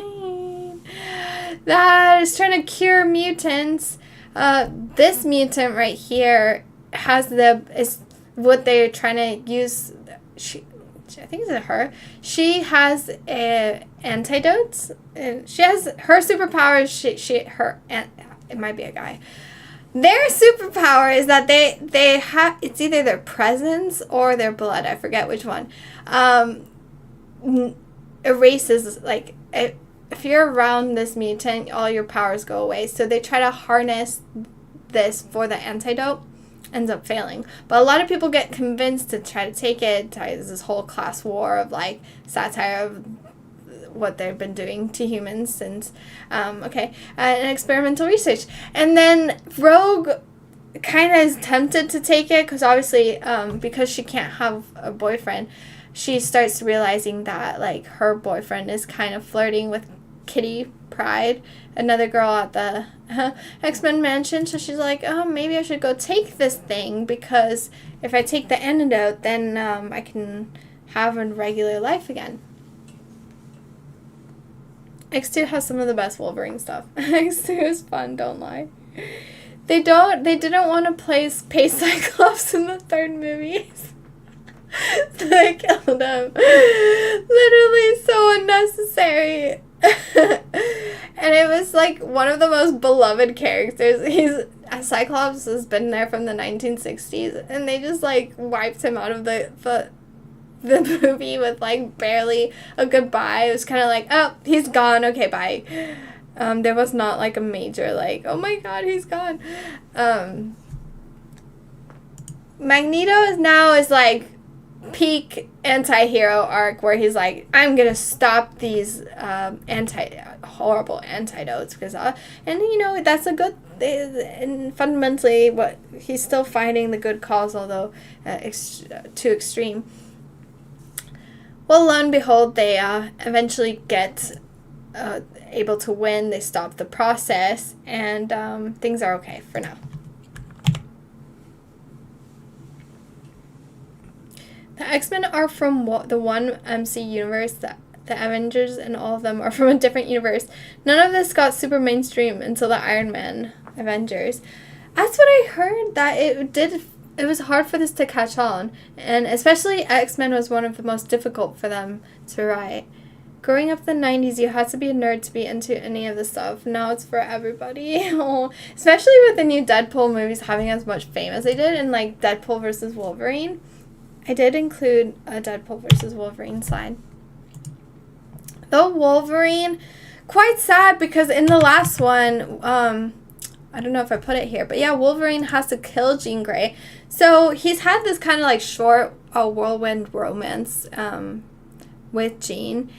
that is trying to cure mutants. This mutant right here is what they're trying to use. I think it's her. She has antidotes, and she has her superpower. It might be a guy. Their superpower is that they have, it's either their presence or their blood. I forget which one. Erases, like, if you're around this mutant, all your powers go away. So they try to harness this for the antidote. Ends up failing. But a lot of people get convinced to try to take it. There's this whole class war of, like, satire of what they've been doing to humans since, and experimental research. And then Rogue kind of is tempted to take it because obviously, because she can't have a boyfriend, she starts realizing that, like, her boyfriend is kind of flirting with Kitty Pryde, another girl at the X-Men mansion. So she's like, oh, maybe I should go take this thing, because if I take the antidote, then I can have a regular life again. X2 has some of the best Wolverine stuff. X2 is fun, don't lie. They didn't want to pay Cyclops in the third movie. So they killed him. Literally so unnecessary. And it was like one of the most beloved characters. Cyclops has been there from the 1960s, and they just like wiped him out of the the movie with like barely a goodbye. It was kind of like, oh, he's gone. Okay, bye. There was not like a major like, oh my god, he's gone. Magneto is like peak anti-hero arc where he's like, I'm gonna stop these horrible antidotes because and you know that's a good and fundamentally what he's still fighting the good cause, although too extreme. Well, lo and behold, they eventually get able to win. They stop the process, and things are okay for now. The X-Men are from the one MC universe. The Avengers and all of them are from a different universe. None of this got super mainstream until the Iron Man Avengers. That's what I heard, that it was hard for this to catch on. And especially X-Men was one of the most difficult for them to write. Growing up in the 90s, you had to be a nerd to be into any of this stuff. Now it's for everybody. Especially with the new Deadpool movies having as much fame as they did, and like Deadpool versus Wolverine. I did include a Deadpool versus Wolverine slide. Though Wolverine, quite sad because in the last one, I don't know if I put it here, but yeah, Wolverine has to kill Jean Grey. So he's had this kind of like short whirlwind romance with Jean.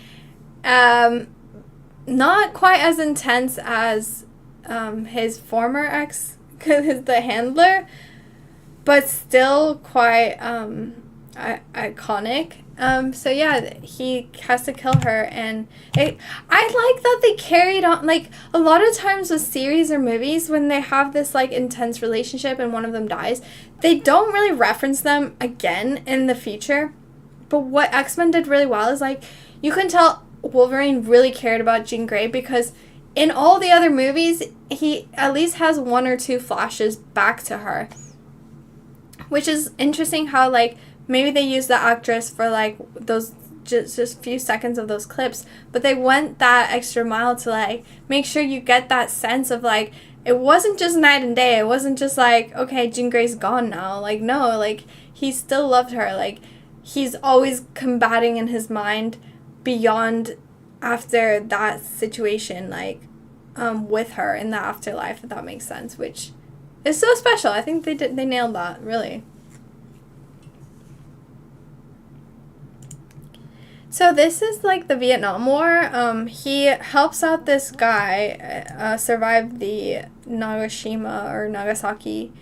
Not quite as intense as his former ex, because the Handler, but still quite iconic. So yeah, he has to kill her, and I like that they carried on, like a lot of times with series or movies when they have this like intense relationship and one of them dies, they don't really reference them again in the future. But what X-Men did really well is like you can tell Wolverine really cared about Jean Grey, because in all the other movies he at least has one or two flashes back to her, which is interesting how like maybe they used the actress for like those just a few seconds of those clips, but they went that extra mile to like make sure you get that sense of like it wasn't just night and day. It wasn't just like, okay, Jean Grey's gone now. Like no, like he still loved her. Like he's always combating in his mind beyond after that situation, like with her in the afterlife, if that makes sense, which is so special. I think they nailed that, really. So this is like the Vietnam War. He helps out this guy survive the Hiroshima or Nagasaki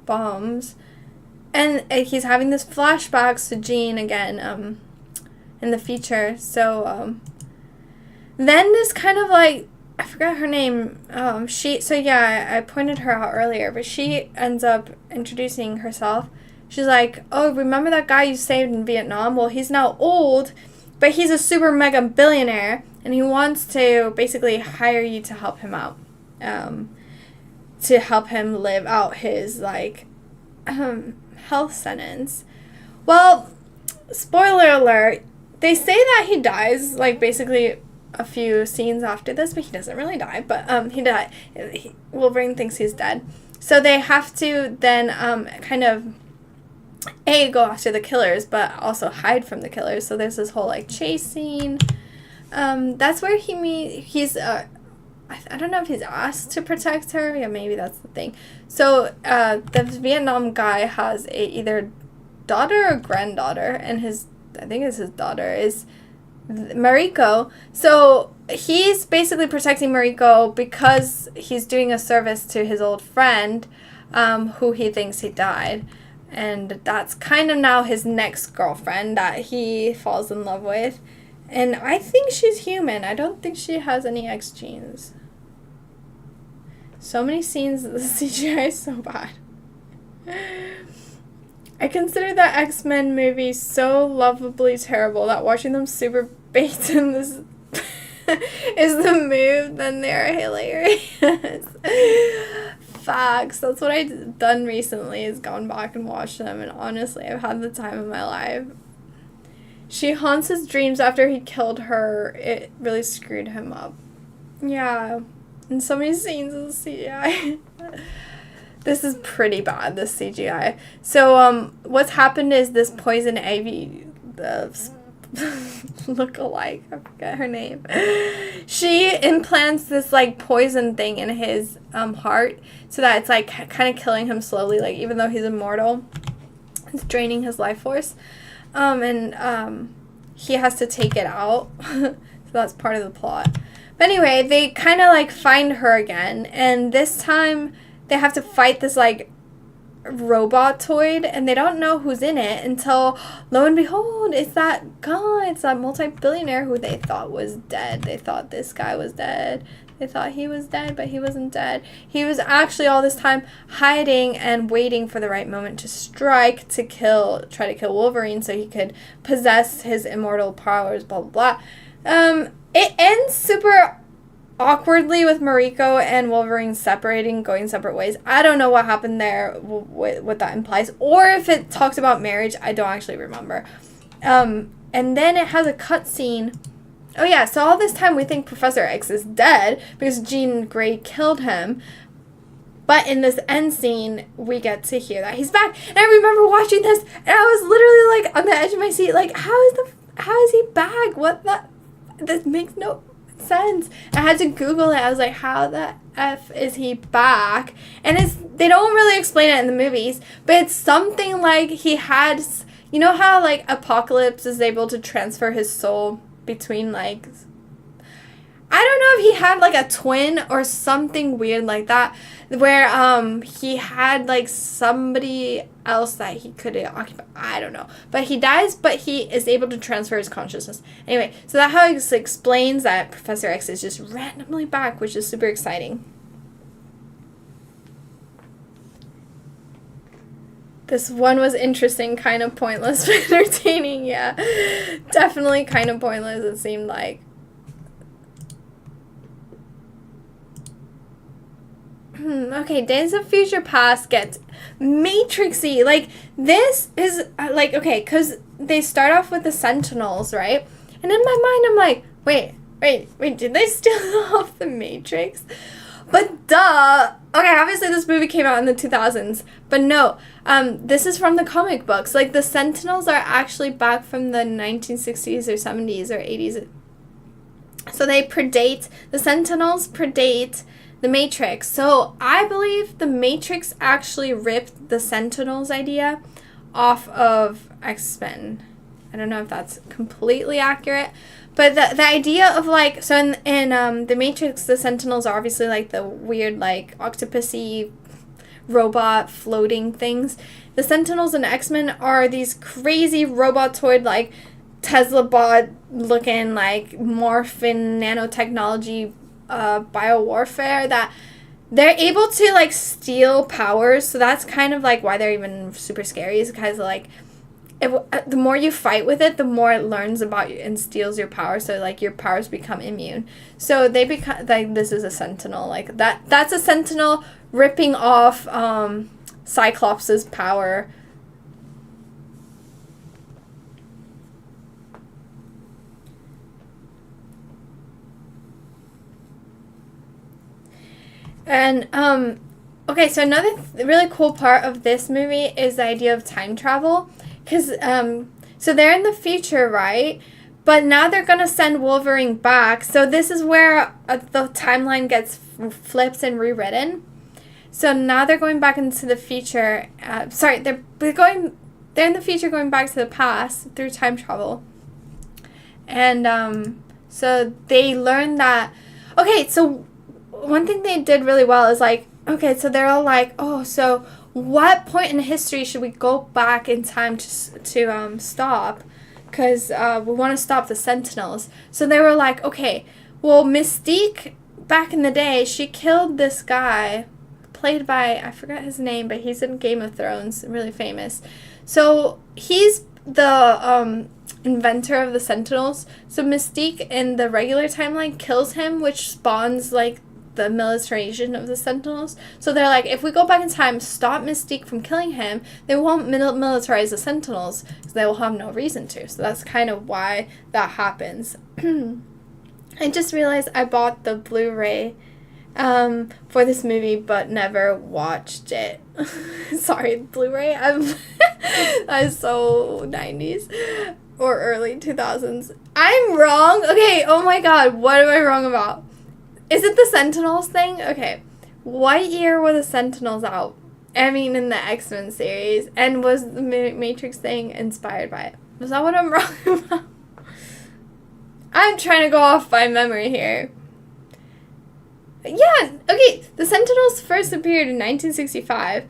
bombs. And he's having this flashbacks to Jean again in the future. So then this kind of like, I forgot her name. I pointed her out earlier, but she ends up introducing herself. She's like, oh, remember that guy you saved in Vietnam? Well, he's now old, but he's a super mega billionaire, and he wants to basically hire you to help him out, to help him live out his, like, health sentence. Well, spoiler alert, they say that he dies, like, basically a few scenes after this, but he doesn't really die, but he died. Wolverine thinks he's dead. So they have to then kind of go after the killers, but also hide from the killers. So there's this whole like chase scene. That's where he's I don't know if he's asked to protect her. Yeah, maybe that's the thing. So the Vietnam guy has either daughter or granddaughter, and I think it's his daughter is Mariko. So he's basically protecting Mariko because he's doing a service to his old friend, who he thinks he died. And that's kind of now his next girlfriend that he falls in love with. And I think she's human. I don't think she has any X genes. So many scenes of the CGI is so bad. I consider the X-Men movies so lovably terrible that watching them super baked in this is the move, then they're hilarious. Facts. That's what I've done recently, is gone back and watched them, and honestly, I've had the time of my life. She haunts his dreams after he killed her. It really screwed him up. Yeah. And so many scenes of the CGI. This is pretty bad, this CGI. So, what's happened is this poison ivy, look-alike, I forget her name. She implants this, like, poison thing in his, heart, so that it's, like, kind of killing him slowly, like, even though he's immortal. It's draining his life force. He has to take it out. So that's part of the plot. But anyway, they kind of, like, find her again, and this time they have to fight this, like, robotoid, and they don't know who's in it until, lo and behold, it's that guy. It's that multi-billionaire who they thought was dead. They thought this guy was dead. They thought he was dead, but he wasn't dead. He was actually all this time hiding and waiting for the right moment to strike, to try to kill Wolverine so he could possess his immortal powers, blah, blah, blah. It ends super awkwardly with Mariko and Wolverine separating, going separate ways. I don't know what happened there, what that implies, or if it talks about marriage. I don't actually remember. And then it has a cutscene. Oh yeah, so all this time we think Professor X is dead because Jean Grey killed him. But in this end scene, we get to hear that he's back. And I remember watching this, and I was literally like on the edge of my seat, like, how is he back? This makes no sense. I had to Google it. I was like, how the F is he back? And they don't really explain it in the movies, but it's something like he had, you know how like Apocalypse is able to transfer his soul between, like, I don't know if he had like a twin or something weird like that, where he had like somebody else that he could occupy. I don't know, but he dies, but he is able to transfer his consciousness. Anyway, so that how it explains that Professor X is just randomly back, which is super exciting. This one was interesting, kind of pointless, but entertaining. Yeah, definitely kind of pointless, it seemed like. Okay, Days of Future Past gets Matrixy. Like, this is, like, okay, because they start off with the Sentinels, right? And in my mind, I'm like, wait, did they steal off the Matrix? But duh. Okay, obviously this movie came out in the 2000s, but no, this is from the comic books. Like, the Sentinels are actually back from the 1960s or 70s or 80s. So the Sentinels predate the Matrix. So I believe the Matrix actually ripped the Sentinels idea off of X-Men. I don't know if that's completely accurate, but the idea of, like, so in the Matrix, the Sentinels are obviously like the weird, like, octopusy robot floating things. The Sentinels in X-Men are these crazy robotoid, like, Tesla bot looking, like, morphin nanotechnology biowarfare that they're able to, like, steal powers. So that's kind of like why they're even super scary, is because, like, the more you fight with it, the more it learns about you and steals your power. So, like, your powers become immune. So they become, like, this is a Sentinel, like, that's a Sentinel ripping off Cyclops' power. And, okay, so another really cool part of this movie is the idea of time travel. Because, so they're in the future, right? But now they're going to send Wolverine back. So this is where the timeline gets flipped and rewritten. So now they're going back into the future. They're in the future going back to the past through time travel. And, so they learn that, okay, so one thing they did really well is, like, okay, so they're all like, oh, so what point in history should we go back in time to stop? Because we want to stop the Sentinels. So they were like, okay, well, Mystique, back in the day, she killed this guy, played by, I forgot his name, but he's in Game of Thrones, really famous. So he's the inventor of the Sentinels. So Mystique in the regular timeline kills him, which spawns, like, the militarization of the Sentinels. So they're like, if we go back in time, stop Mystique from killing him, they won't militarize the Sentinels because they will have no reason to. So that's kind of why that happens. I just realized I bought the Blu-ray for this movie, but never watched it. Sorry, Blu-ray. That's so 90s or early 2000s. I'm wrong. Okay, oh my god, what am I wrong about? Is it the Sentinels thing? Okay, what year were the Sentinels out? I mean, in the X-Men series, and was the Matrix thing inspired by it? Was that what I'm wrong about? I'm trying to go off by memory here. Yeah, okay, the Sentinels first appeared in 1965.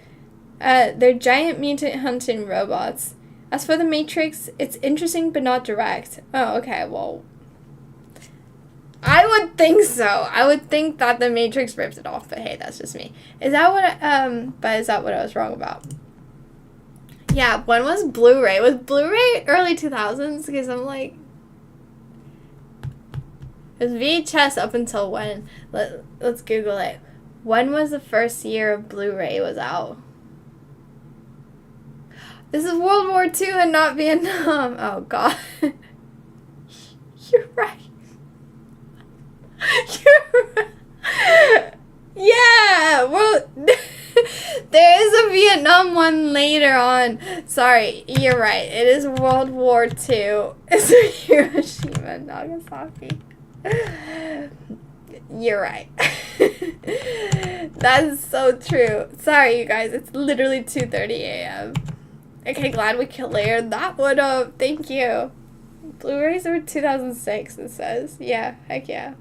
They're giant mutant hunting robots. As for the Matrix, it's interesting but not direct. Oh, okay, well, I would think so. I would think that the Matrix ripped it off, but hey, that's just me. Is that what, but is that what I was wrong about? Yeah, when was Blu-ray? Was Blu-ray early 2000s? Because I'm like, it was VHS up until when? Let's Google it. When was the first year of Blu-ray was out? This is World War II and not Vietnam. Oh, God. You're right. You're right. Yeah, well, there is a Vietnam one later on. Sorry, you're right. It is World War II. It's Hiroshima and Nagasaki. You're right. That is so true. Sorry, you guys. It's literally 2:30 a.m. Okay, glad we cleared that one up. Thank you. Blu-rays were 2006, it says. Yeah, heck yeah.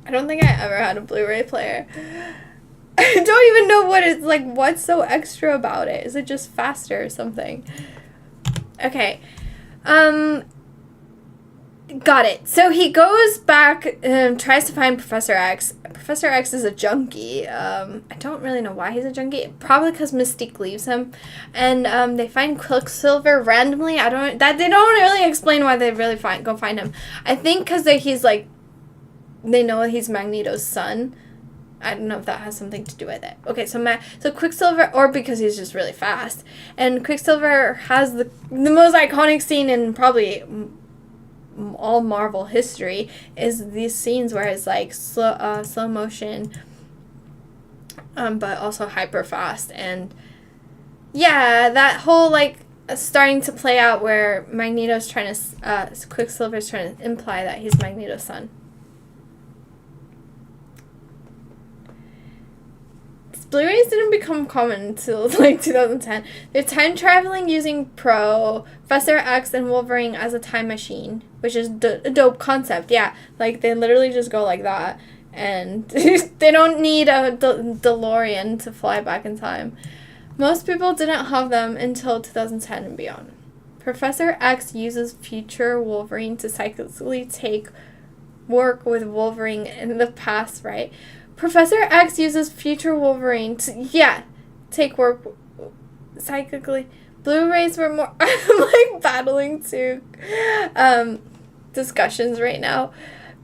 I don't think I ever had a Blu-ray player. I don't even know what it's like. What's so extra about it? Is it just faster or something? Okay. Got it. So he goes back and tries to find Professor X. Professor X is a junkie. I don't really know why he's a junkie. Probably because Mystique leaves him. And they find Quicksilver randomly. They don't really explain why they really go find him. I think because he's like, they know he's Magneto's son. I don't know if that has something to do with it. Okay, so Quicksilver, or because he's just really fast. And Quicksilver has the most iconic scene in probably all Marvel history, is these scenes where it's like slow motion, but also hyper fast. And yeah, that whole like starting to play out where Magneto's trying to, Quicksilver's trying to imply that he's Magneto's son. Blu-rays didn't become common until like 2010. They're time traveling using Professor X and Wolverine as a time machine, which is a dope concept. Yeah, like they literally just go like that, and they don't need a DeLorean to fly back in time. Most people didn't have them until 2010 and beyond. Professor X uses future Wolverine to cyclically work with Wolverine in the past, right? Professor X uses future Wolverine to, take work cyclically. Blu-rays were more, I'm like battling two discussions right now.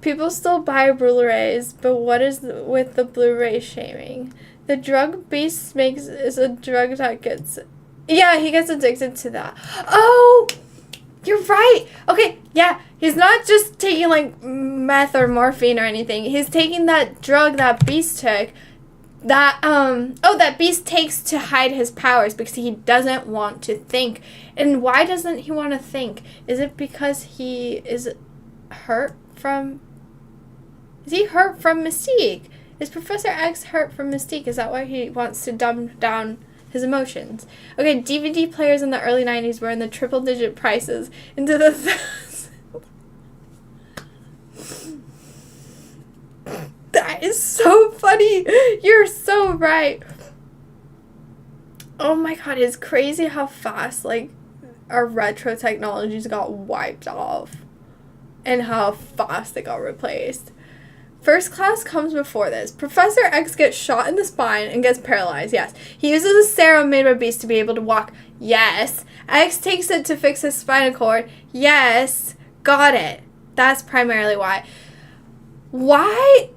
People still buy Blu-rays, but what is with the Blu-ray shaming? The drug Beast makes is a drug that gets, he gets addicted to that. Oh! You're right. Okay, yeah. He's not just taking like meth or morphine or anything. He's taking that drug that Beast took. That Beast takes to hide his powers because he doesn't want to think. And why doesn't he want to think? Is it because he is hurt from? Is he hurt from Mystique? Is Professor X hurt from Mystique? Is that why he wants to dumb down his emotions? Okay, DVD players in the early 90s were in the triple-digit prices into the thousands. That is so funny. You're so right. Oh my god, it's crazy how fast like our retro technologies got wiped off and how fast they got replaced. First Class comes before this. Professor X gets shot in the spine and gets paralyzed. Yes. He uses a serum made by Beast to be able to walk. Yes. X takes it to fix his spinal cord. Yes. Got it. That's primarily why. Why?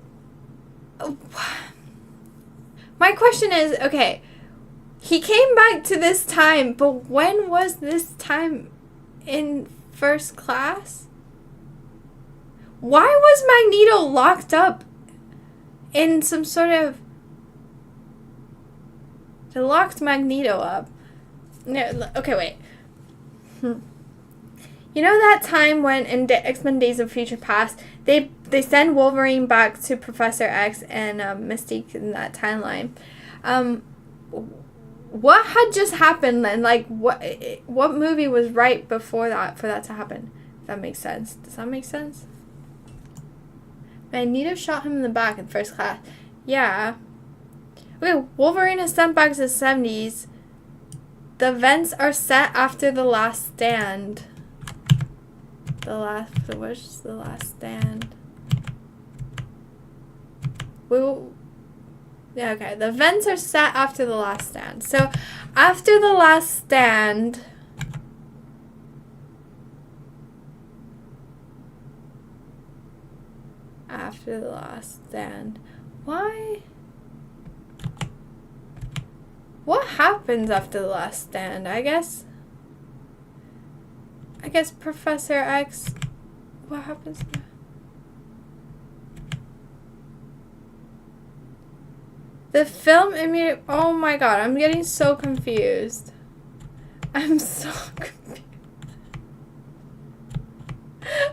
My question is, okay, he came back to this time, but when was this time in First Class? Why was Magneto locked up in some sort of... They locked Magneto up. No, okay, wait. You know that time when in X-Men Days of Future Past, they send Wolverine back to Professor X and Mystique in that timeline. What had just happened then? Like, what movie was right before that for that to happen? Does that make sense? Does that make sense? Magneto shot him in the back in first class. Yeah. Okay, Wolverine is sent back to the 70s. The events are set after The Last Stand. Where's The Last Stand? Yeah, okay. The events are set after The Last Stand. So, after The Last Stand... After The Last Stand... Why? What happens after The Last Stand? I guess Professor X... What happens? The film immediately... Oh my god, I'm getting so confused. I'm so confused.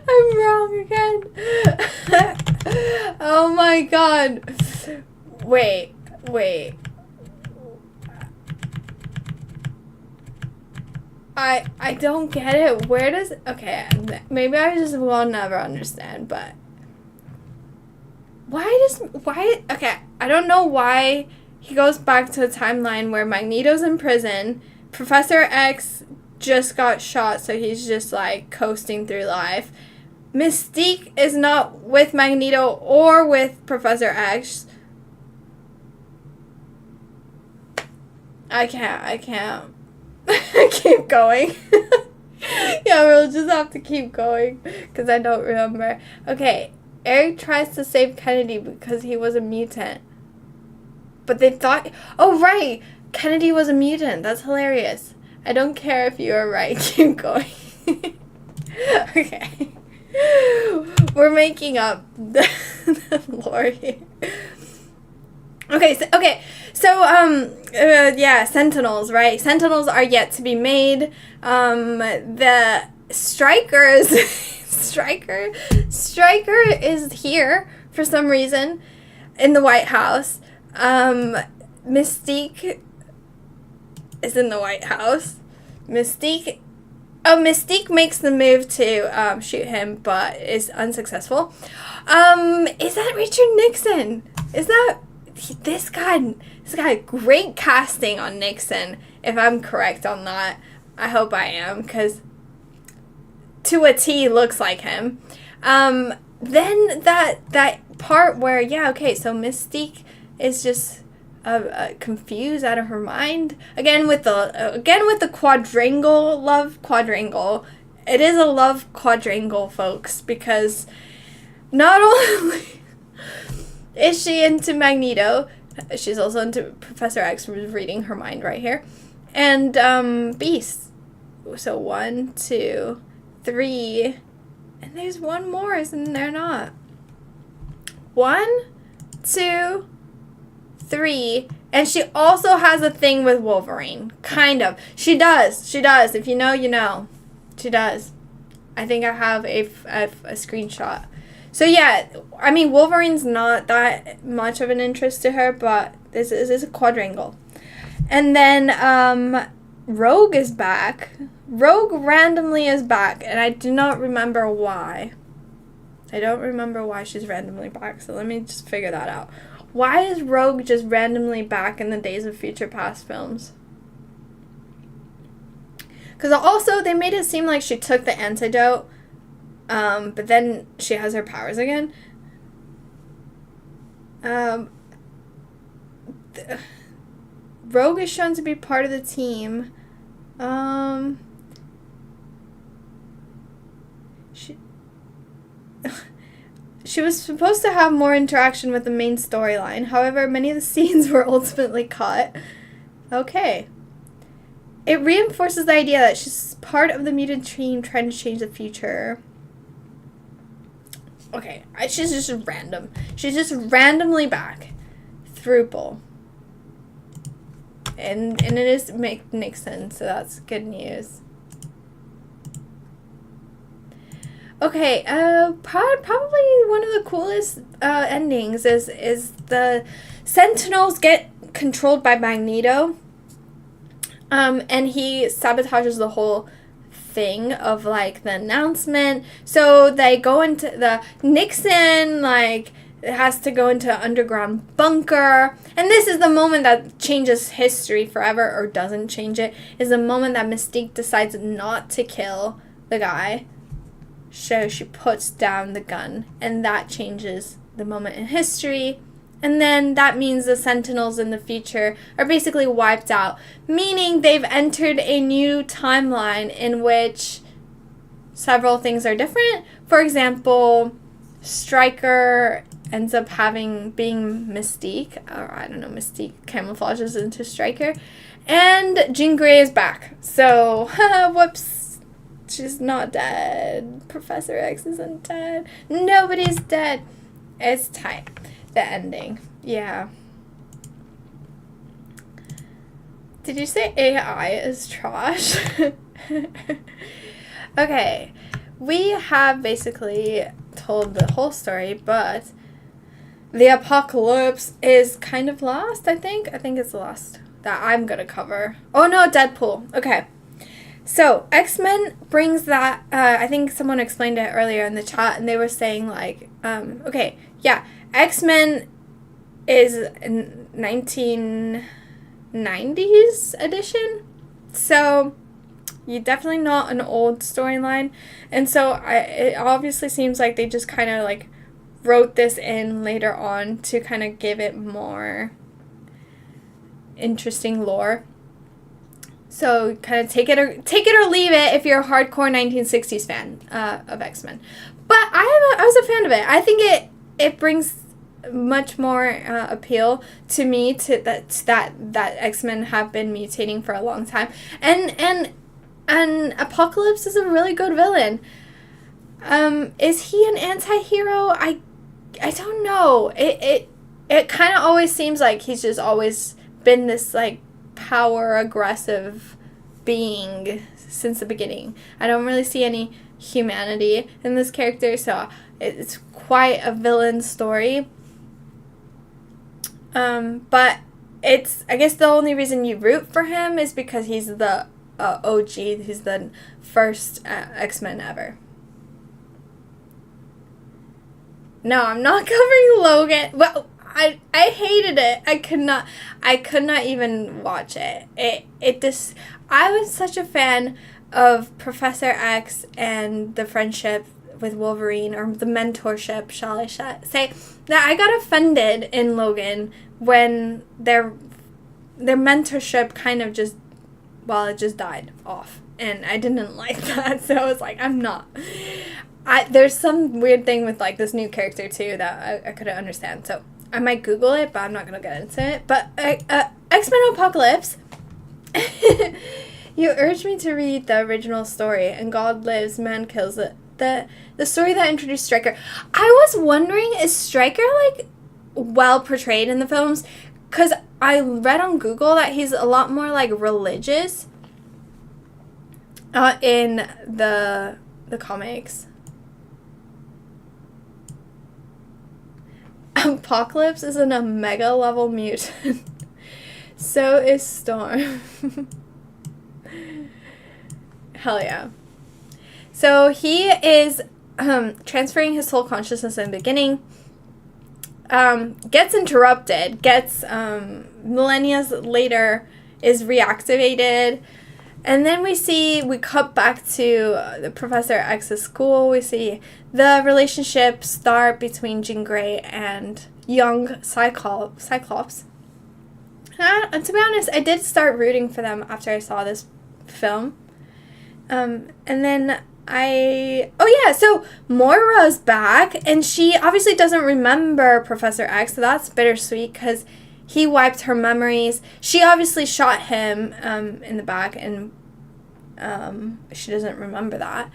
I'm wrong again. Oh my god. Wait. I don't get it. Where does... Okay, maybe I just will never understand, but... Why... Okay, I don't know why he goes back to a timeline where Magneto's in prison, Professor X just got shot, so he's just, like, coasting through life. Mystique is not with Magneto or with Professor X. I can't. Keep going. Yeah, we'll just have to keep going because I don't remember. Okay, Eric tries to save Kennedy because he was a mutant. But they thought... Oh, right! Kennedy was a mutant. That's hilarious. I don't care if you are right. Keep going. Okay. We're making up the lore here. Yeah, Sentinels, right? Sentinels are yet to be made. The Strikers, Stryker is here for some reason in the White House. Mystique is in the White House. Mystique makes the move to shoot him, but is unsuccessful. Is that Richard Nixon? Is that this guy? Great casting on Nixon, if I'm correct on that. I hope I am, because to a T looks like him. Then that part where, yeah, okay, so Mystique is just confused out of her mind again with the quadrangle, love quadrangle. It is a love quadrangle, folks, because not only is she into Magneto, she's also into Professor X, who's reading her mind right here, and Beast. So 1, 2, 3, and there's one more, isn't there not? 1, 2, 3, and she also has a thing with Wolverine, kind of. She does. If you know, you know. She does. I think I have a screenshot. So yeah, I mean, Wolverine's not that much of an interest to her, but this is a quadrangle. And then Rogue is back. Rogue randomly is back, and I do not remember why. I don't remember why she's randomly back, so let me just figure that out. Why is Rogue just randomly back in the Days of Future Past films? Because also, they made it seem like she took the antidote, but then she has her powers again. Rogue is shown to be part of the team. She was supposed to have more interaction with the main storyline. However, many of the scenes were ultimately cut. Okay. It reinforces the idea that she's part of the mutant team trying to change the future. Okay, she's just random. She's just randomly back. 𝓢𝓪𝓪𝓬𝓪. And it is makes sense, so that's good news. Okay, probably one of the coolest endings is the Sentinels get controlled by Magneto. And he sabotages the whole thing of like the announcement. So they go into the Nixon, like, it has to go into an underground bunker. And this is the moment that changes history forever, or doesn't change it, is the moment that Mystique decides not to kill the guy. So she puts down the gun, and that changes the moment in history. And then that means the Sentinels in the future are basically wiped out, meaning they've entered a new timeline in which several things are different. For example, Stryker ends up being Mystique, or I don't know, Mystique camouflages into Stryker, and Jean Grey is back. So, whoops, she's not dead. Professor X isn't dead. Nobody's dead. It's tight. The ending. Yeah. Did you say AI is trash? Okay. We have basically told the whole story, but the apocalypse is kind of last, I think. I think it's the last that I'm going to cover. Oh, no, Deadpool. Okay. So, X-Men brings that, I think someone explained it earlier in the chat, and they were saying, like, okay, yeah, X-Men is 1990s edition, so you definitely not an old storyline, and so it obviously seems like they just kind of like wrote this in later on to kind of give it more interesting lore. So kind of take it or leave it if you're a hardcore 1960s fan of X-Men. But I was a fan of it. I think it brings much more appeal to me to that X-Men have been mutating for a long time, and Apocalypse is a really good villain. Is he an anti-hero? I don't know. It kind of always seems like he's just always been this like power aggressive being since the beginning. I don't really see any humanity in this character, so it's quite a villain story. But it's, I guess the only reason you root for him is because he's the OG, he's the first X-Men ever. No, I'm not covering Logan. Well, I hated it. I could not even watch it. I was such a fan of Professor X and the friendship with Wolverine, or the mentorship, shall I say, that I got offended in Logan when their mentorship kind of just died off, and I didn't like that. So I was like, there's some weird thing with like this new character too that I couldn't understand. So I might Google it, but I'm not gonna get into it. But X-Men Apocalypse. You urged me to read the original story, and God lives, man kills it. The story that introduced Stryker. I was wondering, is Stryker like well portrayed in the films? Because I read on Google that he's a lot more like religious in the comics. Apocalypse is an Omega level mutant. So is Storm. Hell yeah. So he is transferring his soul consciousness in the beginning. Gets interrupted. Gets millennia later is reactivated. And then we cut back to the Professor X's school. We see the relationship start between Jean Grey and young Cyclops. And to be honest, I did start rooting for them after I saw this film. And then so Moira's back, and she obviously doesn't remember Professor X, so that's bittersweet because he wiped her memories. She obviously shot him in the back, and she doesn't remember that.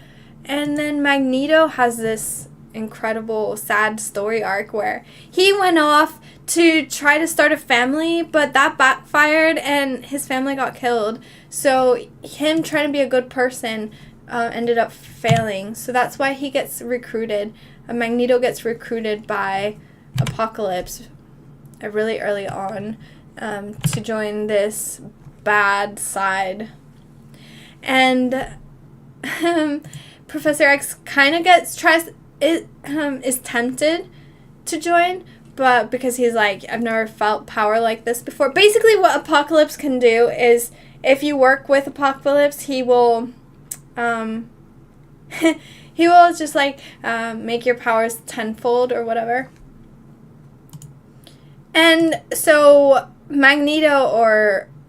And then Magneto has this incredible sad story arc where he went off to try to start a family, but that backfired and his family got killed. So him trying to be a good person ended up failing. So that's why he gets recruited. Magneto gets recruited by Apocalypse really early on to join this bad side. And Professor X kind of is tempted to join, but because he's like, I've never felt power like this before. Basically what Apocalypse can do is, if you work with Apocalypse, he will he will just like make your powers tenfold or whatever. And so Magneto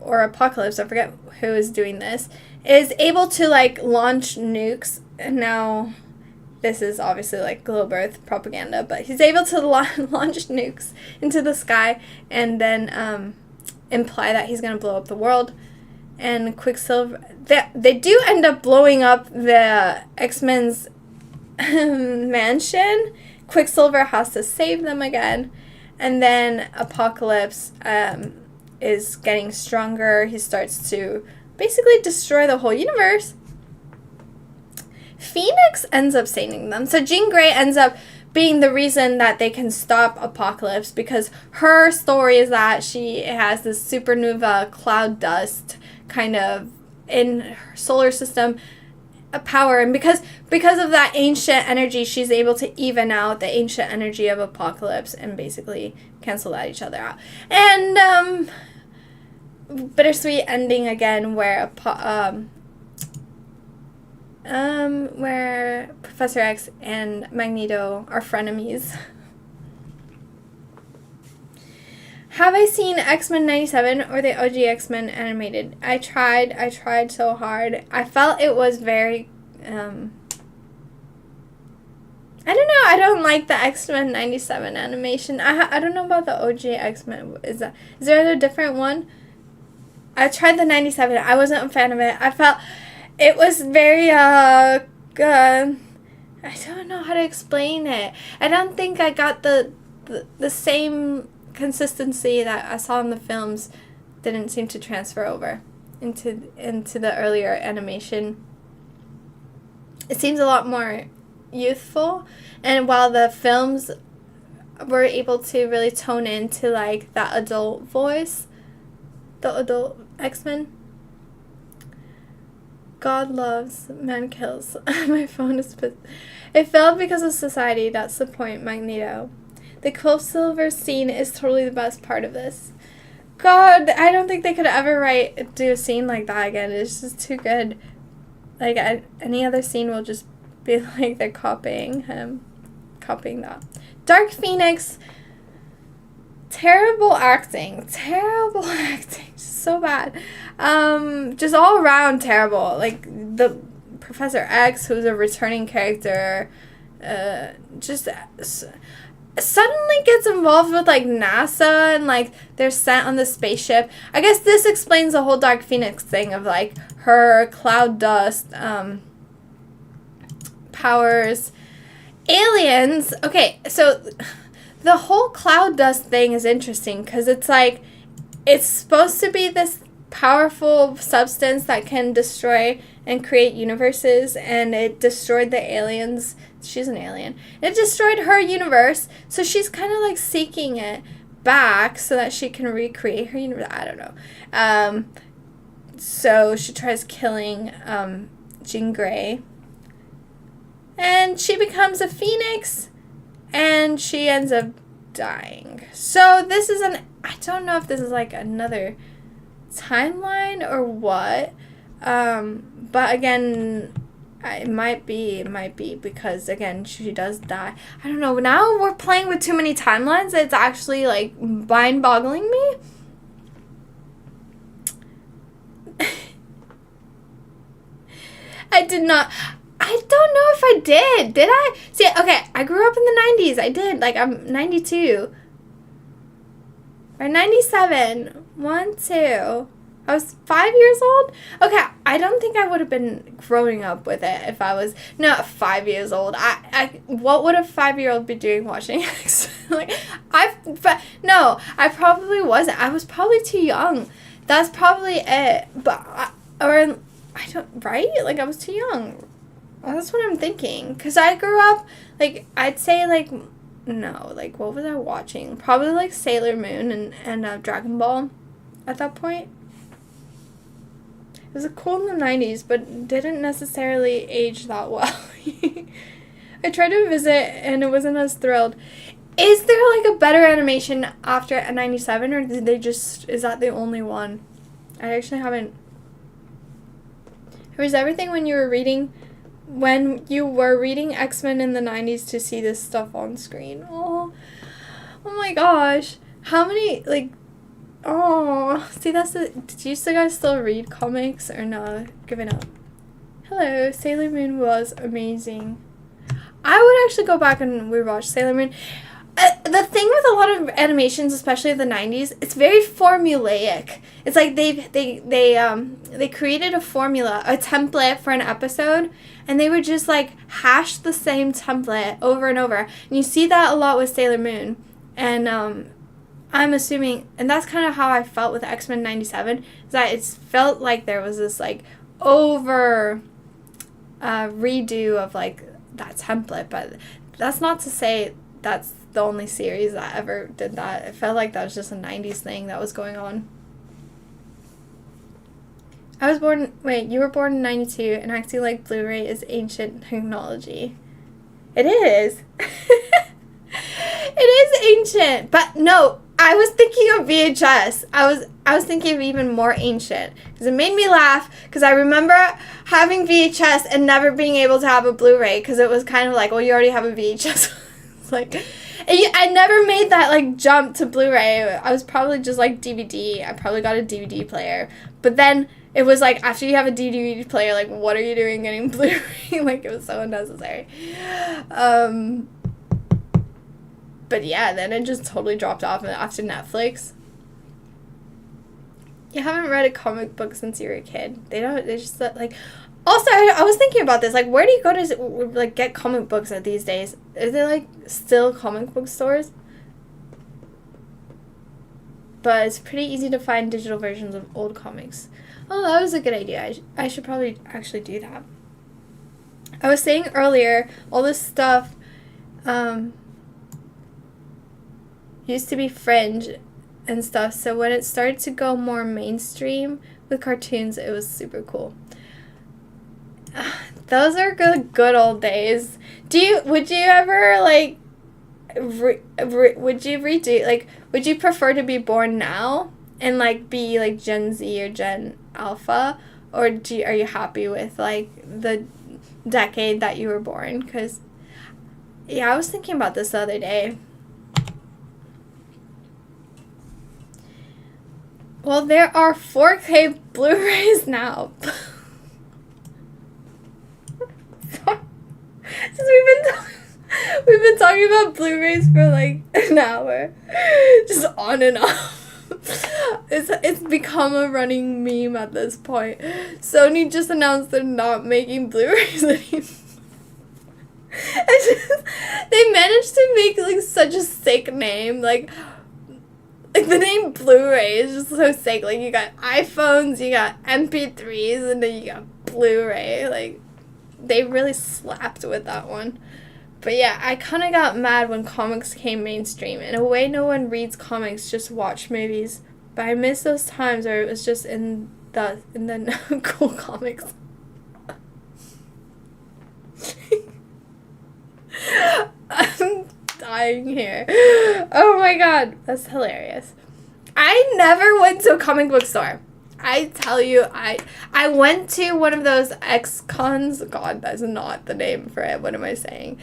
or Apocalypse, I forget who is doing this, is able to like launch nukes. And now this is obviously like globe Earth propaganda, but he's able to launch nukes into the sky and then imply that he's going to blow up the world. And Quicksilver, they do end up blowing up the X-Men's mansion. Quicksilver has to save them again. And then Apocalypse is getting stronger. He starts to basically destroy the whole universe. Phoenix ends up saving them. So Jean Grey ends up being the reason that they can stop Apocalypse, because her story is that she has this supernova cloud dust kind of in her solar system power, and because of that ancient energy, she's able to even out the ancient energy of Apocalypse and basically cancel that each other out. And bittersweet ending again where Professor X and Magneto are frenemies. Have I seen X-Men 97 or the OG X-Men animated? I tried so hard. I felt it was very, I don't know, I don't like the X-Men 97 animation. I don't know about the OG X-Men. Is there a different one? I tried the 97. I wasn't a fan of it. I felt it was very, I don't know how to explain it. I don't think I got the same consistency that I saw in the films. Didn't seem to transfer over into the earlier animation. It seems a lot more youthful, and while the films were able to really tone into like that adult voice, the adult X-Men. God loves, man kills. My phone is pissed. It failed because of society. That's the point, Magneto. The Quicksilver scene is totally the best part of this. God, I don't think they could ever do a scene like that again. It's just too good. Like, any other scene will just be like they're copying that. Dark Phoenix, terrible acting, so bad. Just all around terrible. Like, the Professor X, who's a returning character, just suddenly gets involved with like NASA and like they're sent on the spaceship. I guess this explains the whole Dark Phoenix thing of like her cloud dust powers. Aliens. Okay, so the whole cloud dust thing is interesting because it's like it's supposed to be this powerful substance that can destroy and create universes, and it destroyed the aliens. She's an alien. It destroyed her universe, so she's kind of like seeking it back so that she can recreate her universe. I don't know. So she tries killing Jean Grey, and she becomes a phoenix, and she ends up dying. So this is I don't know if this is like another timeline or what. But again, it might be because again she does die. I don't know. Now we're playing with too many timelines. It's actually like mind-boggling me. I don't know if I did. Did I? See, okay, I grew up in the 90s. I did. Like, I'm 92. Or 97. 1, 2. I was 5 years old? Okay, I don't think I would have been growing up with it if I was not 5 years old. What would a 5-year-old be doing watching X-Men? No, I probably wasn't. I was probably too young. That's probably it. Right? Like, I was too young. That's what I'm thinking. Because I grew up, like, I'd say, like, no, like, what was I watching? Probably, like, Sailor Moon and Dragon Ball at that point. It was cool in the 90s, but didn't necessarily age that well. I tried to visit, and it wasn't as thrilled. Is there, like, a better animation after a 97, or did they just, is that the only one? I actually haven't. It was everything when you were reading X-Men in the 90s to see this stuff on screen. Oh my gosh. How many, like, see, did you guys still read comics or no? Giving up. Hello, Sailor Moon was amazing. I would actually go back and rewatch Sailor Moon. The thing with a lot of animations, especially of the 90s, it's very formulaic. It's like they created a formula, a template for an episode, and they would just like hash the same template over and over. And you see that a lot with Sailor Moon. And I'm assuming, and that's kind of how I felt with X-Men 97, is that it felt like there was this like over redo of like that template, but that's not to say that's the only series that ever did that. It felt like that was just a 90s thing that was going on. You were born in 92, and acting like Blu-ray is ancient technology. It is. It is ancient, but no, I was thinking of VHS. I was thinking of even more ancient, because it made me laugh, because I remember having VHS and never being able to have a Blu-ray, because it was kind of like, well, you already have a VHS. It's like, I never made that like jump to Blu-ray. I was probably just like DVD. I probably got a DVD player, but then it was like, after you have a DVD player, like, what are you doing getting Blu-ray? Like, it was so unnecessary. But yeah, then it just totally dropped off after Netflix. You haven't read a comic book since you were a kid. They just like. Also, I was thinking about this. Like, where do you go to like get comic books at these days? Is there like still comic book stores? But it's pretty easy to find digital versions of old comics. Oh, that was a good idea. I should probably actually do that. I was saying earlier, all this stuff used to be fringe and stuff, so when it started to go more mainstream with cartoons, it was super cool. Those are good old days. Would you ever like would you redo, like, would you prefer to be born now and like be like Gen Z or Gen Alpha, or are you happy with like the decade that you were born? Because yeah, I was thinking about this the other day. Well, there are 4K Blu-rays now. Since we've been talking about Blu-rays for like an hour, just on and off. It's become a running meme at this point. Sony just announced they're not making Blu-rays anymore. They managed to make like such a sick name, like the name Blu-ray is just so sick. Like, you got iPhones, you got MP3s, and then you got Blu-ray. Like, they really slapped with that one. But yeah, I kind of got mad when comics came mainstream. In a way, no one reads comics, just watch movies. But I miss those times where it was just in the cool comics. I'm dying here. Oh my god, that's hilarious. I never went to a comic book store. I tell you, I went to one of those X-cons. God, that's not the name for it. What am I saying?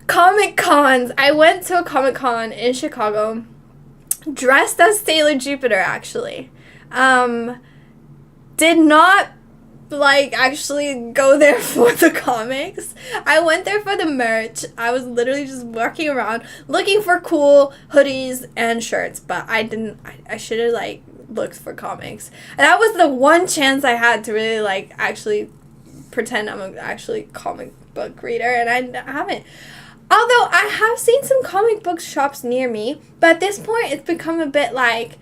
Comic cons. I went to a Comic Con in Chicago, dressed as Sailor Jupiter, actually. Did not like actually go there for the comics. I went there for the merch. I was literally just walking around looking for cool hoodies and shirts, but I should have like looked for comics. And that was the one chance I had to really like actually pretend I'm an actually comic book reader, and I haven't. Although I have seen some comic book shops near me, but at this point it's become a bit like,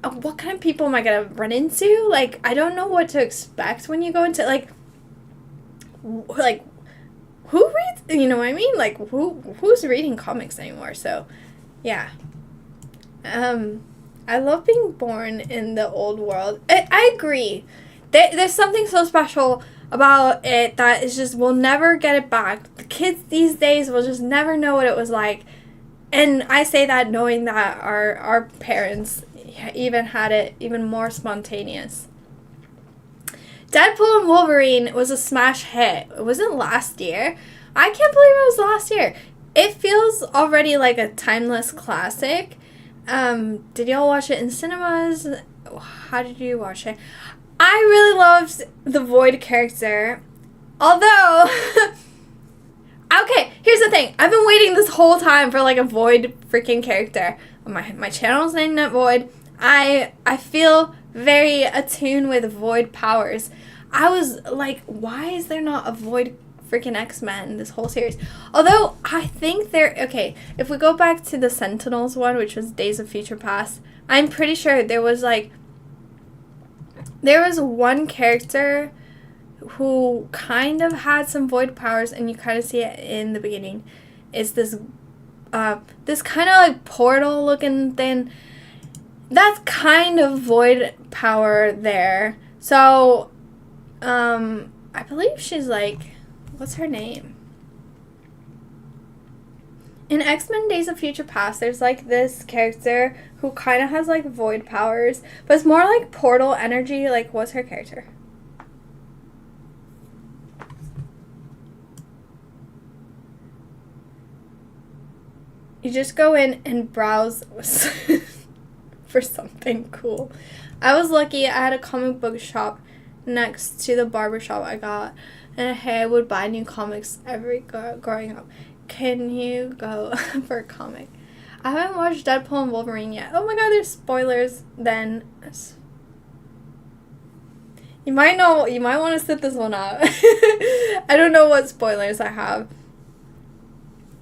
what kind of people am I gonna run into? Like, I don't know what to expect when you go into like who reads, you know what I mean? Like, who's reading comics anymore? So, yeah. I love being born in the old world. I agree. There's something so special about it that is just, we'll never get it back. The kids these days will just never know what it was like. And I say that knowing that our parents even had it even more spontaneous. Deadpool and Wolverine was a smash hit. It wasn't last year. I can't believe it was last year. It feels already like a timeless classic. Did y'all watch it in cinemas? How did you watch it? I really loved the Void character. Although, okay, here's the thing. I've been waiting this whole time for like a Void freaking character. My channel's named Void. I feel very attuned with Void powers. I was like, why is there not a Void freaking X-Men in this whole series? Although I think okay, if we go back to the Sentinels one, which was Days of Future Past, I'm pretty sure there was one character who kind of had some Void powers, and you kind of see it in the beginning. It's this kind of like portal looking thing. That's kind of Void power there. So, I believe she's like, what's her name? In X-Men Days of Future Past, there's like this character who kind of has like Void powers, but it's more like portal energy. Like, what's her character? You just go in and browse for something cool. I was lucky. I had a comic book shop next to the barber shop I got, and I would buy new comics growing up. Can you go for a comic? I haven't watched Deadpool and Wolverine yet. Oh my god, there's spoilers then. You might want to sit this one out. I don't know what spoilers I have.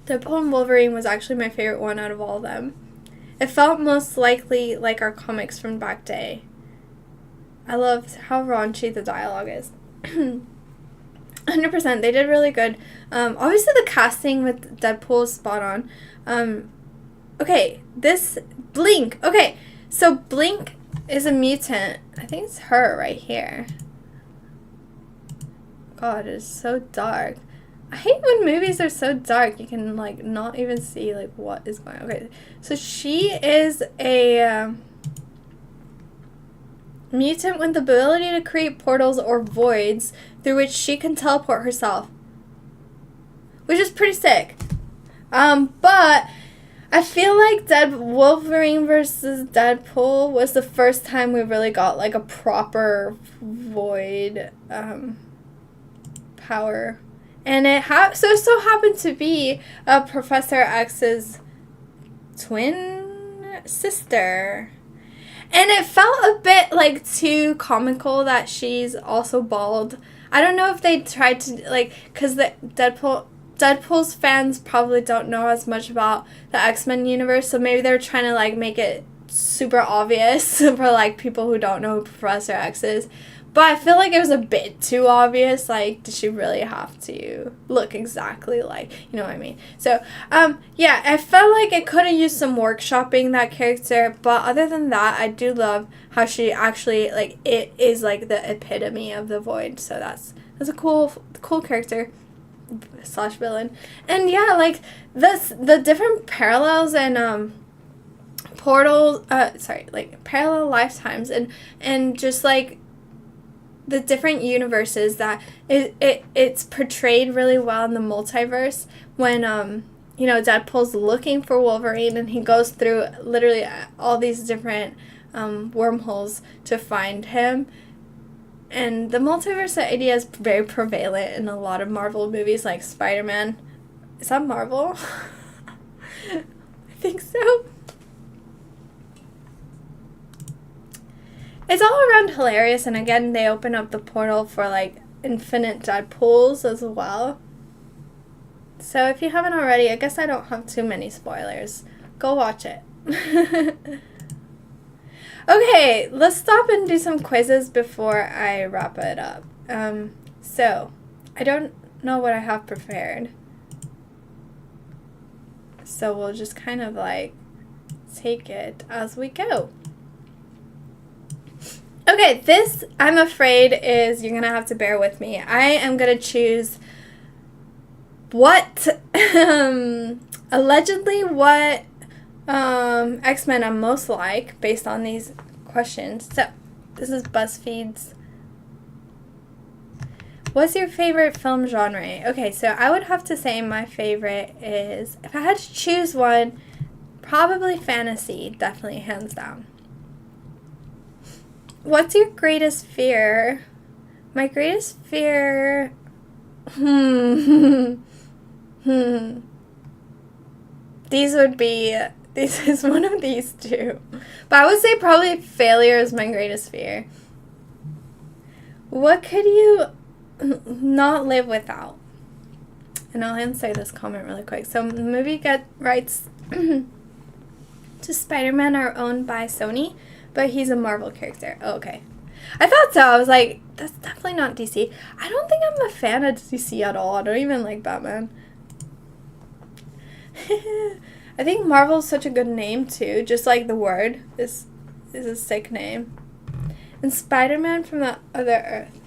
Deadpool and Wolverine was actually my favorite one out of all of them. It felt most likely like our comics from back day. I loved how raunchy the dialogue is. 100%, they did really good. Obviously the casting with Deadpool is spot on. Okay, this Blink. Okay, so Blink is a mutant. I think it's her right here. God, it's so dark. I hate when movies are so dark. You can like not even see like what is going on. Okay, so she is a mutant with the ability to create portals or voids through which she can teleport herself, which is pretty sick. But I feel like Wolverine versus Deadpool was the first time we really got like a proper void power. And it so happened to be Professor X's twin sister. And it felt a bit like too comical that she's also bald. I don't know if they tried to like, because the Deadpool's fans probably don't know as much about the X-Men universe, so maybe they're trying to like make it super obvious for like people who don't know who Professor X is. But I feel like it was a bit too obvious. Like, did she really have to look exactly like, you know what I mean? So, yeah, I felt like it could have used some workshopping, that character. But other than that, I do love how she actually, like, it is, like, the epitome of the Void. So that's a cool character / villain. And, yeah, like, the different parallels and, parallel lifetimes and just, like, the different universes that it's portrayed really well in the multiverse when Deadpool's looking for Wolverine and he goes through literally all these different wormholes to find him. And the multiverse idea is very prevalent in a lot of Marvel movies like Spider-Man. Is that Marvel? I think so. It's all around hilarious, and again, they open up the portal for, like, infinite Deadpools as well. So if you haven't already, I guess I don't have too many spoilers. Go watch it. Okay, let's stop and do some quizzes before I wrap it up. So, I don't know what I have prepared. So we'll just kind of like take it as we go. Okay, this, I'm afraid, is, you're going to have to bear with me. I am going to choose what, allegedly what X-Men I'm most like based on these questions. So, this is BuzzFeed's. What's your favorite film genre? Okay, so I would have to say my favorite is, if I had to choose one, probably fantasy, definitely, hands down. What's your greatest fear? My greatest fear... These would be... This is one of these two. But I would say probably failure is my greatest fear. What could you not live without? And I'll answer this comment really quick. So the movie rights to Spider-Man are owned by Sony, but he's a Marvel character. Oh, okay. I thought so. I was like, that's definitely not DC. I don't think I'm a fan of DC at all. I don't even like Batman. I think Marvel is such a good name too. Just like the word is a sick name. And Spider-Man from the other Earth.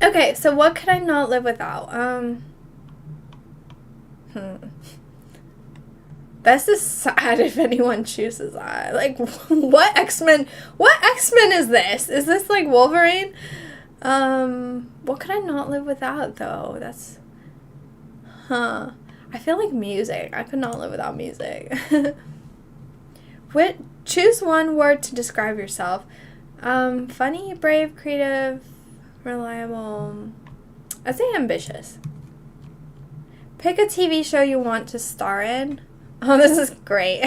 Okay, so what could I not live without? This is sad if anyone chooses that. Like, what X-Men is this? Is this like Wolverine? What could I not live without though? That's, I feel like music. I could not live without music. Choose one word to describe yourself. Funny, brave, creative, reliable. I'd say ambitious. Pick a TV show you want to star in. Oh, this is great.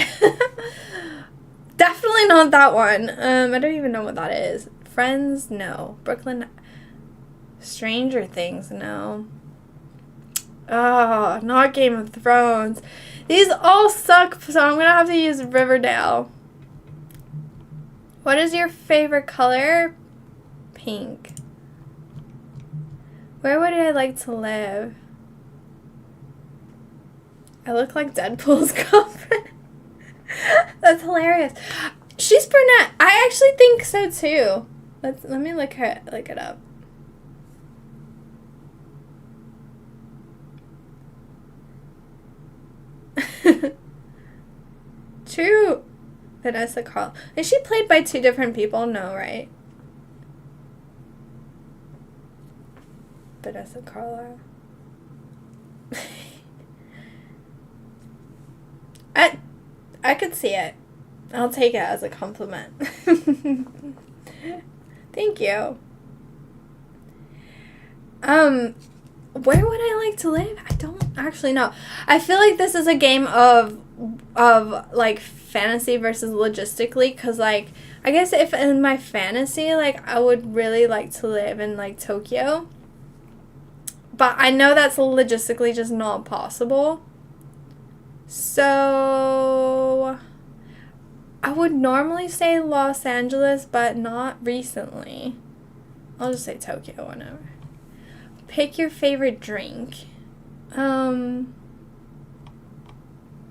Definitely not that one. I don't even know what that is. Friends? No. Brooklyn? Stranger Things? No. Oh, not Game of Thrones. These all suck, so I'm going to have to use Riverdale. What is your favorite color? Pink. Where would I like to live? I look like Deadpool's girlfriend. That's hilarious. She's brunette. I actually think so too. Let me look it up. True. Vanessa Carl. Is she played by two different people? No, right? Vanessa Carla. I could see it. I'll take it as a compliment. Thank you. Where would I like to live? I don't actually know. I feel like this is a game of like fantasy versus logistically, because like I guess if in my fantasy, like I would really like to live in like Tokyo, but I know that's logistically just not possible. So I would normally say Los Angeles, but not recently. I'll just say Tokyo, whatever. Pick your favorite drink.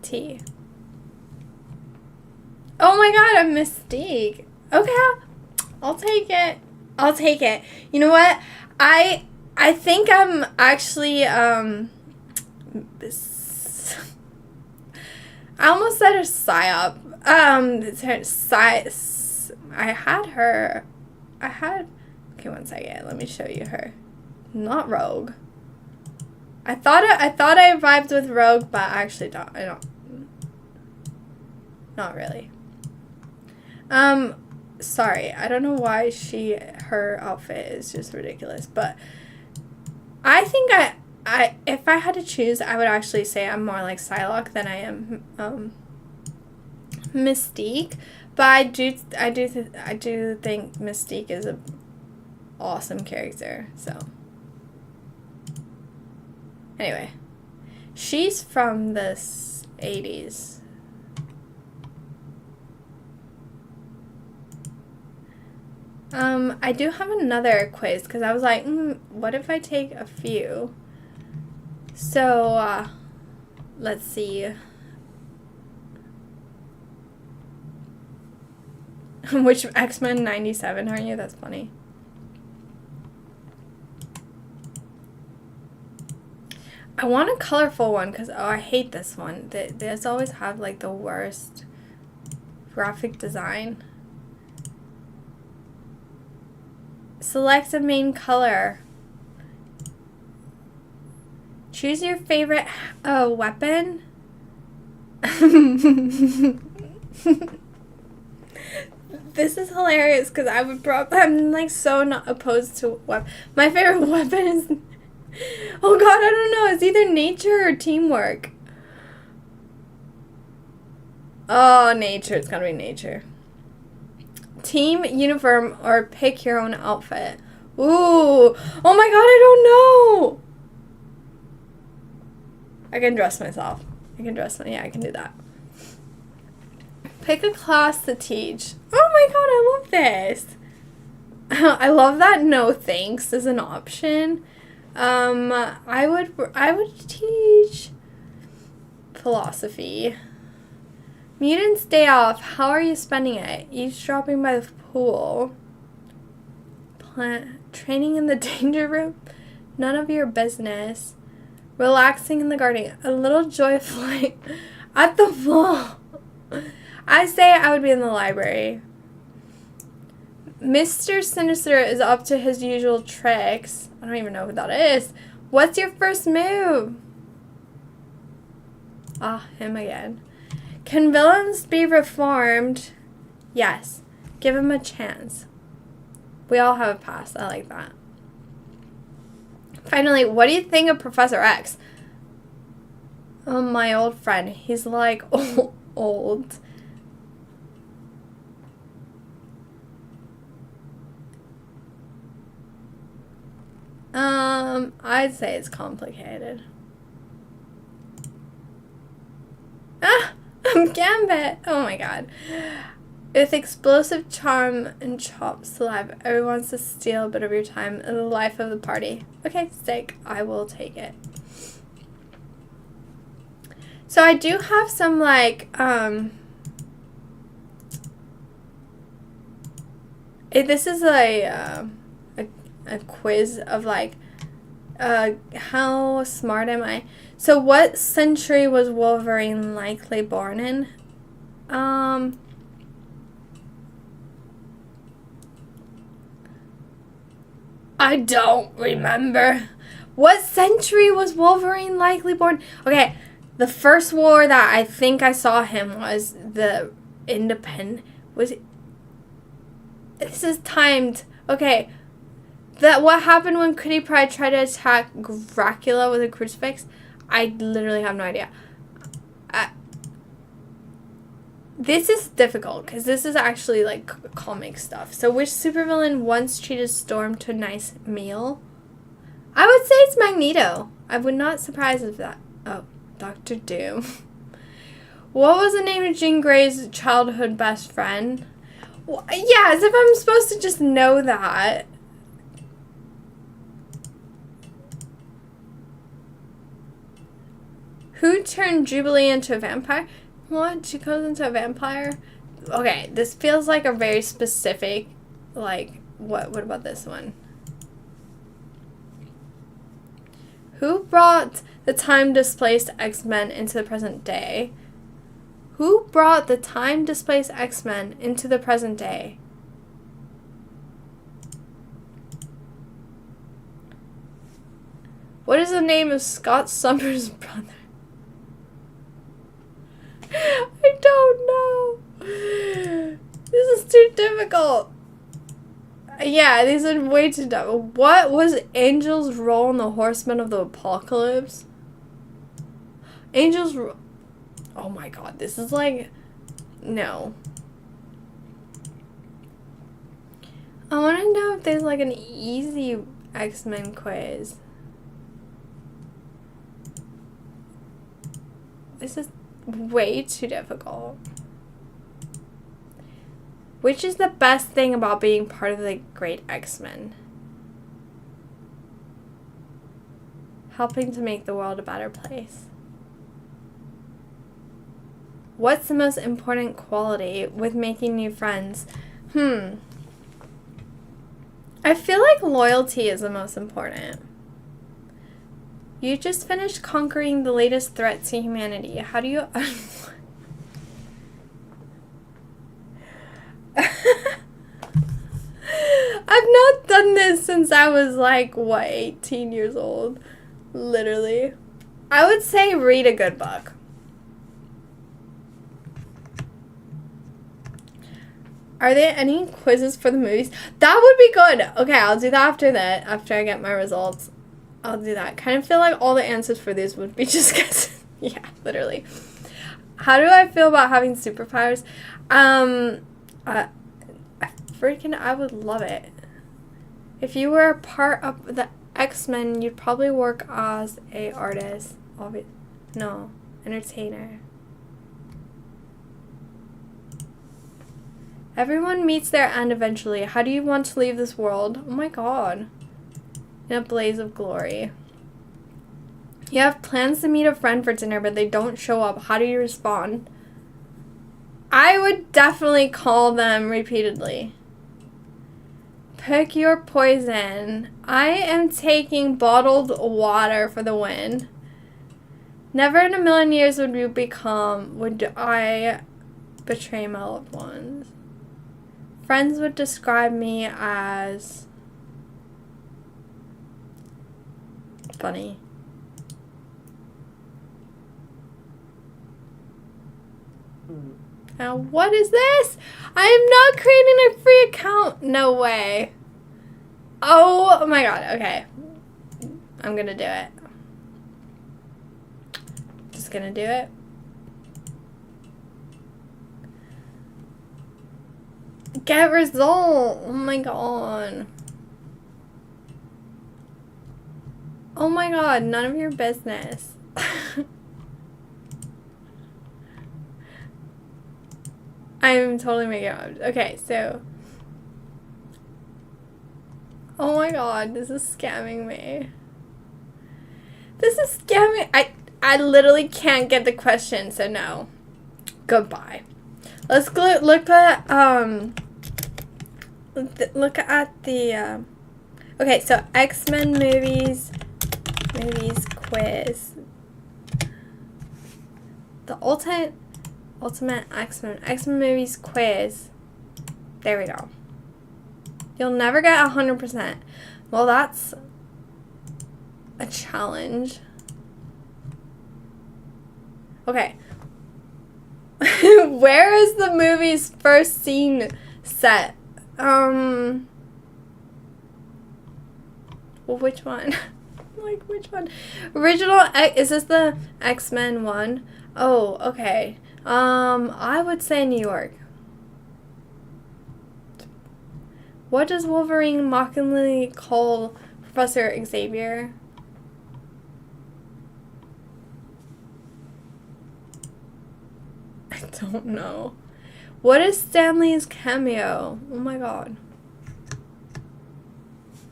Tea. Oh my god, I'm Mystique. Okay, I'll take it. I'll take it. You know what? I think I'm actually, I almost said her psyop. Okay, one second. Let me show you her. Not Rogue. I thought I vibed with Rogue, but I actually don't. I don't. Not really. Sorry. I don't know why her outfit is just ridiculous, but I think if I had to choose, I would actually say I'm more like Psylocke than I am Mystique, but I do think Mystique is a awesome character. So anyway, she's from the 80s. I do have another quiz because I was like, what if I take a few? So, let's see. Which X-Men 97 are you? That's funny. I want a colorful one because, I hate this one. They just always have, like, the worst graphic design. Select a main color. Choose your favorite weapon. This is hilarious because I'm like so not opposed to weapon. My favorite weapon is, oh god, I don't know. It's either nature or teamwork. Oh, nature. It's gotta be nature. Team, uniform, or pick your own outfit. Ooh. Oh my god, I don't know. I can dress myself. Yeah, I can do that. Pick a class to teach. Oh my god, I love this. I love that no thanks is an option. I would teach philosophy. Mutants day off. How are you spending it? Eavesdropping by the pool. Training in the danger room. None of your business. Relaxing in the garden. A little joy flight at the mall. I say I would be in the library. Mr. Sinister is up to his usual tricks. I don't even know who that is. What's your first move? Ah, him again. Can villains be reformed? Yes. Give him a chance. We all have a past. I like that. Finally, what do you think of Professor X? Oh, my old friend. He's like old. I'd say it's complicated. Ah! Gambit! Oh my god. With explosive charm and chops to life, everyone wants to steal a bit of your time and the life of the party. Okay, steak. I will take it. So I do have some, like, this is a quiz of, like, how smart am I? So what century was Wolverine likely born in? I don't remember. What century was Wolverine likely born? Okay, the first war that I think I saw him was the independent. Was it? This is timed. Okay. What happened when 𝓫 tried to attack Dracula with a crucifix? I literally have no idea. This is difficult because this is actually like comic stuff. So which supervillain once treated Storm to a nice meal? I would say it's Magneto. I would not surprise if that. Oh, Dr. Doom. What was the name of Jean Grey's childhood best friend? Well, yeah, as if I'm supposed to just know that. Who turned Jubilee into a vampire? What? She goes into a vampire? Okay, this feels like a very specific, like, what about this one? Who brought the time-displaced X-Men into the present day? Who brought the time-displaced X-Men into the present day? What is the name of Scott Summers' brother? I don't know. This is too difficult. Yeah, these are way too dumb. What was Angel's role in the Horsemen of the Apocalypse? Oh my god, this is like No. I want to know if there's like an easy X-Men quiz. This is way too difficult. Which is the best thing about being part of the great X-Men? Helping to make the world a better place. What's the most important quality with making new friends? I feel like loyalty is the most important. You just finished conquering the latest threat to humanity. How do you... I've not done this since I was like, what, 18 years old? Literally. I would say read a good book. Are there any quizzes for the movies? That would be good. Okay, I'll do that after I get my results. I'll do that. Kind of feel like all the answers for these would be just because, yeah, literally. How do I feel about having superpowers? I would love it. If you were a part of the X-Men, you'd probably work as a artist. No, entertainer. Everyone meets their end eventually. How do you want to leave this world? Oh my god. In a blaze of glory. You have plans to meet a friend for dinner, but they don't show up. How do you respond? I would definitely call them repeatedly. Pick your poison. I am taking bottled water for the win. Never in a million years would I betray my loved ones. Friends would describe me as funny. Now, what is this? I am not creating a free account. No way. Oh my god. Okay. I'm gonna do it. Just gonna do it. Get result. Oh my god. Oh my god. None of your business. I'm totally making it up. Okay, so. Oh my god, this is scamming me. This is scamming. I literally can't get the question, so no. Goodbye. Let's go look at the okay, so X-Men movies quiz. The ultimate X-Men movies quiz. There we go. You'll never get 100%. Well, that's a challenge. Okay. Where is the movie's first scene set? Well, which one? Like, which one? Original, is this the X-Men one? Oh, okay. I would say New York. What does Wolverine mockingly call Professor Xavier? I don't know. What is Stanley's cameo? Oh my god.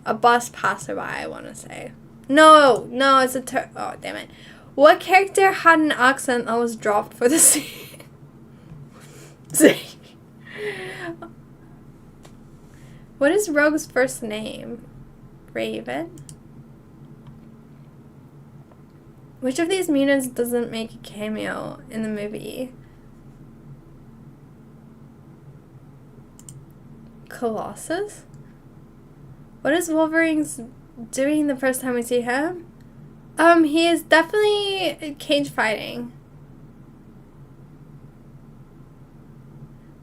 A bus passerby, I want to say. No, it's a oh, damn it. What character had an accent that was dropped for the scene? What is Rogue's first name? Raven? Which of these mutants doesn't make a cameo in the movie? Colossus? What is Wolverine's doing the first time we see him? He is definitely cage fighting.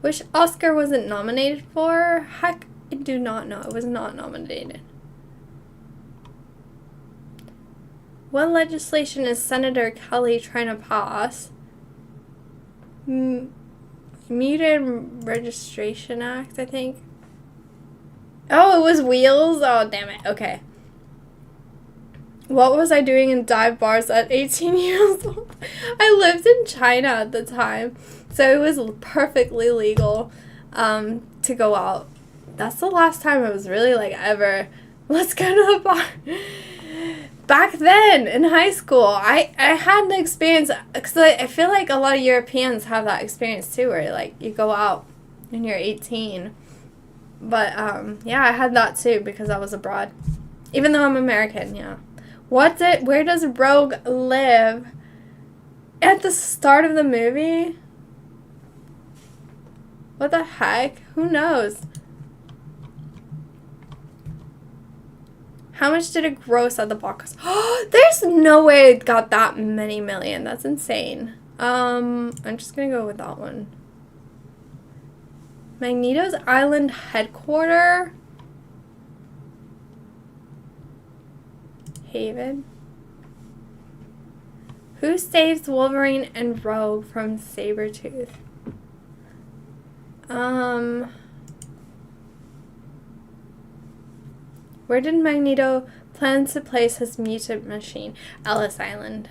Which Oscar was it nominated for? Heck, I do not know. It was not nominated. What legislation is Senator Kelly trying to pass? Mutant Registration Act, I think. Oh, it was Wheels? Oh, damn it. Okay. What was I doing in dive bars at 18 years old? I lived in China at the time, so it was perfectly legal to go out. That's the last time I was really like, ever, let's go to the bar. Back then, in high school, I had the experience, because I feel like a lot of Europeans have that experience too, where like you go out when you're 18. But yeah, I had that too because I was abroad. Even though I'm American, yeah. Where does Rogue live? At the start of the movie? What the heck? Who knows? How much did it gross at the box? There's no way it got that many million. That's insane. I'm just gonna go with that one. Magneto's Island headquarters. Haven. Who saves Wolverine and Rogue from Sabretooth? Where did Magneto plan to place his mutant machine? Ellis Island.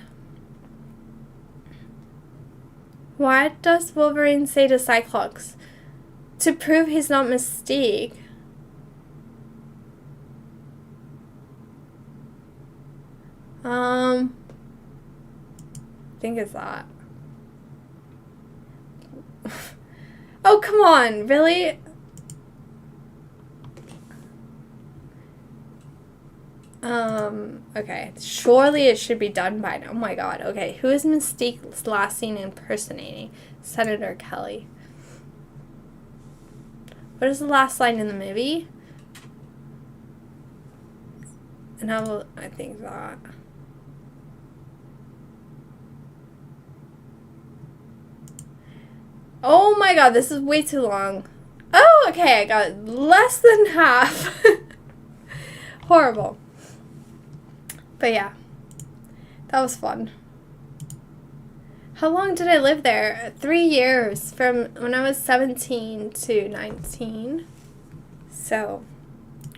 What does Wolverine say to Cyclops? To prove he's not Mystique. I think it's that. Oh, come on, really? Okay. Surely it should be done by now. Oh my god. Okay. Who is Mystique's last seen impersonating? Senator Kelly. What is the last line in the movie? And I think that. Oh my god, this is way too long. Oh, okay, I got less than half. Horrible. But yeah, that was fun. How long did I live there? 3 years, from when I was 17 to 19. So,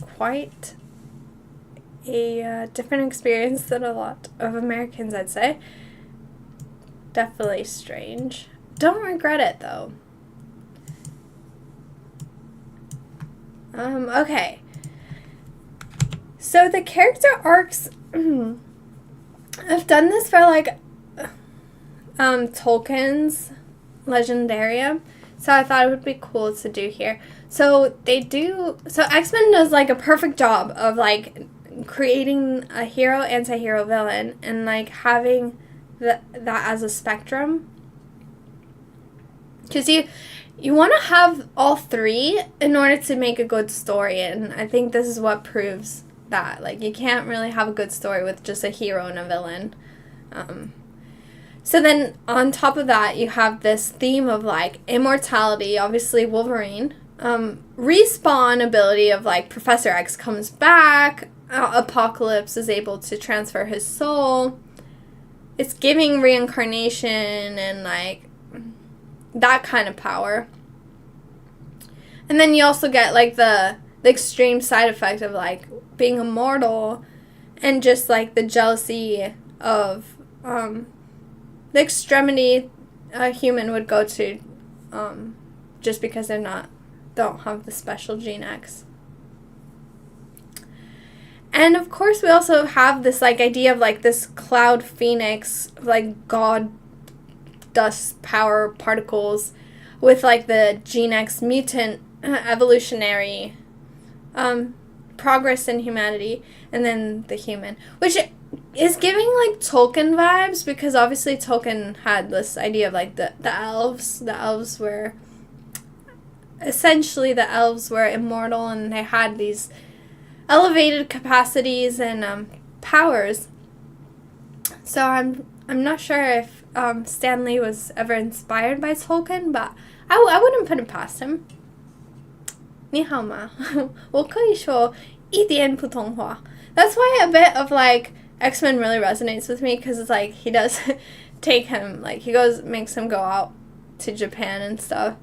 quite a different experience than a lot of Americans, I'd say. Definitely strange. Don't regret it, though. Okay. So the character arcs, I've done this for like Tolkien's Legendaria, so I thought it would be cool to do here. So X-Men does like a perfect job of like creating a hero, anti-hero, villain, and like having that as a spectrum. Because you want to have all three in order to make a good story, and I think this is what proves that. Like, you can't really have a good story with just a hero and a villain. So then, on top of that, you have this theme of, like, immortality, obviously Wolverine, respawn ability of, like, Professor X comes back, Apocalypse is able to transfer his soul, it's giving reincarnation and, like, that kind of power. And then you also get, like, the extreme side effect of, like, being immortal and just, like, the jealousy of the extremity a human would go to just because don't have the special gene X. And, of course, we also have this, like, idea of, like, this cloud phoenix, like, god dust power particles with, like, the gene X mutant evolutionary progress in humanity, and then the human, which is giving, like, Tolkien vibes, because obviously Tolkien had this idea of, like, the elves. The elves were immortal, and they had these elevated capacities and powers. So I'm not sure if Stan Lee was ever inspired by Tolkien, but I wouldn't put it past him. 你好吗？我可以说一点普通话. That's why a bit of, like, X-Men really resonates with me, because it's like he does take him, like, he makes him go out to Japan and stuff.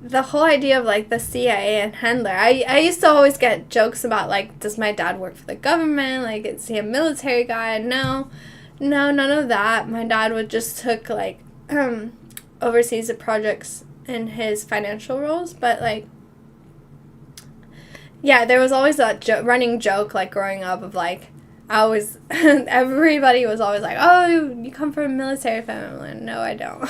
The whole idea of, like, the CIA and Handler, I used to always get jokes about, like, does my dad work for the government? Like, is he a military guy? No, none of that. My dad would just took, like, oversees the projects in his financial roles, but, like, yeah, there was always that running joke, like, growing up of, like, I always, everybody was always like, oh, you come from a military family. No, I don't.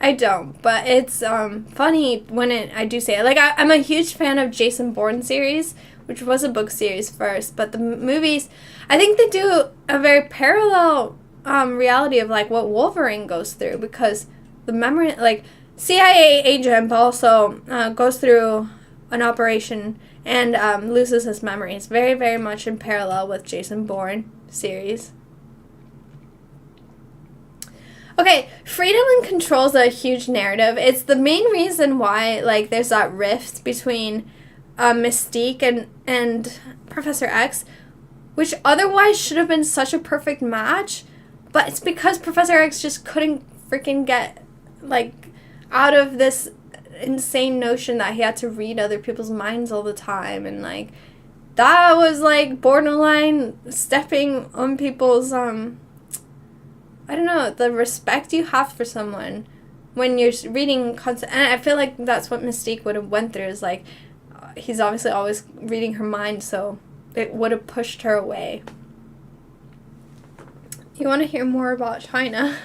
I don't, but it's funny when I do say it. Like, I'm a huge fan of Jason Bourne series, which was a book series first, but the movies, I think they do a very parallel reality of, like, what Wolverine goes through, because the memory, like, CIA agent also goes through an operation and loses his memories, very, very much in parallel with Jason Bourne series. Okay, 𝓲𝓻𝓮𝓵 is a huge narrative. It's the main reason why, like, there's that rift between Mystique and Professor X, which otherwise should have been such a perfect match, but it's because Professor X just couldn't freaking get, like, out of this insane notion that he had to read other people's minds all the time, and, like, that was, like, borderline stepping on people's, I don't know, the respect you have for someone when you're reading content. And I feel like that's what Mystique would have went through, is, like, he's obviously always reading her mind, so it would have pushed her away. You want to hear more about China?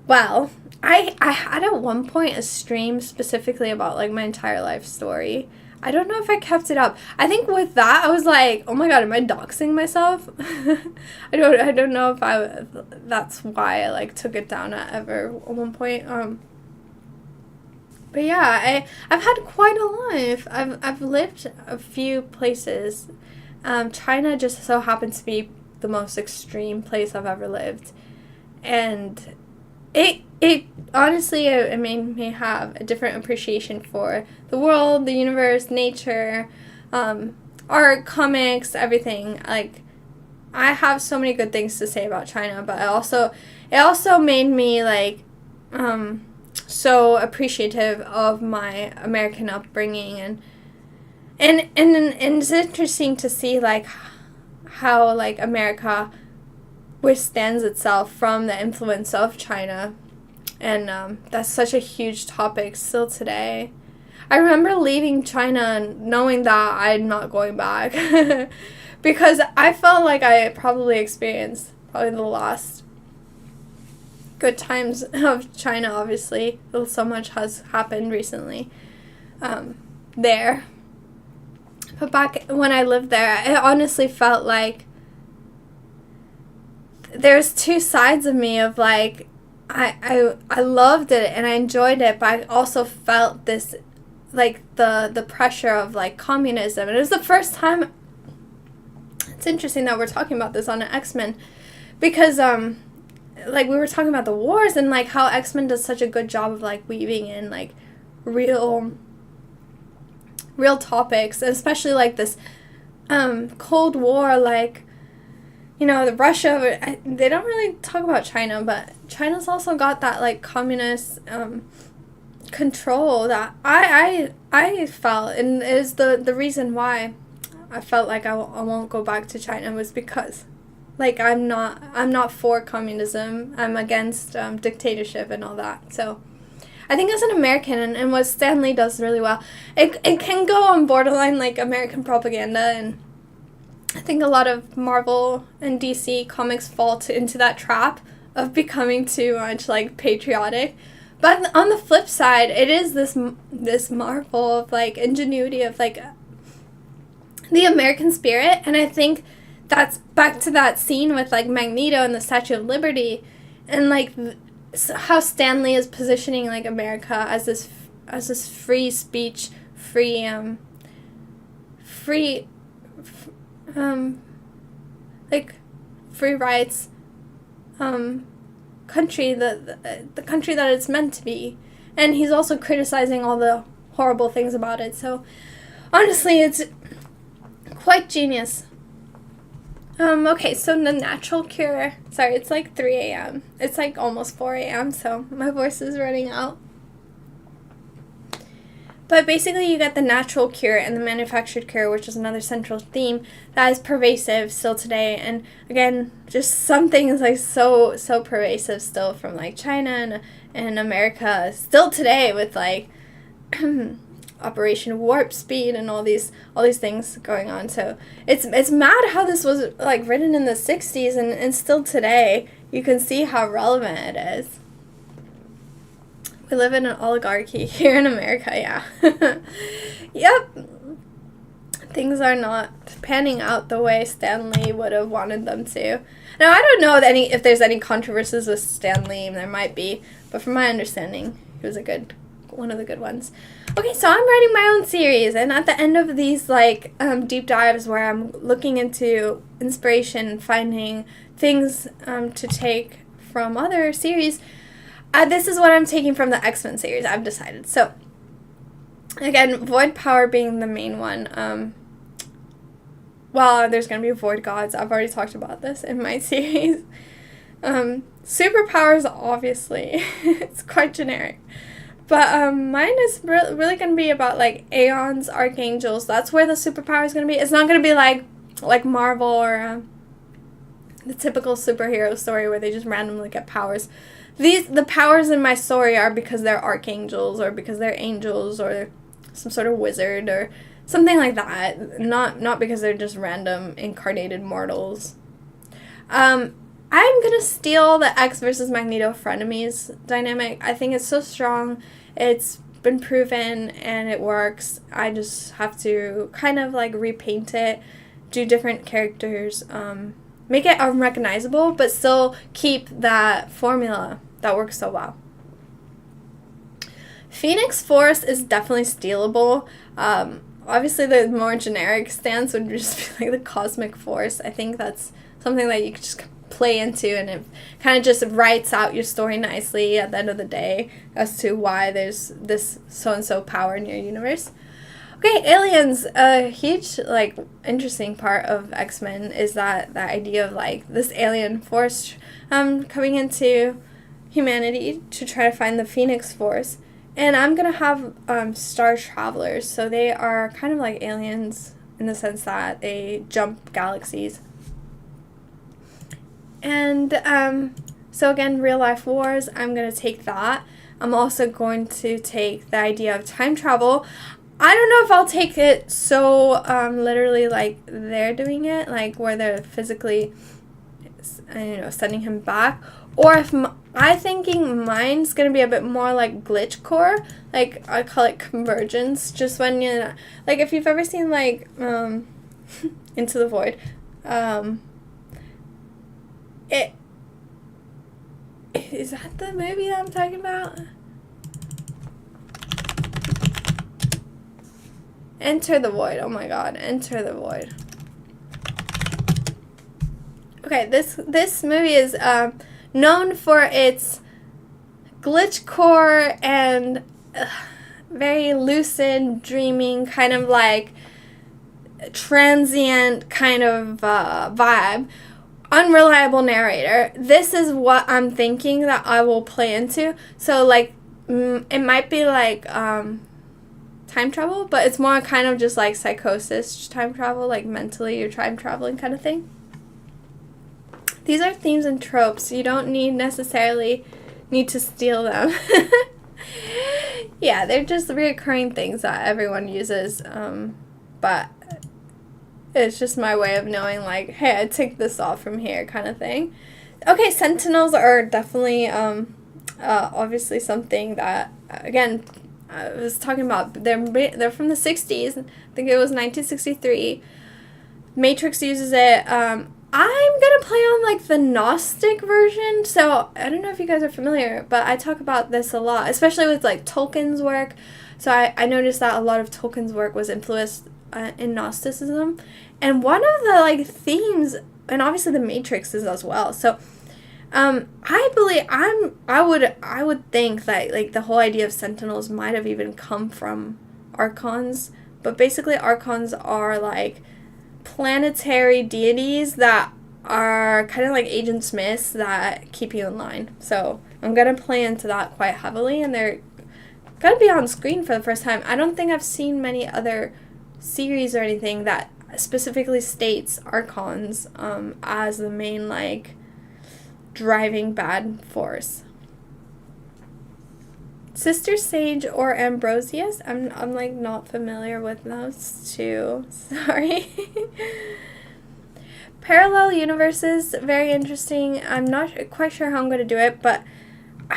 Well, I had at one point a stream specifically about, like, my entire life story. I don't know if I kept it up. I think with that, I was like, oh my god, am I doxing myself? I don't know if that's why I, like, took it down at one point. But yeah, I've had quite a life. I've lived a few places. China just so happens to be the most extreme place I've ever lived. And it honestly, it made me have a different appreciation for the world, the universe, nature, art, comics, everything. Like, I have so many good things to say about China, but it also made me, like, so appreciative of my American upbringing, and it's interesting to see, like, how, like, America withstands itself from the influence of China, and that's such a huge topic still today. I remember leaving China and knowing that I'm not going back because I felt like I probably experienced the last good times of China. Obviously, so much has happened recently there, but back when I lived there, it honestly felt like there's two sides of me of, like, I loved it and I enjoyed it, but I also felt this, like, the pressure of, like, communism. And it was the first time. It's interesting that we're talking about this on X-Men, because like, we were talking about the wars and, like, how X-Men does such a good job of, like, weaving in, like, real topics, especially, like, this Cold War, like, you know, the Russia, they don't really talk about China, but China's also got that, like, communist control that I felt, and is the reason why I felt like I won't go back to China, was because, like, I'm not for communism. I'm against dictatorship and all that. So I think as an American, and what Stan Lee does really well, it can go on borderline, like, American propaganda, and I think a lot of Marvel and DC comics fall into that trap of becoming too much, like, patriotic. But on the flip side, it is this marvel of, like, ingenuity of, like, the American spirit. And I think that's back to that scene with, like, Magneto and the Statue of Liberty, and, like, how Stan Lee is positioning, like, America as this free speech, free like, free rights country, the country that it's meant to be. And he's also criticizing all the horrible things about it. So honestly, it's quite genius. Okay, so the natural cure, sorry, it's like 3 a.m. It's like almost 4 a.m., so my voice is running out. But basically you get the natural cure and the manufactured cure, which is another central theme that is pervasive still today. And again, just some things like so pervasive still from like China and America still today with like Operation Warp Speed and all these things going on. So it's mad how this was like written in the 60s and still today you can see how relevant it is. We live in an oligarchy here in America, yeah. Yep. Things are not panning out the way Stan Lee would have wanted them to. Now, I don't know if there's any controversies with Stan Lee. There might be, but from my understanding, he was one of the good ones. Okay, so I'm writing my own series, and at the end of these like deep dives where I'm looking into inspiration, finding things to take from other series, this is what I'm taking from the X-Men series, I've decided. So, again, Void Power being the main one. Well, there's going to be Void Gods. I've already talked about this in my series. Superpowers, obviously. It's quite generic. But mine is really going to be about, like, Aeons, Archangels. That's where the superpower is going to be. It's not going to be like Marvel or the typical superhero story where they just randomly get powers. The powers in my story are because they're archangels or because they're angels or some sort of wizard or something like that. Not because they're just random incarnated mortals. I'm gonna steal the X versus Magneto frenemies dynamic. I think it's so strong. It's been proven and it works. I just have to kind of like repaint it, do different characters, make it unrecognizable, but still keep that formula that works so well. Phoenix Force is definitely stealable. Obviously, the more generic stance would just be like the Cosmic Force. I think that's something that you could just play into, and it kind of just writes out your story nicely at the end of the day as to why there's this so-and-so power in your universe. Okay, aliens. A huge, like, interesting part of X-Men is that idea of, like, this alien force coming into humanity to try to find the Phoenix Force. And I'm going to have star travelers. So they are kind of like aliens in the sense that they jump galaxies. And so again, real life wars, I'm going to take that. I'm also going to take the idea of time travel. I don't know if I'll take it so literally like they're doing it, like where they're physically, sending him back. Or if I'm thinking mine's going to be a bit more like glitch core, like I call it convergence, just when like if you've ever seen like Into the Void, is that the movie that I'm talking about? Enter the Void, oh my god, Enter the Void. Okay, this movie is known for its glitch core and very lucid, dreaming, kind of like transient kind of vibe. Unreliable narrator. This is what I'm thinking that I will play into. So like it might be like time travel, but it's more kind of just like psychosis time travel, like mentally you're time traveling kind of thing. These are themes and tropes. You don't necessarily need to steal them. Yeah, they're just reoccurring things that everyone uses. But it's just my way of knowing, like, hey, I take this off from here kind of thing. Okay, Sentinels are definitely obviously something that, again, I was talking about. They're from the 60s. I think it was 1963. Matrix uses it. I'm going to play on, like, the Gnostic version. So, I don't know if you guys are familiar, but I talk about this a lot, especially with, like, Tolkien's work. So, I noticed that a lot of Tolkien's work was influenced in Gnosticism. And one of the, like, themes, and obviously the Matrix is as well. So, I believe, I would think that, like, the whole idea of Sentinels might have even come from Archons. But basically, Archons are, like, planetary deities that are kind of like Agent Smiths that keep you in line. So I'm going to play into that quite heavily, and they're going to be on screen for the first time. I don't think I've seen many other series or anything that specifically states archons as the main, like, driving bad force. Sister Sage or Ambrosius? I'm like not familiar with those two. Sorry. Parallel universes, very interesting. I'm not quite sure how I'm going to do it, but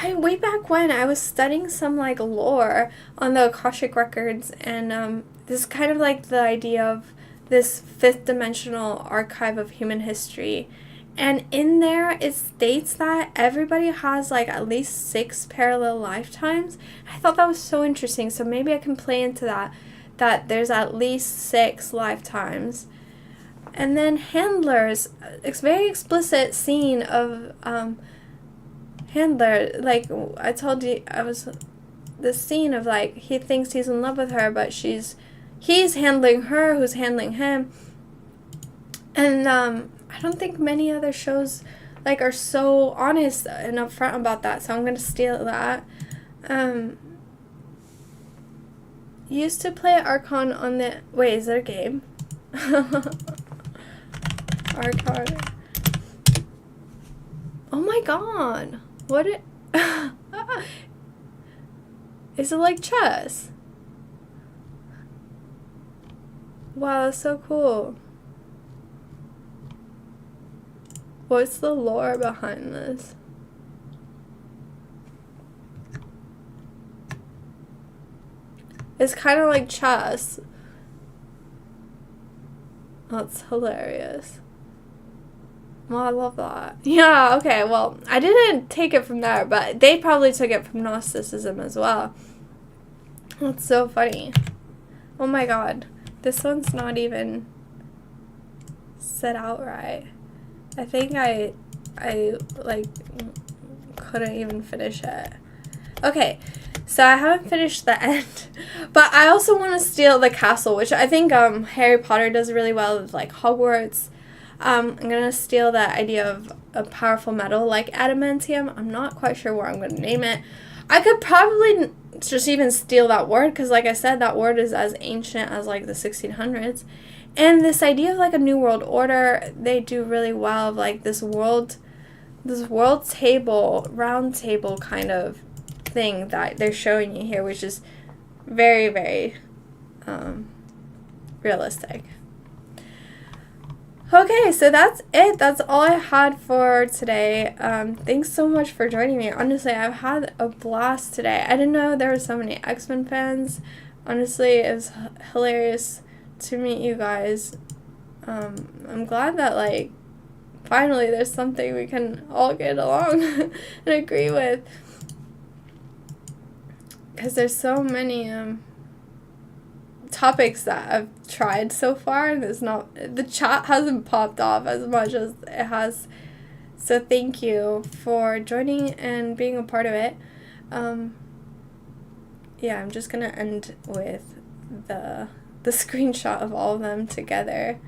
way back when I was studying some like lore on the Akashic records, and this is kind of like the idea of this fifth dimensional archive of human history. And in there, it states that everybody has, like, at least 6 parallel lifetimes. I thought that was so interesting, so maybe I can play into that there's at least 6 lifetimes. And then handlers, it's very explicit scene of handler, like, I told you, the scene of, like, he thinks he's in love with her, but he's handling her, who's handling him. And, I don't think many other shows, like, are so honest and upfront about that, so I'm going to steal that. Used to play Archon on the... Wait, is that a game? Archon. Oh my god. What it... Is it like chess? Wow, that's so cool. What's the lore behind this? It's kind of like chess. That's hilarious. Well, I love that. Yeah, okay, well, I didn't take it from there, but they probably took it from Gnosticism as well. That's so funny. Oh my god. This one's not even set out right. I think I like couldn't even finish it. Okay, so I haven't finished the end, but I also want to steal the castle, which I think Harry Potter does really well with, like, Hogwarts. I'm gonna steal that idea of a powerful metal like adamantium. I'm not quite sure what I'm gonna name it. I could probably just even steal that word, because like I said, that word is as ancient as, like, the 1600s. And this idea of, like, a new world order, they do really well of, like, this world table, round table kind of thing that they're showing you here, which is very, very realistic. Okay, so that's it. That's all I had for today. Thanks so much for joining me. Honestly, I've had a blast today. I didn't know there were so many X-Men fans. Honestly, it was hilarious to meet you guys. I'm glad that, like, finally there's something we can all get along and agree with, because there's so many topics that I've tried so far, and the chat hasn't popped off as much as it has. So thank you for joining and being a part of it. Yeah, I'm just gonna end with the screenshot of all of them together,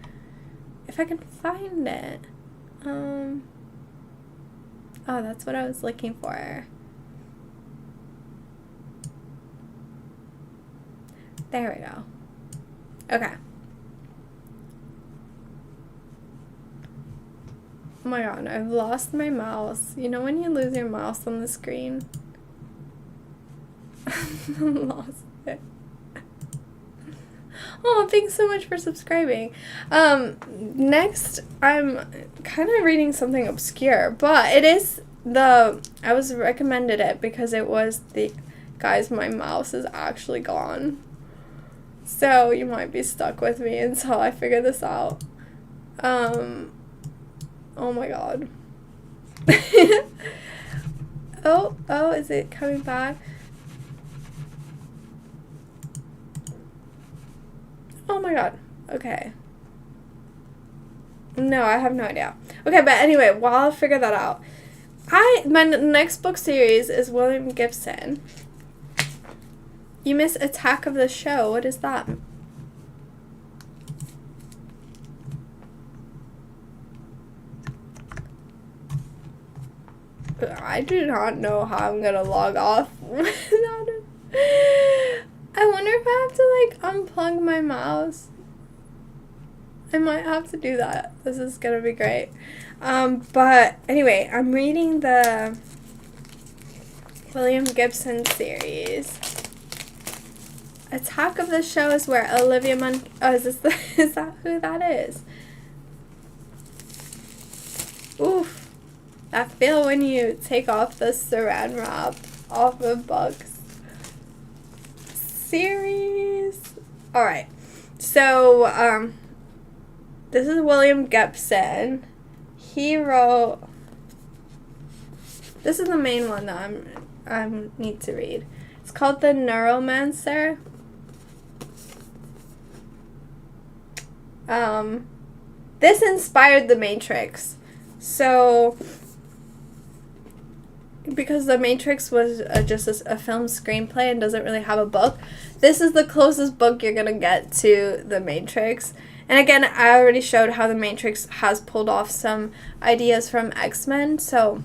if I can find it. Oh, that's what I was looking for. There we go. Okay. Oh my god, I've lost my mouse. You know when you lose your mouse on the screen? Lost it. Oh, thanks so much for subscribing. Next, I'm kind of reading something obscure, but it is I was recommended it because it was guys, my mouse is actually gone. So you might be stuck with me until I figure this out. Oh my god. Oh, is it coming back? Oh my god. Okay. No, I have no idea. Okay, but anyway, while I figure that out, my next book series is William Gibson. You miss Attack of the Show. What is that? I do not know how I'm gonna log off without it. I wonder if I have to like unplug my mouse. I might have to do that. This is gonna be great. But anyway, I'm reading the William Gibson series. Attack of the Shows where Olivia is that who that is? Oof. I feel when you take off the saran wrap off of books. Series. Alright. So, this is William Gibson. He wrote... This is the main one that I need to read. It's called The Neuromancer. This inspired The Matrix. So, because The Matrix was just a film screenplay and doesn't really have a book, this is the closest book you're gonna get to The Matrix. And again, I already showed how The Matrix has pulled off some ideas from X-Men, so,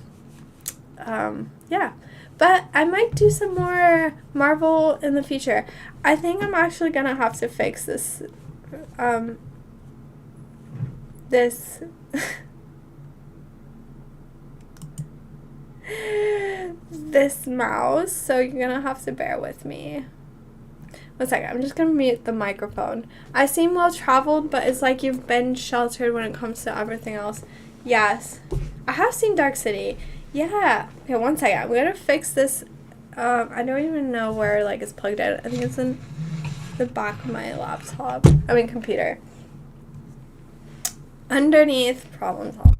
yeah. But I might do some more Marvel in the future. I think I'm actually gonna have to fix this, this mouse, so you're gonna have to bear with me. One second, I'm just gonna mute the microphone. I seem well traveled, but it's like you've been sheltered when it comes to everything else. Yes, I have seen Dark City. Yeah. Okay, one second. I'm gonna fix this. I don't even know where like it's plugged in. I think it's in the back of my laptop. I mean computer. Underneath problem solving.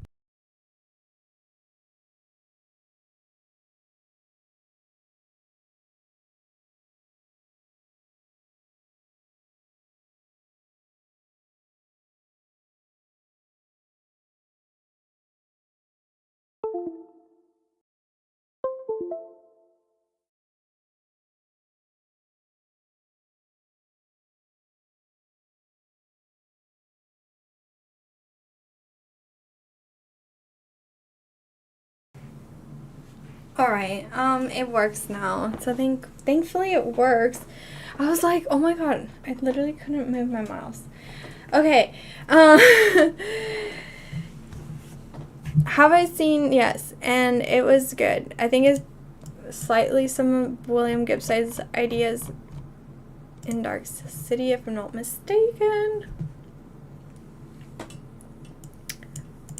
Alright, it works now. So thankfully it works. I was like, oh my god, I literally couldn't move my mouse. Okay, have I seen, yes, and it was good. I think it's slightly some of William Gibson's ideas in Dark City, if I'm not mistaken.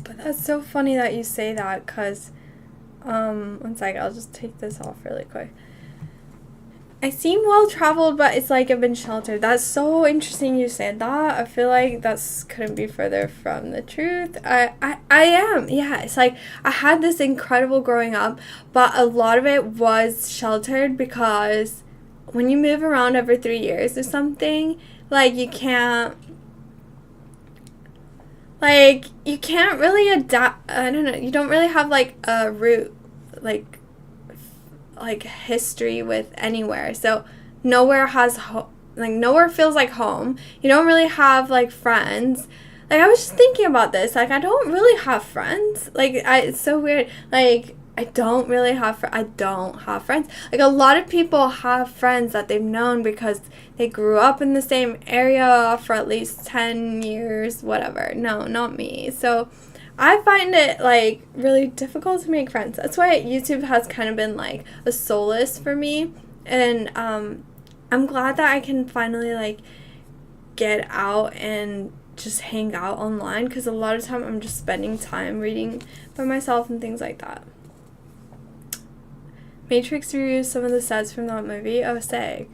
But that's so funny that you say that, because one second, I'll just take this off really quick. I seem well traveled, but it's like I've been sheltered. That's so interesting you said that. I feel like that's couldn't be further from the truth. I am. Yeah, it's like I had this incredible growing up, but a lot of it was sheltered because when you move around every 3 years or something, like you can't really adapt. I don't know. You don't really have like a root, like history with anywhere. So nowhere has nowhere feels like home. You don't really have like friends. Like I was just thinking about this. Like I don't really have friends. Like it's so weird. Like I don't really have friends. Like a lot of people have friends that they've known because they grew up in the same area for at least 10 years, whatever. No, not me. So I find it like really difficult to make friends. That's why YouTube has kind of been like a solace for me. And I'm glad that I can finally like get out and just hang out online, because a lot of time I'm just spending time reading by myself and things like that. Matrix reviews some of the sets from that movie. Oh, sick.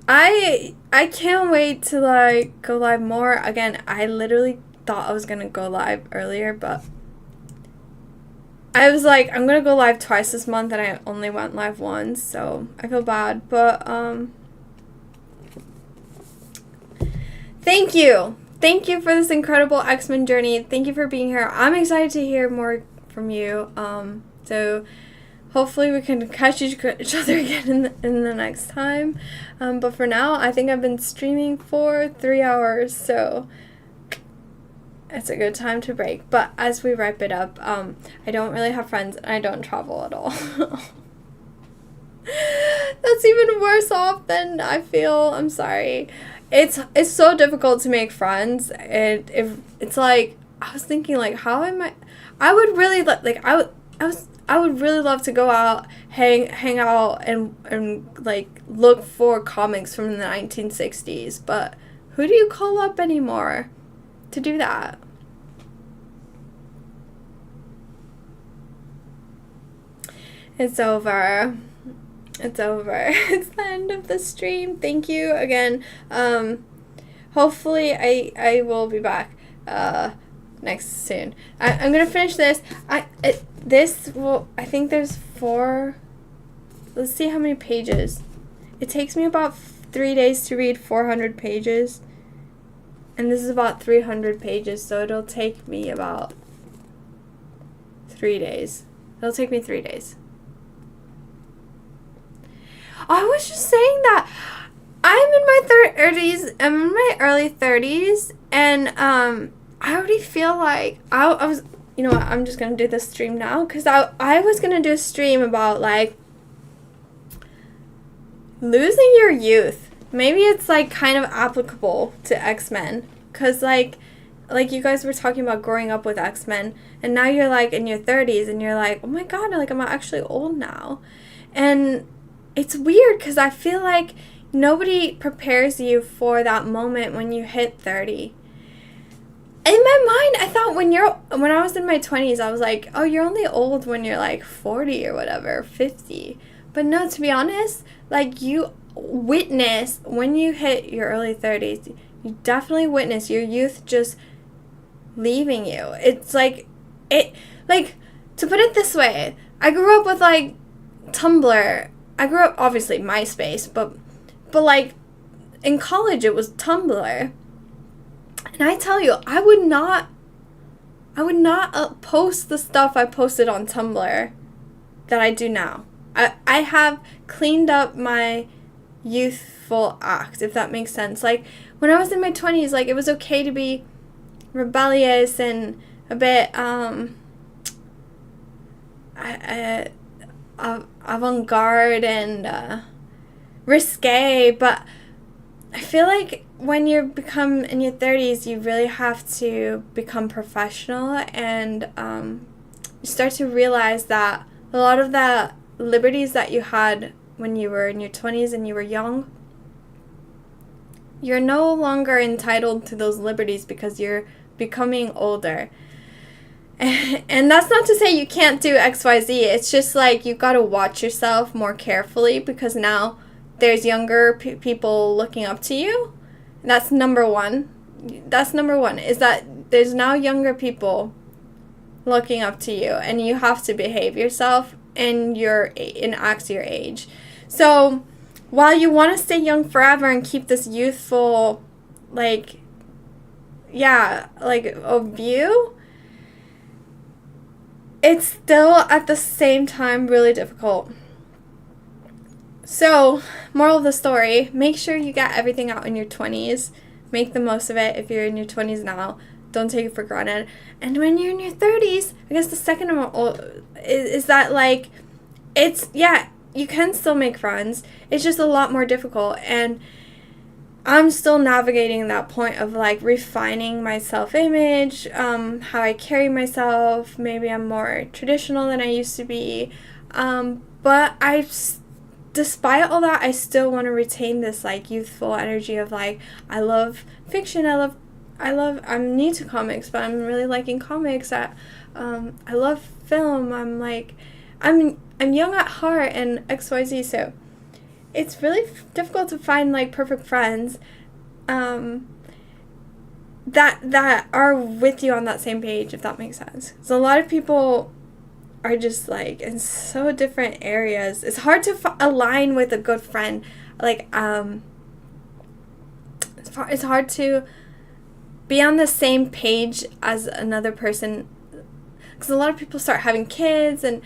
I can't wait to like go live more. Again, I literally thought I was gonna go live earlier, but I was like, I'm gonna go live twice this month and I only went live once, so I feel bad. But thank you for this incredible X-Men journey. Thank you for being here. I'm excited to hear more from you. So hopefully we can catch each other again in the next time. But for now, I think I've been streaming for 3 hours, so it's a good time to break. But as we wrap it up, I don't really have friends and I don't travel at all. That's even worse off than I feel. I'm sorry. It's so difficult to make friends. It's like, I was thinking, like, how am I would really I would really love to go out, hang out and like look for comics from the 1960s, but who do you call up anymore to do that? It's over. It's over. It's the end of the stream. Thank you again. Hopefully I will be back next soon. I'm gonna finish this. I think there's 4. Let's see how many pages. It takes me about 3 days to read 400 pages. And this is about 300 pages, so it'll take me about 3 days. It'll take me 3 days. I was just saying that I'm in my 30s. I'm in my early 30s, and I already feel like I was. You know what? I'm just gonna do this stream now because I was gonna do a stream about like losing your youth. Maybe it's like kind of applicable to X-Men because like you guys were talking about growing up with X-Men, and now you're like in your 30s, and you're like, oh my god, like I'm actually old now, and it's weird because I feel like nobody prepares you for that moment when you hit 30. In my mind, I thought when I was in my 20s, I was like, oh, you're only old when you're like 40 or whatever, 50. But no, to be honest, like you witness when you hit your early 30s, you definitely witness your youth just leaving you. It's like, to put it this way, I grew up with like Tumblr. I grew up, obviously, MySpace, but like, in college, it was Tumblr. And I tell you, I would not post the stuff I posted on Tumblr that I do now. I have cleaned up my youthful act, if that makes sense. Like, when I was in my 20s, like, it was okay to be rebellious and a bit, avant-garde and risque, but I feel like when you become in your 30s, you really have to become professional, and you start to realize that a lot of the liberties that you had when you were in your 20s and you were young, you're no longer entitled to those liberties because you're becoming older. And that's not to say you can't do XYZ. It's just like you got to watch yourself more carefully because now there's younger people looking up to you. That's number one. That's number one, is that there's now younger people looking up to you, and you have to behave yourself and act your age. So while you want to stay young forever and keep this youthful, view, it's still at the same time really difficult. So, moral of the story, make sure you get everything out in your 20s. Make the most of it if you're in your 20s now. Don't take it for granted. And when you're in your 30s, I guess the second is that, like, you can still make friends. It's just a lot more difficult. And I'm still navigating that point of, like, refining my self-image, how I carry myself. Maybe I'm more traditional than I used to be. But despite all that, I still want to retain this, like, youthful energy of, like, I love fiction. I'm new to comics, but I'm really liking comics. I love film. I'm young at heart and XYZ. So it's really difficult to find, like, perfect friends that are with you on that same page, if that makes sense. So a lot of people are just, like, in so different areas. It's hard to align with a good friend. Like, it's hard to be on the same page as another person, because a lot of people start having kids, and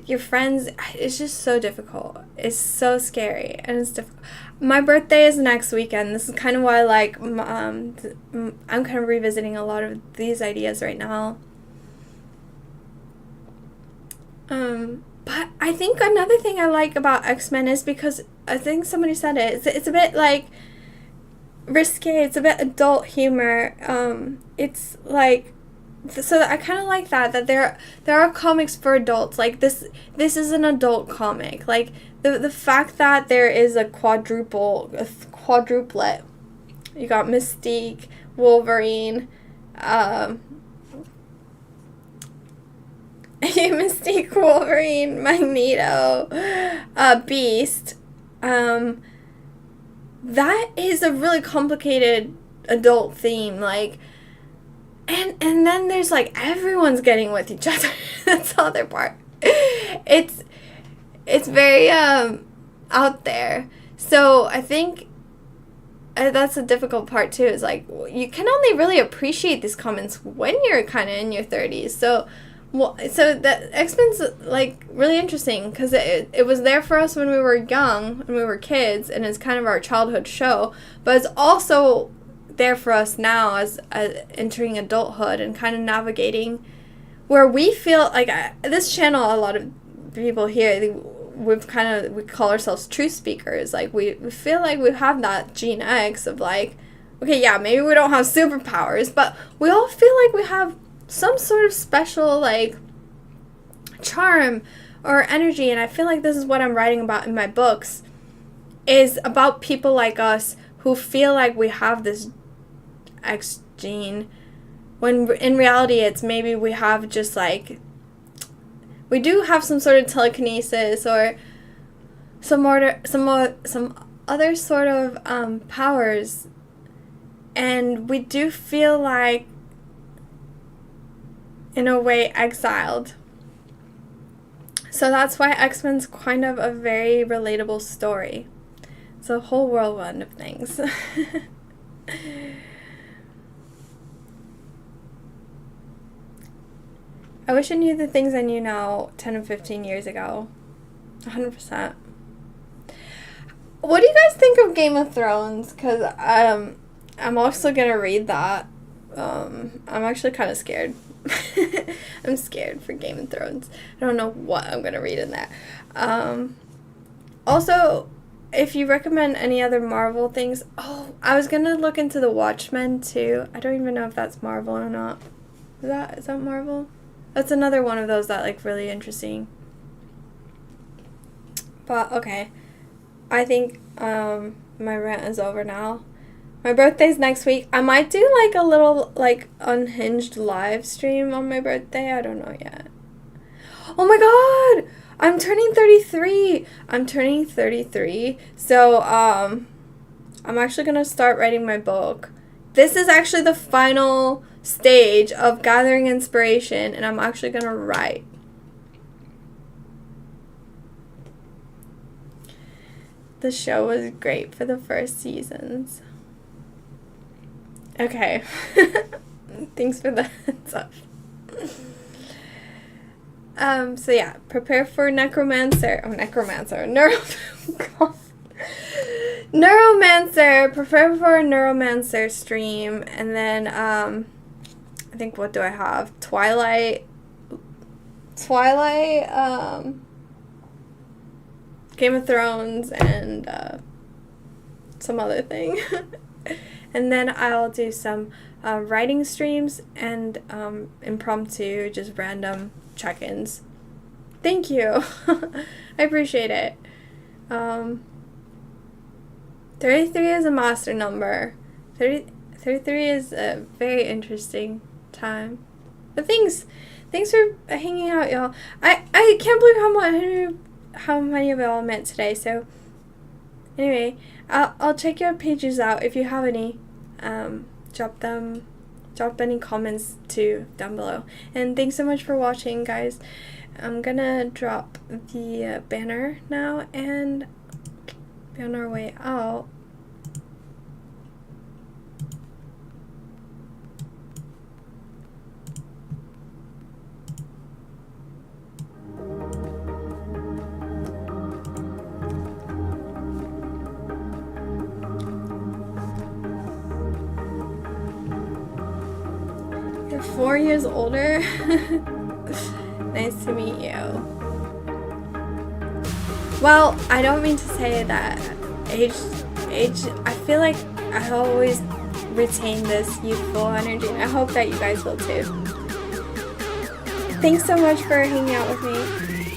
your friends, it's just so difficult. It's so scary, and it's difficult. My birthday is next weekend. This is kind of why, like, I'm kind of revisiting a lot of these ideas right now. But I think another thing I like about X-Men is because I think somebody said it. It's a bit like risque. It's a bit adult humor. It's like, so I kind of like that there are comics for adults. Like this is an adult comic. Like the fact that there is a quadruplet. You got Mystique, Wolverine, Mystique, Wolverine, Magneto, Beast. That is a really complicated adult theme, like, and then there's like everyone's getting with each other. That's the other part. It's very out there. So I think that's a difficult part too. Is like you can only really appreciate these comments when you're kind of in your 30s. So that X-Men's like really interesting because it was there for us when we were young, when we were kids, and it's kind of our childhood show. But it's also there for us now as entering adulthood and kind of navigating where we feel like this channel. A lot of people here, we call ourselves truth speakers. Like we feel like we have that gene X of like, okay, yeah, maybe we don't have superpowers, but we all feel like we have some sort of special like charm or energy. And I feel like this is what I'm writing about in my books, is about people like us who feel like we have this X gene, when in reality it's maybe we have just like, we do have some sort of telekinesis or some other sort of powers, and we do feel like in a way exiled. So that's why X-Men's kind of a very relatable story. It's a whole whirlwind of things. I wish I knew the things I knew now 10 and 15 years ago. 100%. What do you guys think of Game of Thrones? Because I'm also going to read that. I'm actually kind of scared. I'm scared for Game of Thrones. I don't know what I'm going to read in that. Also, if you recommend any other Marvel things... Oh, I was going to look into the Watchmen too. I don't even know if that's Marvel or not. Is that Marvel? That's another one of those that like really interesting. But okay, I think my rant is over now. My birthday's next week. I might do like a little like unhinged live stream on my birthday. I don't know yet. Oh my god! I'm turning 33. I'm turning 33. So I'm actually gonna start writing my book. This is actually the final stage of gathering inspiration, and I'm actually gonna write. The show was great for the first seasons. Okay. Thanks for the heads up. So yeah, prepare for necromancer. Neuromancer. Prepare for a neuromancer stream, and then I think, what do I have? Twilight, Game of Thrones, and some other thing. And then I'll do some writing streams and impromptu, just random check-ins. Thank you. I appreciate it. 33 is a master number. 33 is a very interesting time. But thanks for hanging out, y'all. I can't believe how many of y'all met today. So anyway, I'll check your pages out. If you have any, drop any comments too down below. And thanks so much for watching, guys. I'm gonna drop the banner now and be on our way out. 4 years older. Nice to meet you. Well, I don't mean to say that age, I feel like I always retain this youthful energy, and I hope that you guys will too. Thanks so much for hanging out with me.